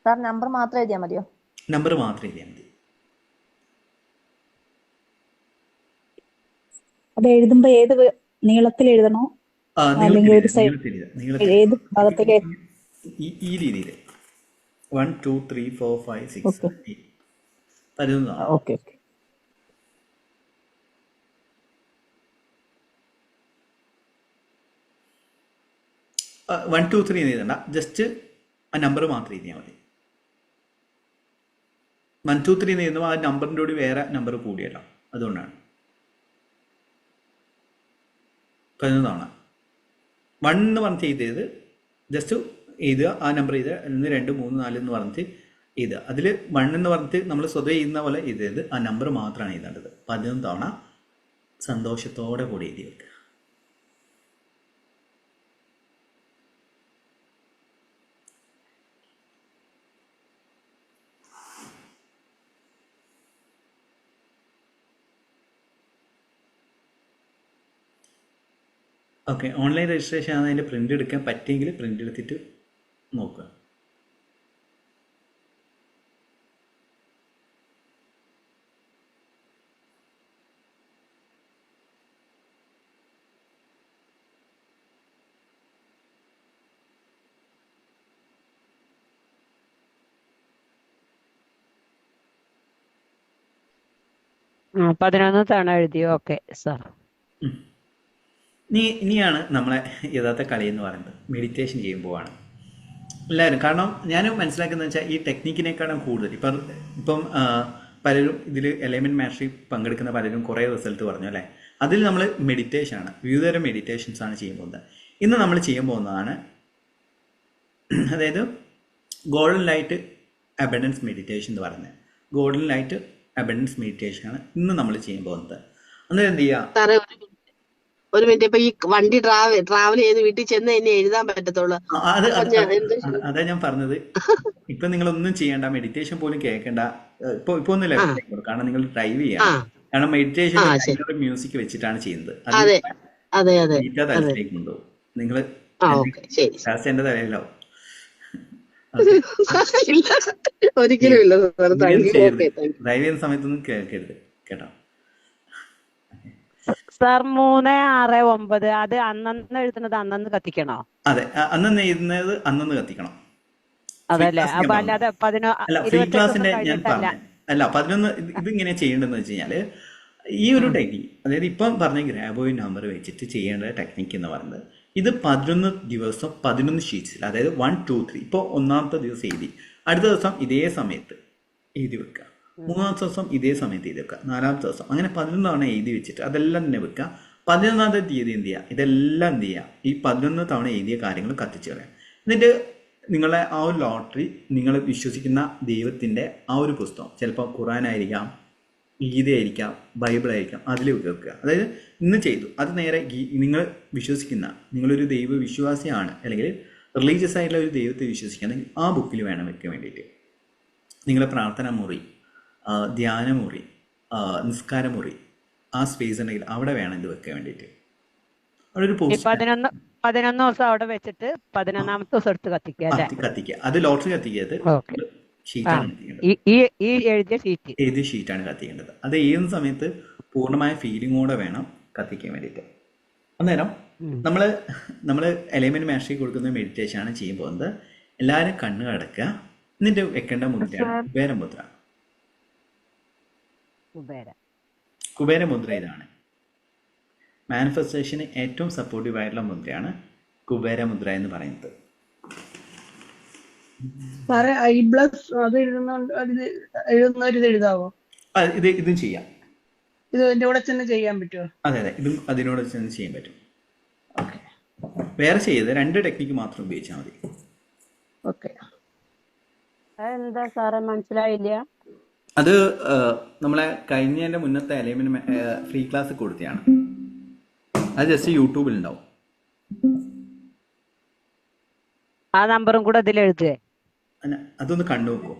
സാർ നമ്പർ മാത്രം എഴുതിയാൽ മതിയോ? നമ്പർ മാത്രം എഴുതിയാൽ മതി. അത് എഴുതുമ്പോ ഏത് നീളത്തിൽ എഴുതണോ, അല്ലെങ്കിൽ ഒരു സൈഡ് ഏത് ഭാഗത്തേക്ക്? ഈ രീതിയിൽ 1 2 3 4 5 6 7 8 11. ഓക്കെ. 1 2 3 എഴുതണ്ട, ജസ്റ്റ് ആ നമ്പർ മാത്രം എഴുതിയാൽ മതി. 1 2 3 എഴുതുമ്പോൾ ആ നമ്പറിൻ്റെ കൂടി വേറെ നമ്പർ കൂടിയല്ലോ, അതുകൊണ്ടാണ് 11 തവണ 1 എന്ന് പറഞ്ഞിട്ട് എഴുതിയത് ജസ്റ്റ് എഴുതുക, ആ നമ്പർ എഴുതുക, 1 2 3 4 എന്ന് പറഞ്ഞിട്ട് എഴുതുക. അതിൽ 1 എന്ന് പറഞ്ഞിട്ട് നമ്മൾ സ്വതവേ എഴുതുന്ന പോലെ എഴുതിയത് ആ നമ്പർ മാത്രമാണ് എഴുതേണ്ടത്. 11 തവണ സന്തോഷത്തോടെ കൂടി എഴുതി വെക്കുക. ഓക്കെ, ഓൺലൈൻ രജിസ്ട്രേഷൻ ആണ്. അതിൻ്റെ പ്രിൻ്റ് എടുക്കാൻ പറ്റിയെങ്കിൽ പ്രിൻ്റ് എടുത്തിട്ട് നോക്കുക. ആ 11 തവണ എഴുതി. Okay sir. ഇനിയാണ് നമ്മളെ യഥാർത്ഥ കളി എന്ന് പറയുന്നത്. മെഡിറ്റേഷൻ ചെയ്യുമ്പോഴാണ് എല്ലാവരും. കാരണം ഞാൻ മനസ്സിലാക്കുന്നത് വെച്ചാൽ ഈ ടെക്നിക്കിനേക്കാളും കൂടുതൽ ഇപ്പം പലരും ഇതിൽ എലൈൻമെൻറ്റ് മാസ്റ്ററി പങ്കെടുക്കുന്ന പലരും കുറേ റിസൾട്ട് പറഞ്ഞു അല്ലേ. അതിൽ നമ്മൾ മെഡിറ്റേഷനാണ്, വിവിധതരം മെഡിറ്റേഷൻസാണ് ചെയ്യാൻ പോകുന്നത്. ഇന്ന് നമ്മൾ ചെയ്യാൻ പോകുന്നതാണ് അതായത് ഗോൾഡൻ ലൈറ്റ് അബൻഡൻസ് മെഡിറ്റേഷൻ എന്ന് പറയുന്നത്. ഗോൾഡൻ ലൈറ്റ് അബൻഡൻസ് മെഡിറ്റേഷനാണ് ഇന്ന് നമ്മൾ ചെയ്യാൻ പോകുന്നത്. അന്നേരം എന്ത് ചെയ്യുക? സാറേ ഒരു മിനിറ്റ്, ഇപ്പൊ ഈ വണ്ടി ട്രാവൽ ചെയ്ത് വീട്ടിൽ ചെന്ന് തന്നെ എഴുതാൻ പറ്റത്തുള്ളൂ. അതാ ഞാൻ പറഞ്ഞത്. ഇപ്പൊ നിങ്ങളൊന്നും ചെയ്യണ്ട, മെഡിറ്റേഷൻ പോലും കേൾക്കണ്ട. ഇപ്പൊ ഒന്നും ലഭിക്കും, കാരണം നിങ്ങൾ ഡ്രൈവ് ചെയ്യണം. കാരണം മെഡിറ്റേഷൻ മ്യൂസിക് വെച്ചിട്ടാണ് ചെയ്യുന്നത്. തലത്തിലേക്ക് കൊണ്ടുപോകും. നിങ്ങൾ എന്റെ തലയിലാവും. ഒരിക്കലും ഇല്ല. ഡ്രൈവ് ചെയ്യുന്ന സമയത്തൊന്നും കേൾക്കരുത് കേട്ടോ. സാർ 369 അത് അന്നന്ന് എഴുതുന്നത് അന്നന്ന് കത്തിക്കണോ? അതെ, അന്നന്ന് എഴുതുന്നത് അന്നന്ന് കത്തിക്കണം. അതല്ലേ? അപ്പൊ അല്ലാതെ ഫ്രീ ക്ലാസിന്റെ ഞാൻ പറഞ്ഞു അല്ല 11 ഇതിങ്ങനെ ചെയ്യേണ്ടതെന്ന് വെച്ച് കഴിഞ്ഞാല് ഈ ഒരു ടെക്നിക്ക്, അതായത് ഇപ്പം പറഞ്ഞ ഗ്രാബോയ് നമ്പർ വെച്ചിട്ട് ചെയ്യേണ്ട ടെക്നിക്ക് എന്ന് പറയുന്നത് ഇത് 11 ദിവസം 11 ഷീറ്റ്സിൽ, അതായത് 1, 2, 3. ഇപ്പോൾ ഒന്നാമത്തെ ദിവസം എഴുതി, അടുത്ത ദിവസം ഇതേ സമയത്ത് എഴുതി വെക്കുക, മൂന്നാമത്തെ ദിവസം ഇതേ സമയത്ത് എഴുതി വെക്കുക, നാലാമത്തെ ദിവസം അങ്ങനെ 11 തവണ എഴുതി വെച്ചിട്ട് അതെല്ലാം തന്നെ വെക്കുക. 11ാമത്തെ തീയതി എന്ത് ചെയ്യുക? ഇതെല്ലാം എന്ത് ചെയ്യുക? ഈ 11 തവണ എഴുതിയ കാര്യങ്ങൾ കത്തിച്ച് കളയാം. എന്നിട്ട് നിങ്ങളെ ആ ഒരു ലോട്ടറി, നിങ്ങൾ വിശ്വസിക്കുന്ന ദൈവത്തിൻ്റെ ആ ഒരു പുസ്തകം, ചിലപ്പോൾ ഖുറാനായിരിക്കാം, ഗീതയായിരിക്കാം, ബൈബിളായിരിക്കാം, അതിൽ വെക്കുക. അതായത് ഇന്ന് ചെയ്തു അത് നേരെ നിങ്ങൾ വിശ്വസിക്കുന്ന, നിങ്ങളൊരു ദൈവ വിശ്വാസിയാണ് അല്ലെങ്കിൽ റിലീജിയസ് ആയിട്ടുള്ള ഒരു ദൈവത്തെ വിശ്വസിക്കുകയാണെങ്കിൽ ആ ബുക്കിൽ വേണം വെക്കാൻ വേണ്ടിയിട്ട്. നിങ്ങളെ പ്രാർത്ഥന മുറി, ധ്യാനമുറി, നിസ്കാരമുറി, ആ സ്പേസ് ഉണ്ടെങ്കിൽ അവിടെ വേണം ഇത് വെക്കാൻ വേണ്ടിയിട്ട്. അവിടെ ഒരു 11 ദിവസം അവിടെ വെച്ചിട്ട് 11ാമത്തെ ദിവസം എടുത്ത് കത്തിക്കുക. അത് ലോട്ടറി കത്തിക്കരുത്, ഷീറ്റാണ് കത്തിക്കേണ്ടത്. എഴുതിയ ഷീറ്റാണ് കത്തിക്കേണ്ടത്. അത് ഏത് സമയത്ത് പൂർണ്ണമായ ഫീലിങ്ങോടെ വേണം കത്തിക്കാൻ വേണ്ടിയിട്ട്. അന്നേരം നമ്മൾ എലൈൻമെന്റ് മാസ്റ്ററി കൊടുക്കുന്ന മെഡിറ്റേഷൻ ആണ് ചെയ്യാൻ പോകുന്നത്. എല്ലാവരും കണ്ണ് അടക്കുക. എന്നിട്ട് വെക്കേണ്ട മുദ്രയാണ് കുബേരമുദ്ര. കുബേരമുദ്ര ഇതാണ്. മാനിഫെസ്റ്റേഷന് ഏറ്റവും സപ്പോർട്ടീവ് ആയിട്ടുള്ള മുദ്രയാണ് കുബേരമുദ്ര എന്ന് പറയുന്നത്. എഴുതാവോ? ഇതും ചെയ്യാം. ഇത് എന്റെ കൂടെ തന്നെ ചെയ്യാൻ പറ്റുമോ? അതെ, ഇതും അതിനോട് തന്നെ ചെയ്യാൻ പറ്റും. ഓക്കെ, വേറെ ചെയ്ത് 2 ടെക്നിക്ക് മാത്രം ഉപയോഗിച്ചാൽ മതി. ഓക്കെ. എന്താ സാറേ മനസ്സിലായില്ല? അത് നമ്മളെ കഴിഞ്ഞതിന്റെ മുന്നത്തെ എലൈൻമെന്റ് ഫ്രീ ക്ലാസ് കൊടുത്തതാണ്. അത് ജസ്റ്റ് യൂട്യൂബിൽ ഉണ്ടാവും. ആ നമ്പറും കൂടെ ഇതിൽ എഴുതേ? അതൊന്ന് കണ്ടു നോക്കൂ.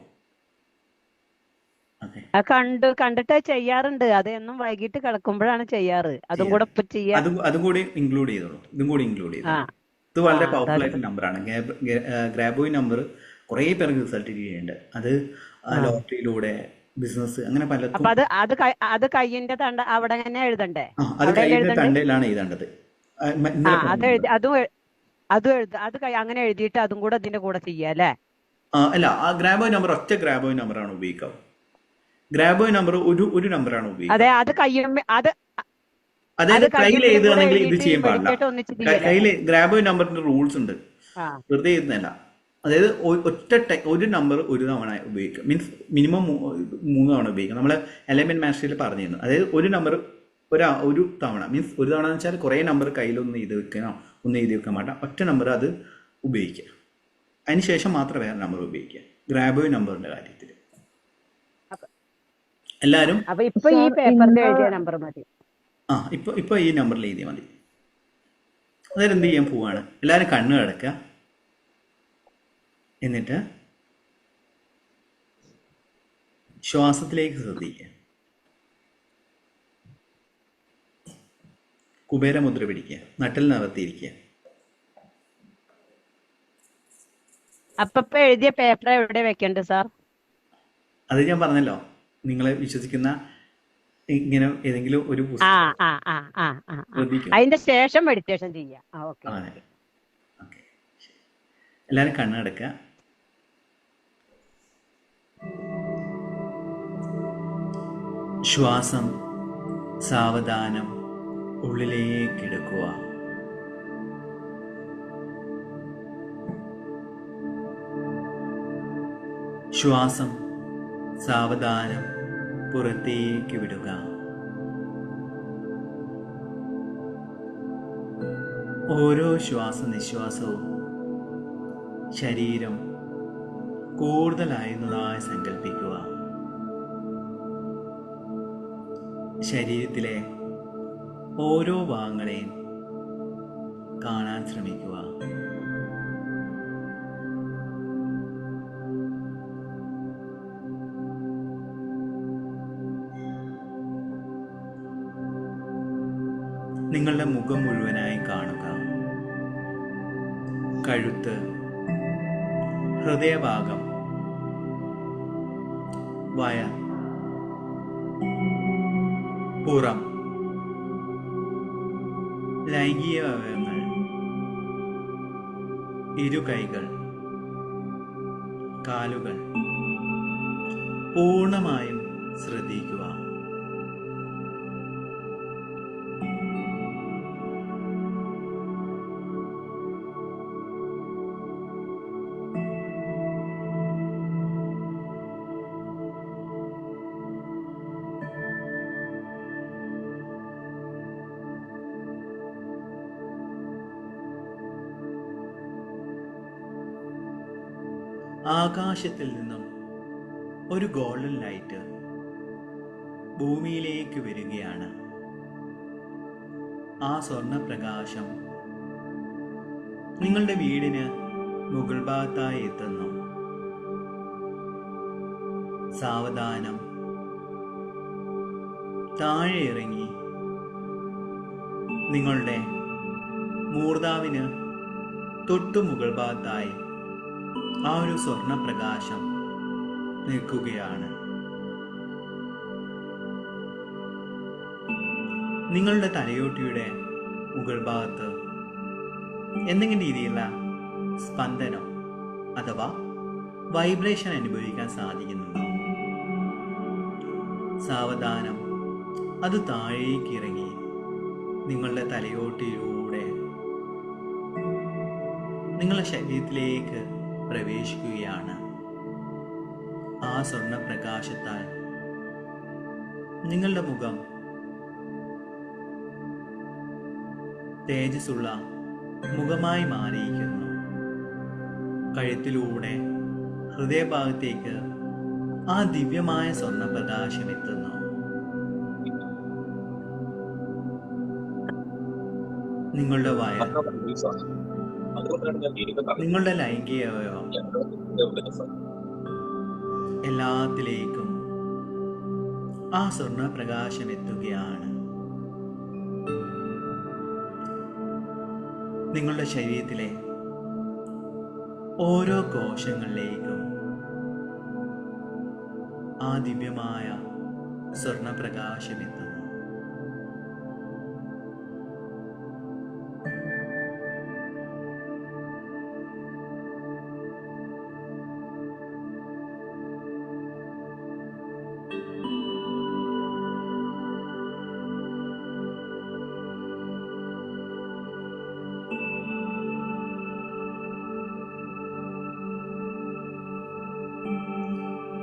കണ്ടിട്ട് ചെയ്യാറുണ്ട്. അത് എന്നും വൈകിട്ട് കിടക്കുമ്പോഴാണ് ചെയ്യാറ്. അതും കൂടെ അതും കൂടി ഇൻക്ലൂഡ് ചെയ്തോളൂ. ഇതും കൂടി ഇൻക്ലൂഡ് ചെയ്തോളൂ. ഇത് വളരെ പവർഫുൾ ആയിട്ടുള്ള നമ്പറാണ്. ഗ്രാബോയ് നമ്പർ കുറേ പേർക്ക് റിസൾട്ട് ചെയ്യുന്നുണ്ട്. അത് ലോട്ടറിയിലൂടെ, ബിസിനസ്, അങ്ങനെ പലർക്കും. അത് കയ്യിന്റെ തണ്ട അവിടെ തന്നെ എഴുതണ്ടേ? അത് കയ്യിന്റെ തണ്ടയിലാണ് എഴുതേണ്ടത്. അങ്ങനെ എഴുതിയിട്ട് അതും കൂടെ അതിന്റെ കൂടെ ചെയ്യാല്ലേ? അല്ല, ആ ഗ്രാബോയ് നമ്പർ ഒറ്റ ഗ്രാബോയ് നമ്പറാണ് ഉപയോഗിക്കുക. ഗ്രാബോയ് നമ്പർ ഒരു നമ്പറാണ് ഉപയോഗിക്കുക. അതായത് കയ്യിൽ എഴുതുകയാണെങ്കിൽ ഇത് ചെയ്യാൻ പാടില്ല. കയ്യിൽ ഗ്രാബോയ് നമ്പറിന്റെ റൂൾസ് ഉണ്ട്, വെറുതെ എഴുതുന്നതല്ല. അതായത് ഒരു നമ്പർ ഒരു തവണ ഉപയോഗിക്കുക, മീൻസ് മിനിമം 3 തവണ ഉപയോഗിക്കുക. നമ്മൾ എലൈൻമെന്റ് മാസ്റ്ററിൽ പറഞ്ഞിരുന്നു. അതായത് ഒരു നമ്പർ ഒരു തവണ, മീൻസ് ഒരു തവണ എന്ന് വെച്ചാൽ കുറേ നമ്പർ കയ്യിലൊന്നും എഴുതി വെക്കണോ, ഒന്നും എഴുതി വെക്കാൻ പാടില്ല. ഒറ്റ നമ്പർ അത് ഉപയോഗിക്കുക. അതിനുശേഷം മാത്രം വേറെ നമ്പർ ഉപയോഗിക്കുക. ഗ്രാബോയ് നമ്പറിന്റെ കാര്യത്തിൽ എല്ലാവരും ഇപ്പൊ ഈ നമ്പറിൽ എഴുതിയാൽ മതി. അതായത് എന്ത് ചെയ്യാൻ പോവാണ്? എല്ലാവരും കണ്ണ് അടക്കുക. എന്നിട്ട് ശ്വാസത്തിലേക്ക് ശ്രദ്ധിക്കുക. കുബേരമുദ്ര പിടിക്കുക, നട്ടിൽ നിവർത്തിയിരിക്കുക. അപ്പൊ എഴുതിയ പേപ്പർ എവിടെ വെക്കണ്ടേ സാർ? അത് ഞാൻ പറഞ്ഞല്ലോ, നിങ്ങളെ വിശ്വസിക്കുന്ന ഇങ്ങനെ ഏതെങ്കിലും ഒരു അതിന്റെ ശേഷം മെഡിറ്റേഷൻ ചെയ്യാം. എല്ലാവരും കണ്ണടക്കുക. ശ്വാസം സാവധാനം ഉള്ളിലേക്ക് എടുക്കുക. ശ്വാസം സാവധാനം പുറത്തേക്ക് വിടുക. ഓരോ ശ്വാസനിശ്വാസവും ശരീരം കൂടുതലായിരുന്നതായി സങ്കല്പിക്കുക. ശരീരത്തിലെ ഓരോ ഭാഗങ്ങളെയും കാണാൻ ശ്രമിക്കുക. നിങ്ങളുടെ മുഖം മുഴുവനായി കാണുക. കഴുത്ത്, ഹൃദയഭാഗം, വയർ, പുറം, ലൈംഗിക അവയവങ്ങൾ, ഇരുകൈകൾ, കാലുകൾ പൂർണ്ണമായും ശ്രദ്ധിക്കുക. ആകാശത്തിൽ നിന്നും ഒരു ഗോൾഡൻ ലൈറ്റ് ഭൂമിയിലേക്ക് വരികയാണ്. ആ സ്വർണപ്രകാശം നിങ്ങളുടെ വീടിന് മുകൾ ഭാഗത്തായി എത്തുന്നു. സാവധാനം താഴെ ഇറങ്ങി നിങ്ങളുടെ മൂർധാവിന് തൊട്ടു മുകൾ ഭാഗത്തായി ആ ഒരു സ്വർണപ്രകാശം നിൽക്കുകയാണ്. നിങ്ങളുടെ തലയോട്ടിയുടെ മുകൾ ഭാഗത്ത് എന്തെങ്കിലും രീതിയിലുള്ള സ്പന്ദനം അഥവാ വൈബ്രേഷൻ അനുഭവിക്കാൻ സാധിക്കുന്നുണ്ടോ? സാവധാനം അത് താഴേക്ക് ഇറങ്ങി നിങ്ങളുടെ തലയോട്ടിയിലൂടെ നിങ്ങളുടെ ശരീരത്തിലേക്ക് പ്രവേശിക്കുകയാണ്. ആ സ്വർണപ്രകാശത്താൽ നിങ്ങളുടെ മുഖം തേജസ്സുള്ള മുഖമായി മാറിയിരിക്കുന്നു. കഴുത്തിലൂടെ ഹൃദയഭാഗത്തേക്ക് ആ ദിവ്യമായ സ്വർണപ്രകാശം എത്തുന്നു. നിങ്ങളുടെ വയർ, നിങ്ങളുടെ ലൈംഗിക അവയവം എല്ലാത്തിലേക്കും ആ സ്വർണപ്രകാശം എത്തുകയാണ്. നിങ്ങളുടെ ശരീരത്തിലെ ഓരോ കോശങ്ങളിലേക്കും ആ ദിവ്യമായ സ്വർണപ്രകാശം എത്തുന്നു.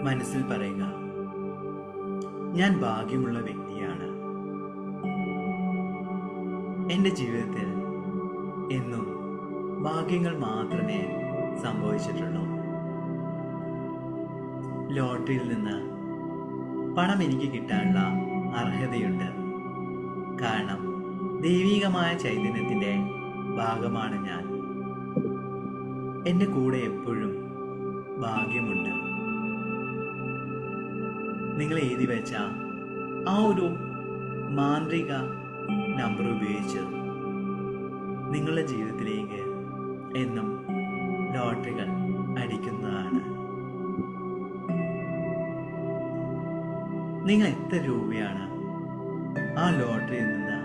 മനസ്സിൽ പറയുക, ഞാൻ ഭാഗ്യമുള്ള വ്യക്തിയാണ്. എൻ്റെ ജീവിതത്തിൽ എന്നും ഭാഗ്യങ്ങൾ മാത്രമേ സംഭവിച്ചിട്ടുള്ളൂ. ലോട്ടറിയിൽ നിന്ന് പണം എനിക്ക് കിട്ടാനുള്ള അർഹതയുണ്ട്. കാരണം ദൈവികമായ ചൈതന്യത്തിൻ്റെ ഭാഗമാണ് ഞാൻ. എൻ്റെ കൂടെ എപ്പോഴും ഭാഗ്യമുണ്ട്. നിങ്ങൾ എഴുതി വെച്ച ആ ഒരു മാന്ത്രിക നമ്പർ ഉപയോഗിച്ച് നിങ്ങളുടെ ജീവിതത്തിലേക്ക് എന്നും ലോട്ടറികൾ അടിക്കുന്നതാണ്. നിങ്ങൾ എത്ര രൂപയാണ് ആ ലോട്ടറിയിൽ നിന്ന്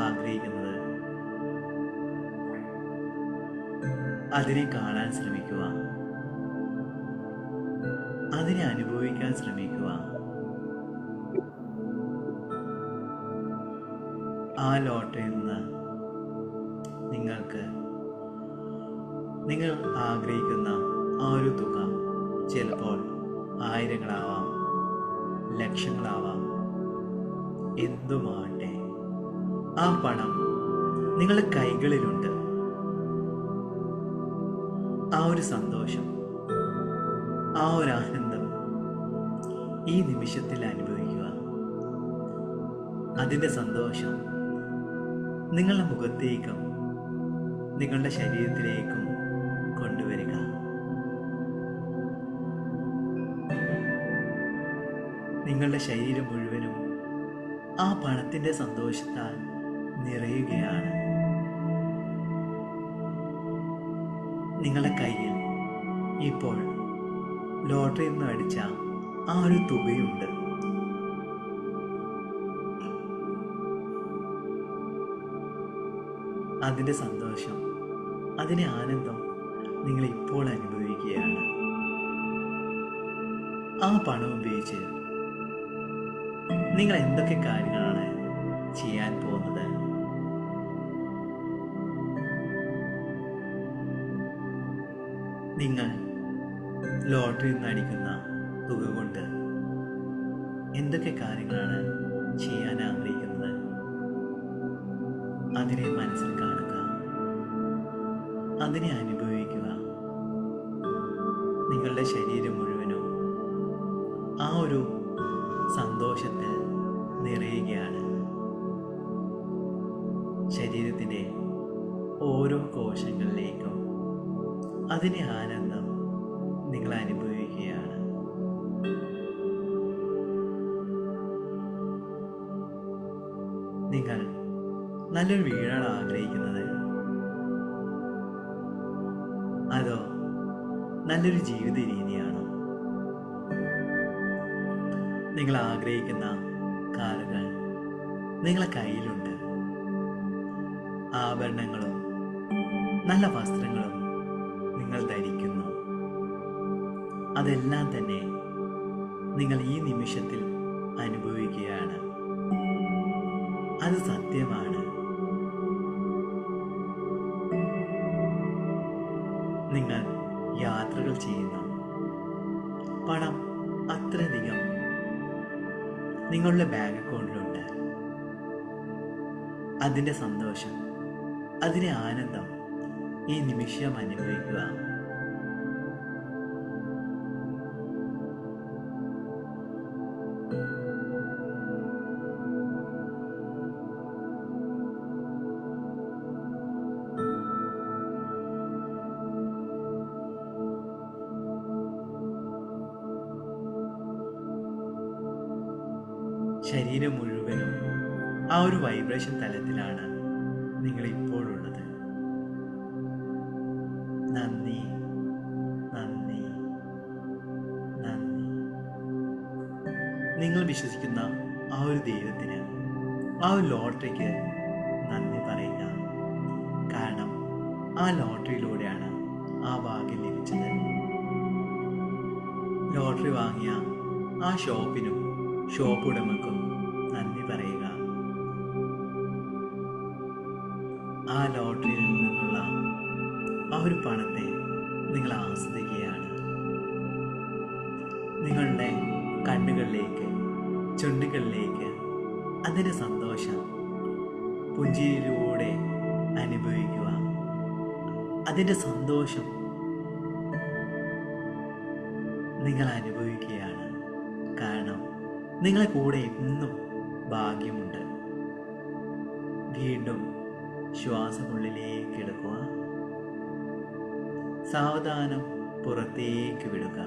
ആഗ്രഹിക്കുന്നത്? അതിനെ കാണാൻ ശ്രമിക്കുക, അതിനെ അനുഭവിക്കാൻ ശ്രമിക്കുക. ആ ലോട്ടറിയിൽ നിന്ന് നിങ്ങൾ ആഗ്രഹിക്കുന്ന ആ ഒരു തുക ചിലപ്പോൾ ആയിരങ്ങളാവാം, ലക്ഷങ്ങളാവാം, എന്തുമാട്ടെ, ആ പണം നിങ്ങളുടെ കൈകളിലുണ്ട്. ആ ഒരു സന്തോഷം, ആ ഒരു ആനന്ദം ഈ നിമിഷത്തിൽ അനുഭവിക്കുക. അതിൻ്റെ സന്തോഷം നിങ്ങളുടെ മുഖത്തേക്കും നിങ്ങളുടെ ശരീരത്തിലേക്കും കൊണ്ടുവരിക. നിങ്ങളുടെ ശരീരം മുഴുവനും ആ പണത്തിൻ്റെ സന്തോഷത്താൽ നിറയുകയാണ്. നിങ്ങളുടെ കയ്യിൽ ഇപ്പോൾ ലോട്ടറിയിൽ നിന്ന് അടിച്ച ആ ഒരു തുകയുണ്ട്. അതിൻ്റെ സന്തോഷം, അതിൻ്റെ ആനന്ദം നിങ്ങൾ ഇപ്പോൾ അനുഭവിക്കുകയാണ്. ആ പണം ഉപയോഗിച്ച് നിങ്ങൾ എന്തൊക്കെ കാര്യങ്ങളാണ് ചെയ്യാൻ പോകുന്നത്? നിങ്ങൾ ലോട്ടറിയിൽ നിന്ന് അടിക്കുന്ന തുക കൊണ്ട് എന്തൊക്കെ കാര്യങ്ങളാണ് ചെയ്യാൻ ആഗ്രഹിക്കുന്നത്? അതിനെ മനസ്സിൽ കാണുക, അതിനെ അനുഭവിക്കുക. നിങ്ങളുടെ ശരീരം മുഴുവനും ആ ഒരു സന്തോഷത്തിൽ നിറയുകയാണ്. ശരീരത്തിൻ്റെ ഓരോ കോശങ്ങളിലേക്കും അതിൻ്റെ ആനന്ദം നിങ്ങൾ അനുഭവിക്കുകയാണ്. നിങ്ങൾ നല്ലൊരു വീടാണ് ആഗ്രഹിക്കുന്നത്, അതോ നല്ലൊരു ജീവിത രീതിയാണോ? നിങ്ങൾ ആഗ്രഹിക്കുന്ന കാറുകൾ നിങ്ങളെ കയ്യിലുണ്ട്. ആഭരണങ്ങളും നല്ല വസ്ത്രങ്ങളും നിങ്ങൾ ധരിക്കുന്നു. അതെല്ലാം തന്നെ നിങ്ങൾ ഈ നിമിഷത്തിൽ അനുഭവിക്കുകയാണ്. അത് സത്യമാണ്. നിങ്ങൾ യാത്രകൾ ചെയ്യുന്നു. പണം അത്രയധികം നിങ്ങളുടെ ബാങ്ക് അക്കൗണ്ടിലുണ്ട്. അതിൻ്റെ സന്തോഷം, അതിൻ്റെ ആനന്ദം ഈ നിമിഷം അനുഭവിക്കുക. ശരീരം മുഴുവനും ആ ഒരു വൈബ്രേഷൻ തലത്തിലാണ് നിങ്ങൾ ഇപ്പോഴുള്ളത്. നന്ദി, നന്ദി, നന്ദി. നിങ്ങൾ വിശ്വസിക്കുന്ന ആ ഒരു ദൈവത്തിന്, ആ ഒരു ലോട്ടറിക്ക് നന്ദി പറയുക. കാരണം ആ ലോട്ടറിയിലൂടെയാണ് ആ ഭാഗ്യം ലഭിച്ചത്. ലോട്ടറി വാങ്ങിയ ആ ഷോപ്പിനും ഷോപ്പ് ഉടമക്കും നന്ദി പറയുക. ആ ലോട്ടറിയിൽ നിന്നുള്ള ആ ഒരു പണത്തെ നിങ്ങൾ ആസ്വദിക്കുകയാണ്. നിങ്ങളുടെ കണ്ണുകളിലേക്ക്, ചുണ്ടുകളിലേക്ക് അതിൻ്റെ സന്തോഷം പുഞ്ചിരിയിലൂടെ അനുഭവിക്കുക. അതിൻ്റെ സന്തോഷം നിങ്ങൾ അനുഭവിക്കുകയാണ്. കാരണം നിങ്ങളെ കൂടെ എന്നും ഭാഗ്യമുണ്ട്. വീണ്ടും ശ്വാസമുള്ളിലേക്ക് എടുക്കുക. സാവധാനം പുറത്തേക്ക് വിടുക.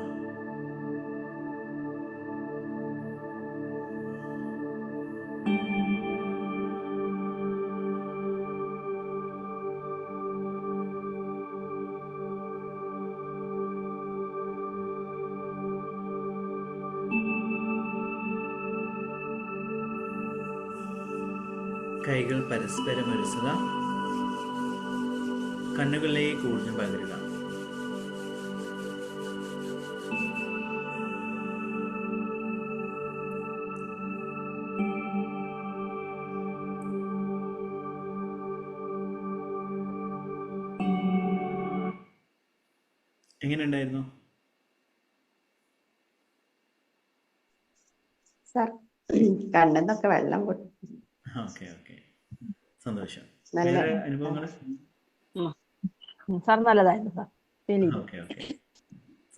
കൈകൾ പരസ്പരം ഉരസുക. കണ്ണുകളിലേക്ക് ഊർജ്ജം പകരുക. എങ്ങനെയുണ്ടായിരുന്നു? സാർ കണ്ണെന്നൊക്കെ വെള്ളം പൊട്ടി. ഓക്കെ ഓക്കെ, സന്തോഷം. നല്ല വേറെ അനുഭവങ്ങൾ? സാർ നല്ലതായിരുന്നു സാർ. ഓക്കെ ഓക്കെ,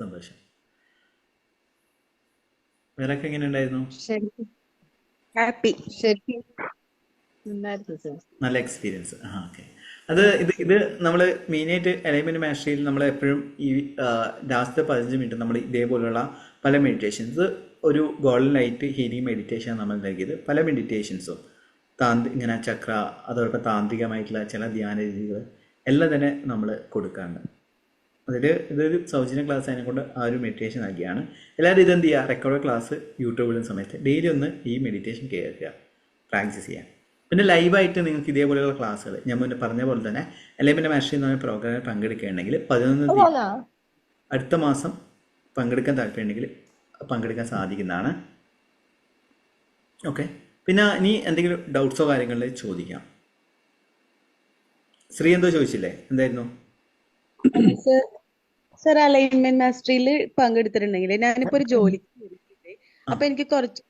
സന്തോഷം. വേറൊക്കെ എങ്ങനെ ഉണ്ടായിരുന്നു? ശരിക്കും ഹാപ്പി, ശരിക്കും നന്നായിരുന്നു സാർ. നല്ല എക്സ്പീരിയൻസ്. ഓക്കെ. അത് ഇത് നമ്മൾ മെയിനായിട്ട് അലൈൻമെന്റ് മാസ്റ്ററിയിൽ നമ്മൾ എപ്പോഴും ഈ ലാസ്റ്റ് 15 മിനിറ്റ് നമ്മൾ ഇതേപോലുള്ള പല മെഡിറ്റേഷൻസ്, ഒരു ഗോൾഡൻ ലൈറ്റ് ഹീലിംഗ് മെഡിറ്റേഷൻ നമ്മൾ നൽകിയത്. പല മെഡിറ്റേഷൻസും ഇങ്ങനെ ചക്ര, അതോടൊപ്പം താന്ത്രികമായിട്ടുള്ള ചില ധ്യാന രീതികൾ എല്ലാം തന്നെ നമ്മൾ കൊടുക്കാറുണ്ട്. അതിൽ ഇതൊരു സൗജന്യ ക്ലാസ് അതിനെക്കൊണ്ട് ആ ഒരു മെഡിറ്റേഷൻ നൽകിയാണ്. എല്ലാവരും ഇതെന്ത് ചെയ്യുക, റെക്കോർഡ് ക്ലാസ് യൂട്യൂബിലും സമയത്ത് ഡെയിലി ഒന്ന് ഈ മെഡിറ്റേഷൻ കേൾക്കുക, പ്രാക്ടീസ് ചെയ്യുക. പിന്നെ ലൈവായിട്ട് നിങ്ങൾക്ക് ഇതേപോലെയുള്ള ക്ലാസ്സുകൾ ഞാൻ മുന്നേ പറഞ്ഞ പോലെ തന്നെ അലൈൻമെന്റ് മാസ്റ്ററി എന്ന് പറഞ്ഞ പ്രോഗ്രാമിൽ പങ്കെടുക്കുകയാണെങ്കിൽ 11 തീയതി അടുത്ത മാസം പങ്കെടുക്കാൻ താല്പര്യമുണ്ടെങ്കിൽ പങ്കെടുക്കാൻ സാധിക്കുന്നതാണ്. ഓക്കെ. പിന്നെ ഇനി എന്തെങ്കിലും ഡൗട്ട്സോ കാര്യങ്ങളിൽ ചോദിക്കാം. ശ്രീ എന്തോ ചോദിച്ചില്ലേ, എന്തായിരുന്നു? സർ അലൈൻമെന്റ് മാസ്റ്ററിയിൽ പങ്കെടുത്തിട്ടുണ്ടെങ്കിൽ ഞാനിപ്പോ ഒരു ജോലിക്ക് കയറിയിട്ടുണ്ട്. അപ്പൊ എനിക്ക് കുറച്ച്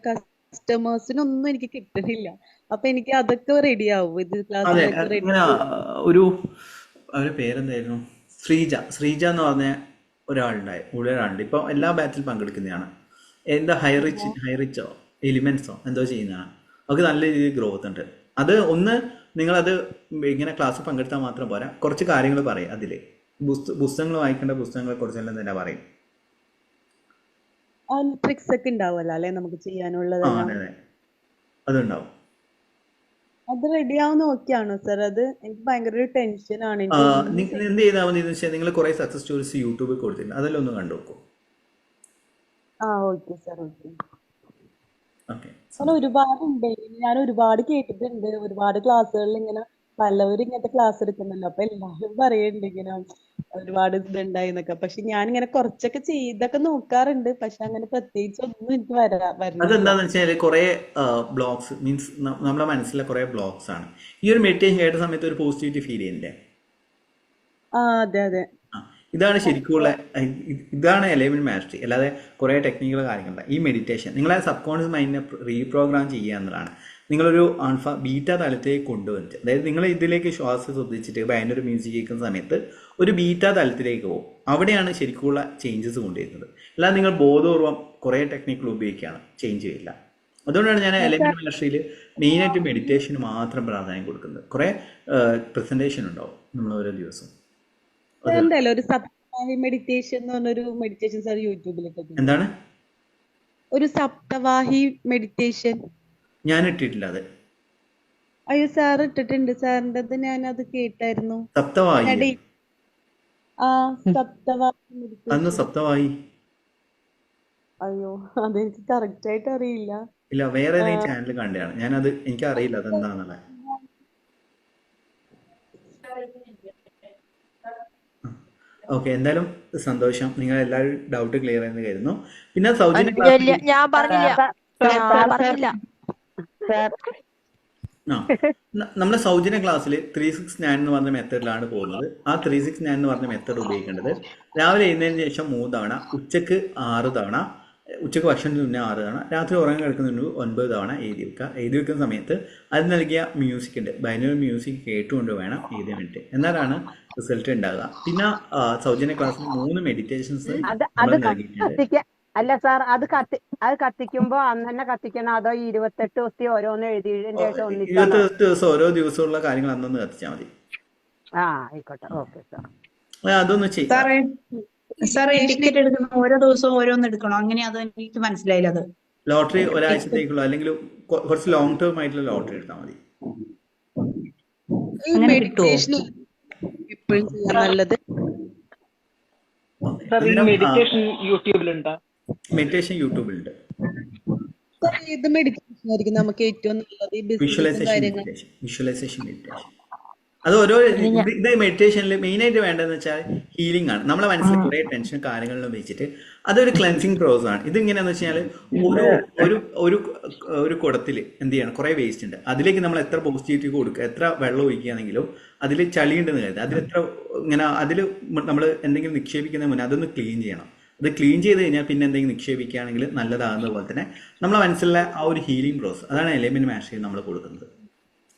കസ്റ്റമേഴ്സിനൊന്നും എനിക്ക് കിട്ടുന്നില്ല. അപ്പൊ എനിക്ക് അതൊക്കെ റെഡി ആവും ഇത് ക്ലാസ്സിലൊക്കെ റെഡി? ഒരു അവരുടെ പേരെന്തായിരുന്നു, ശ്രീജ എന്ന് പറഞ്ഞ ഒരാളുണ്ട്. ഇപ്പൊ എല്ലാ ബാച്ചിൽ പങ്കെടുക്കുന്നതാണ്. എന്താ ഹൈറിച്ചോ എലിമെന്റ്സോ എന്തോ ചെയ്യുന്നതാണ്. അവർക്ക് നല്ല രീതിയിൽ ഗ്രോത്ത് ഉണ്ട്. അത് ഒന്ന് നിങ്ങളത് ഇങ്ങനെ ക്ലാസ് പങ്കെടുത്താൽ മാത്രം പോരാ, കുറച്ച് കാര്യങ്ങൾ പറയും. അതിൽ പുസ്തകങ്ങൾ വായിക്കേണ്ട പുസ്തകങ്ങളെ കുറിച്ചെല്ലാം തന്നെ പറയും. ട്രിക്സ് ഒക്കെ ഉണ്ടാവുമല്ലോ അല്ലെ നമുക്ക് ചെയ്യാനുള്ളത്? അതെ, അതുണ്ടാവും. അത് റെഡി ആവുന്ന ഓക്കെയാണോ സർ? അത് എനിക്ക് ഭയങ്കര ഒരു ടെൻഷൻ ആണ്. എന്ത് ചെയ്താൽ മതി എന്ന് വെച്ചാൽ നിങ്ങൾ കുറെ സക്സസ് സ്റ്റോറീസ് യൂട്യൂബിൽ കൊടുത്തിട്ടുണ്ട്, അതെല്ലാം ഒന്ന് കണ്ടു നോക്കൂ. Okay sir. ഒരുപാടുണ്ട്, ഞാൻ ഒരുപാട് കേട്ടിട്ടുണ്ട്. ഒരുപാട് ക്ലാസ്സുകളിൽ ഇങ്ങനെ പലവരും ഇങ്ങനത്തെ ക്ലാസ് എടുക്കുന്നുണ്ട്. അപ്പൊ എല്ലാവരും പറയുന്നുണ്ട് ഇങ്ങനെ ഒരുപാട് ഇതുണ്ടായി എന്നൊക്കെ. പക്ഷെ ഞാനിങ്ങനെ കുറച്ചൊക്കെ ചെയ്തൊക്കെ നോക്കാറുണ്ട്. പക്ഷെ അങ്ങനെ പ്രത്യേകിച്ച് ഒന്നും എനിക്ക് വരുന്നില്ല. അതെന്താന്ന് വെച്ചാൽ കുറെ ബ്ലോക്സ് മീൻസ് നമ്മളെ മനസ്സിലെ കുറെ ബ്ലോക്സ് ആണ്. ഈ ഒരു മെഡിറ്റേഷൻ കേട്ട സമയത്ത് ഒരു പോസിറ്റിവിറ്റി ഫീൽ ചെയ്യുന്നില്ലേ? അതെ അതെ, ഇതാണ് ശരിക്കുള്ള, ഇതാണ് അലൈൻമെന്റ് മാസ്റ്ററി. അല്ലാതെ കുറെ ടെക്നിക്കൽ കാര്യങ്ങളുണ്ട്. ഈ മെഡിറ്റേഷൻ നിങ്ങളെ സബ് കോൺഷ്യസ് മൈൻഡിനെ റീപ്രോഗ്രാം ചെയ്യുക എന്നതാണ്. നിങ്ങളൊരു ആൽഫ ബീറ്റ തലത്തിലേക്ക് കൊണ്ടുവന്നിട്ട്, അതായത് നിങ്ങൾ ഇതിലേക്ക് ശ്വാസം ശ്രദ്ധിച്ചിട്ട് അതിൻ്റെ ഒരു മ്യൂസിക് കേൾക്കുന്ന സമയത്ത് ഒരു ബീറ്റ തലത്തിലേക്ക് പോകും. അവിടെയാണ് ശരിക്കുള്ള ചേഞ്ചസ് കൊണ്ടുവരുന്നത്. അല്ലാതെ നിങ്ങൾ ബോധപൂർവം കുറേ ടെക്നിക്കുകൾ ഉപയോഗിക്കുകയാണ്, ചേഞ്ച് ചെയ്യില്ല. അതുകൊണ്ടാണ് ഞാൻ അലൈൻമെന്റ് മാസ്റ്ററിയിൽ മെയിനായിട്ട് മെഡിറ്റേഷന് മാത്രം പ്രാധാന്യം കൊടുക്കുന്നത്. കുറേ പ്രസന്റേഷൻ ഉണ്ടാവും നമ്മൾ ഓരോ ദിവസവും. ഒരു സപ്തവാഹി മെഡിറ്റേഷൻ എന്ന് പറഞ്ഞൊരു മെഡിറ്റേഷൻ സാർ യൂട്യൂബിലിട്ട്. എന്താണ് ഒരു സപ്തവാഹി മെഡിറ്റേഷൻ? ഞാൻ ഇട്ടിട്ടില്ല അത്. അയ്യോ സാർ ഇട്ടിട്ടുണ്ട്. സാറിൻ്റെ ഞാൻ അത് കേട്ടായിരുന്നു. സപ്തവാഹി? സപ്തവാഹി. അയ്യോ അതെനിക്ക് കറക്റ്റ് ആയിട്ട് അറിയില്ല. ഇല്ല, വേറെ ഏതെങ്കിലും ചാനൽ കണ്ടാണ് ഞാനത്, എനിക്ക് അറിയില്ല അതെന്താണെന്നുള്ളത്. ഓക്കെ, എന്തായാലും സന്തോഷം. നിങ്ങൾ എല്ലാവരും ഡൗട്ട് ക്ലിയർ ആയെന്ന് കരുതുന്നു. പിന്നെ സൗജന്യ നമ്മുടെ സൗജന്യ ക്ലാസ്സിൽ 369 എന്ന് പറഞ്ഞ മെത്തേഡിലാണ് പോകുന്നത്. ആ 369 എന്ന് പറഞ്ഞ മെത്തേഡ് ഉപയോഗിക്കേണ്ടത് രാവിലെ എഴുന്നതിന് ശേഷം 3 തവണ, ഉച്ചക്ക് 6 തവണ, ഉച്ചക്ക് ഭക്ഷണത്തിന് മുന്നേ 6 തവണ, രാത്രി ഉറങ്ങി കിടക്കുന്നതിന് 9 തവണ എഴുതി വെക്കുക. എഴുതി വെക്കുന്ന സമയത്ത് അത് നൽകിയ മ്യൂസിക് ഉണ്ട്, ബൈനറി മ്യൂസിക് കേട്ടുകൊണ്ട് വേണം എഴുതിയ മിനിറ്റ്, എന്നാലാണ് റിസൾട്ട് ഉണ്ടാകുക. പിന്നെ സൗജന്യ ക്ലാസ്സിൽ 3 മെഡിറ്റേഷൻസ് നൽകിയിട്ടുണ്ട്. അല്ല സാർ, അത് കത്തിക്കുമ്പോ അന്ന് തന്നെ കത്തിക്കണം അതോ 28 ദിവസം ഓരോന്ന് എഴുതിയതിന് ശേഷം 28 ദിവസം ഓരോ ദിവസമുള്ള കാര്യങ്ങൾ അന്നൊന്ന് കത്തിച്ചാൽ മതി. ആയിക്കോട്ടെ, ഓക്കെ സാർ. അതൊന്ന് ചെയ്യാം. സാറേ ടിക്കറ്റ് എടുക്കുന്ന ഓരോ ദിവസവും ഓരോന്ന് എടുക്കണോ? അങ്ങനെ അത് എനിക്ക് മനസ്സിലായില്ല. അത് ലോട്ടറി ഒരാഴ്ചത്തേക്കുള്ള അല്ലെങ്കിൽ കുറച്ച് ലോങ് ടേം ആയിട്ടുള്ള ലോട്ടറി എടുത്താൽ മതി. മെഡിറ്റേഷൻ എപ്പോഴും ചെയ്യാൻ നല്ലത്. മെഡിറ്റേഷൻ യൂട്യൂബിലുണ്ട്. മെഡിറ്റേഷൻ യൂട്യൂബിലുണ്ട്. ഏത് മെഡിറ്റേഷൻ ആയിരിക്കും നമുക്ക് ഏറ്റവും നല്ലത്? Visualisation meditation. അത് ഓരോ ഇത് മെഡിറ്റേഷനിൽ മെയിനായിട്ട് വേണ്ടതെന്ന് വെച്ചാൽ ഹീലിംഗ് ആണ്. നമ്മളെ മനസ്സിൽ കുറെ ടെൻഷൻ കാര്യങ്ങളിലും വെച്ചിട്ട് അതൊരു ക്ലെൻസിങ് പ്രോസസ് ആണ്. ഇത് എങ്ങനെയാന്ന് വെച്ചാൽ ഒരു കുടത്തിൽ എന്ത് ചെയ്യണം, കുറെ വേസ്റ്റ് ഉണ്ട്, അതിലേക്ക് നമ്മൾ എത്ര പോസിറ്റിവിറ്റി കൊടുക്കുക, എത്ര വെള്ളം ഒഴിക്കുകയാണെങ്കിലും അതിൽ ചളിയുണ്ടെന്ന് കരുതുക, അതിലെത്ര ഇങ്ങനെ അതിൽ നമ്മൾ എന്തെങ്കിലും നിക്ഷേപിക്കുന്ന മുന്നേ അതൊന്ന് ക്ലീൻ ചെയ്യണം. ഇത് ക്ലീൻ ചെയ്ത് കഴിഞ്ഞാൽ പിന്നെ എന്തെങ്കിലും നിക്ഷേപിക്കുകയാണെങ്കിൽ നല്ലതാകുന്ന പോലെ തന്നെ നമ്മളെ മനസ്സിലെ ആ ഒരു ഹീലിംഗ് പ്രോസസ്, അതാണ് എലമെന്റ് മാസ്റ്ററി നമ്മൾ കൊടുക്കുന്നത്.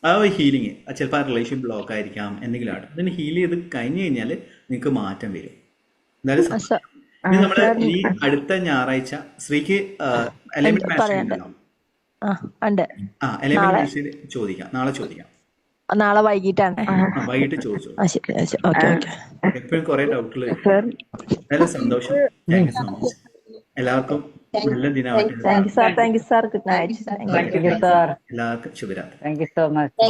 ആ ഒരു ഹീലിംഗ് ചിലപ്പോൾ ആ റിലേഷൻ ബ്ലോക്ക് ആയിരിക്കാം, എന്തെങ്കിലും ആണ്. അതിന് ഹീൽ ചെയ്ത് കഴിഞ്ഞ് കഴിഞ്ഞാൽ നിങ്ങൾക്ക് മാറ്റം വരും. എന്തായാലും ഇനി നമ്മള് ഈ അടുത്ത ഞായറാഴ്ച ശ്രീക്ക് എലമെന്റ് മാസ്റ്ററി ഉണ്ടല്ലോ. എലമെന്റ് മാസ്റ്ററി ചോദിക്കാം, നാളെ ചോദിക്കാം. നാളെ വൈകിട്ടാണ്. വൈകിട്ട് ചോദിച്ചു. എപ്പോഴും കുറെ ഡൗട്ടുകൾ. സന്തോഷം. Thank you so much. എല്ലാവർക്കും നല്ല ദിനമായിട്ട്. Thank you sir. Good night. എല്ലാവർക്കും ശുഭരാത്രി. Thank you so much.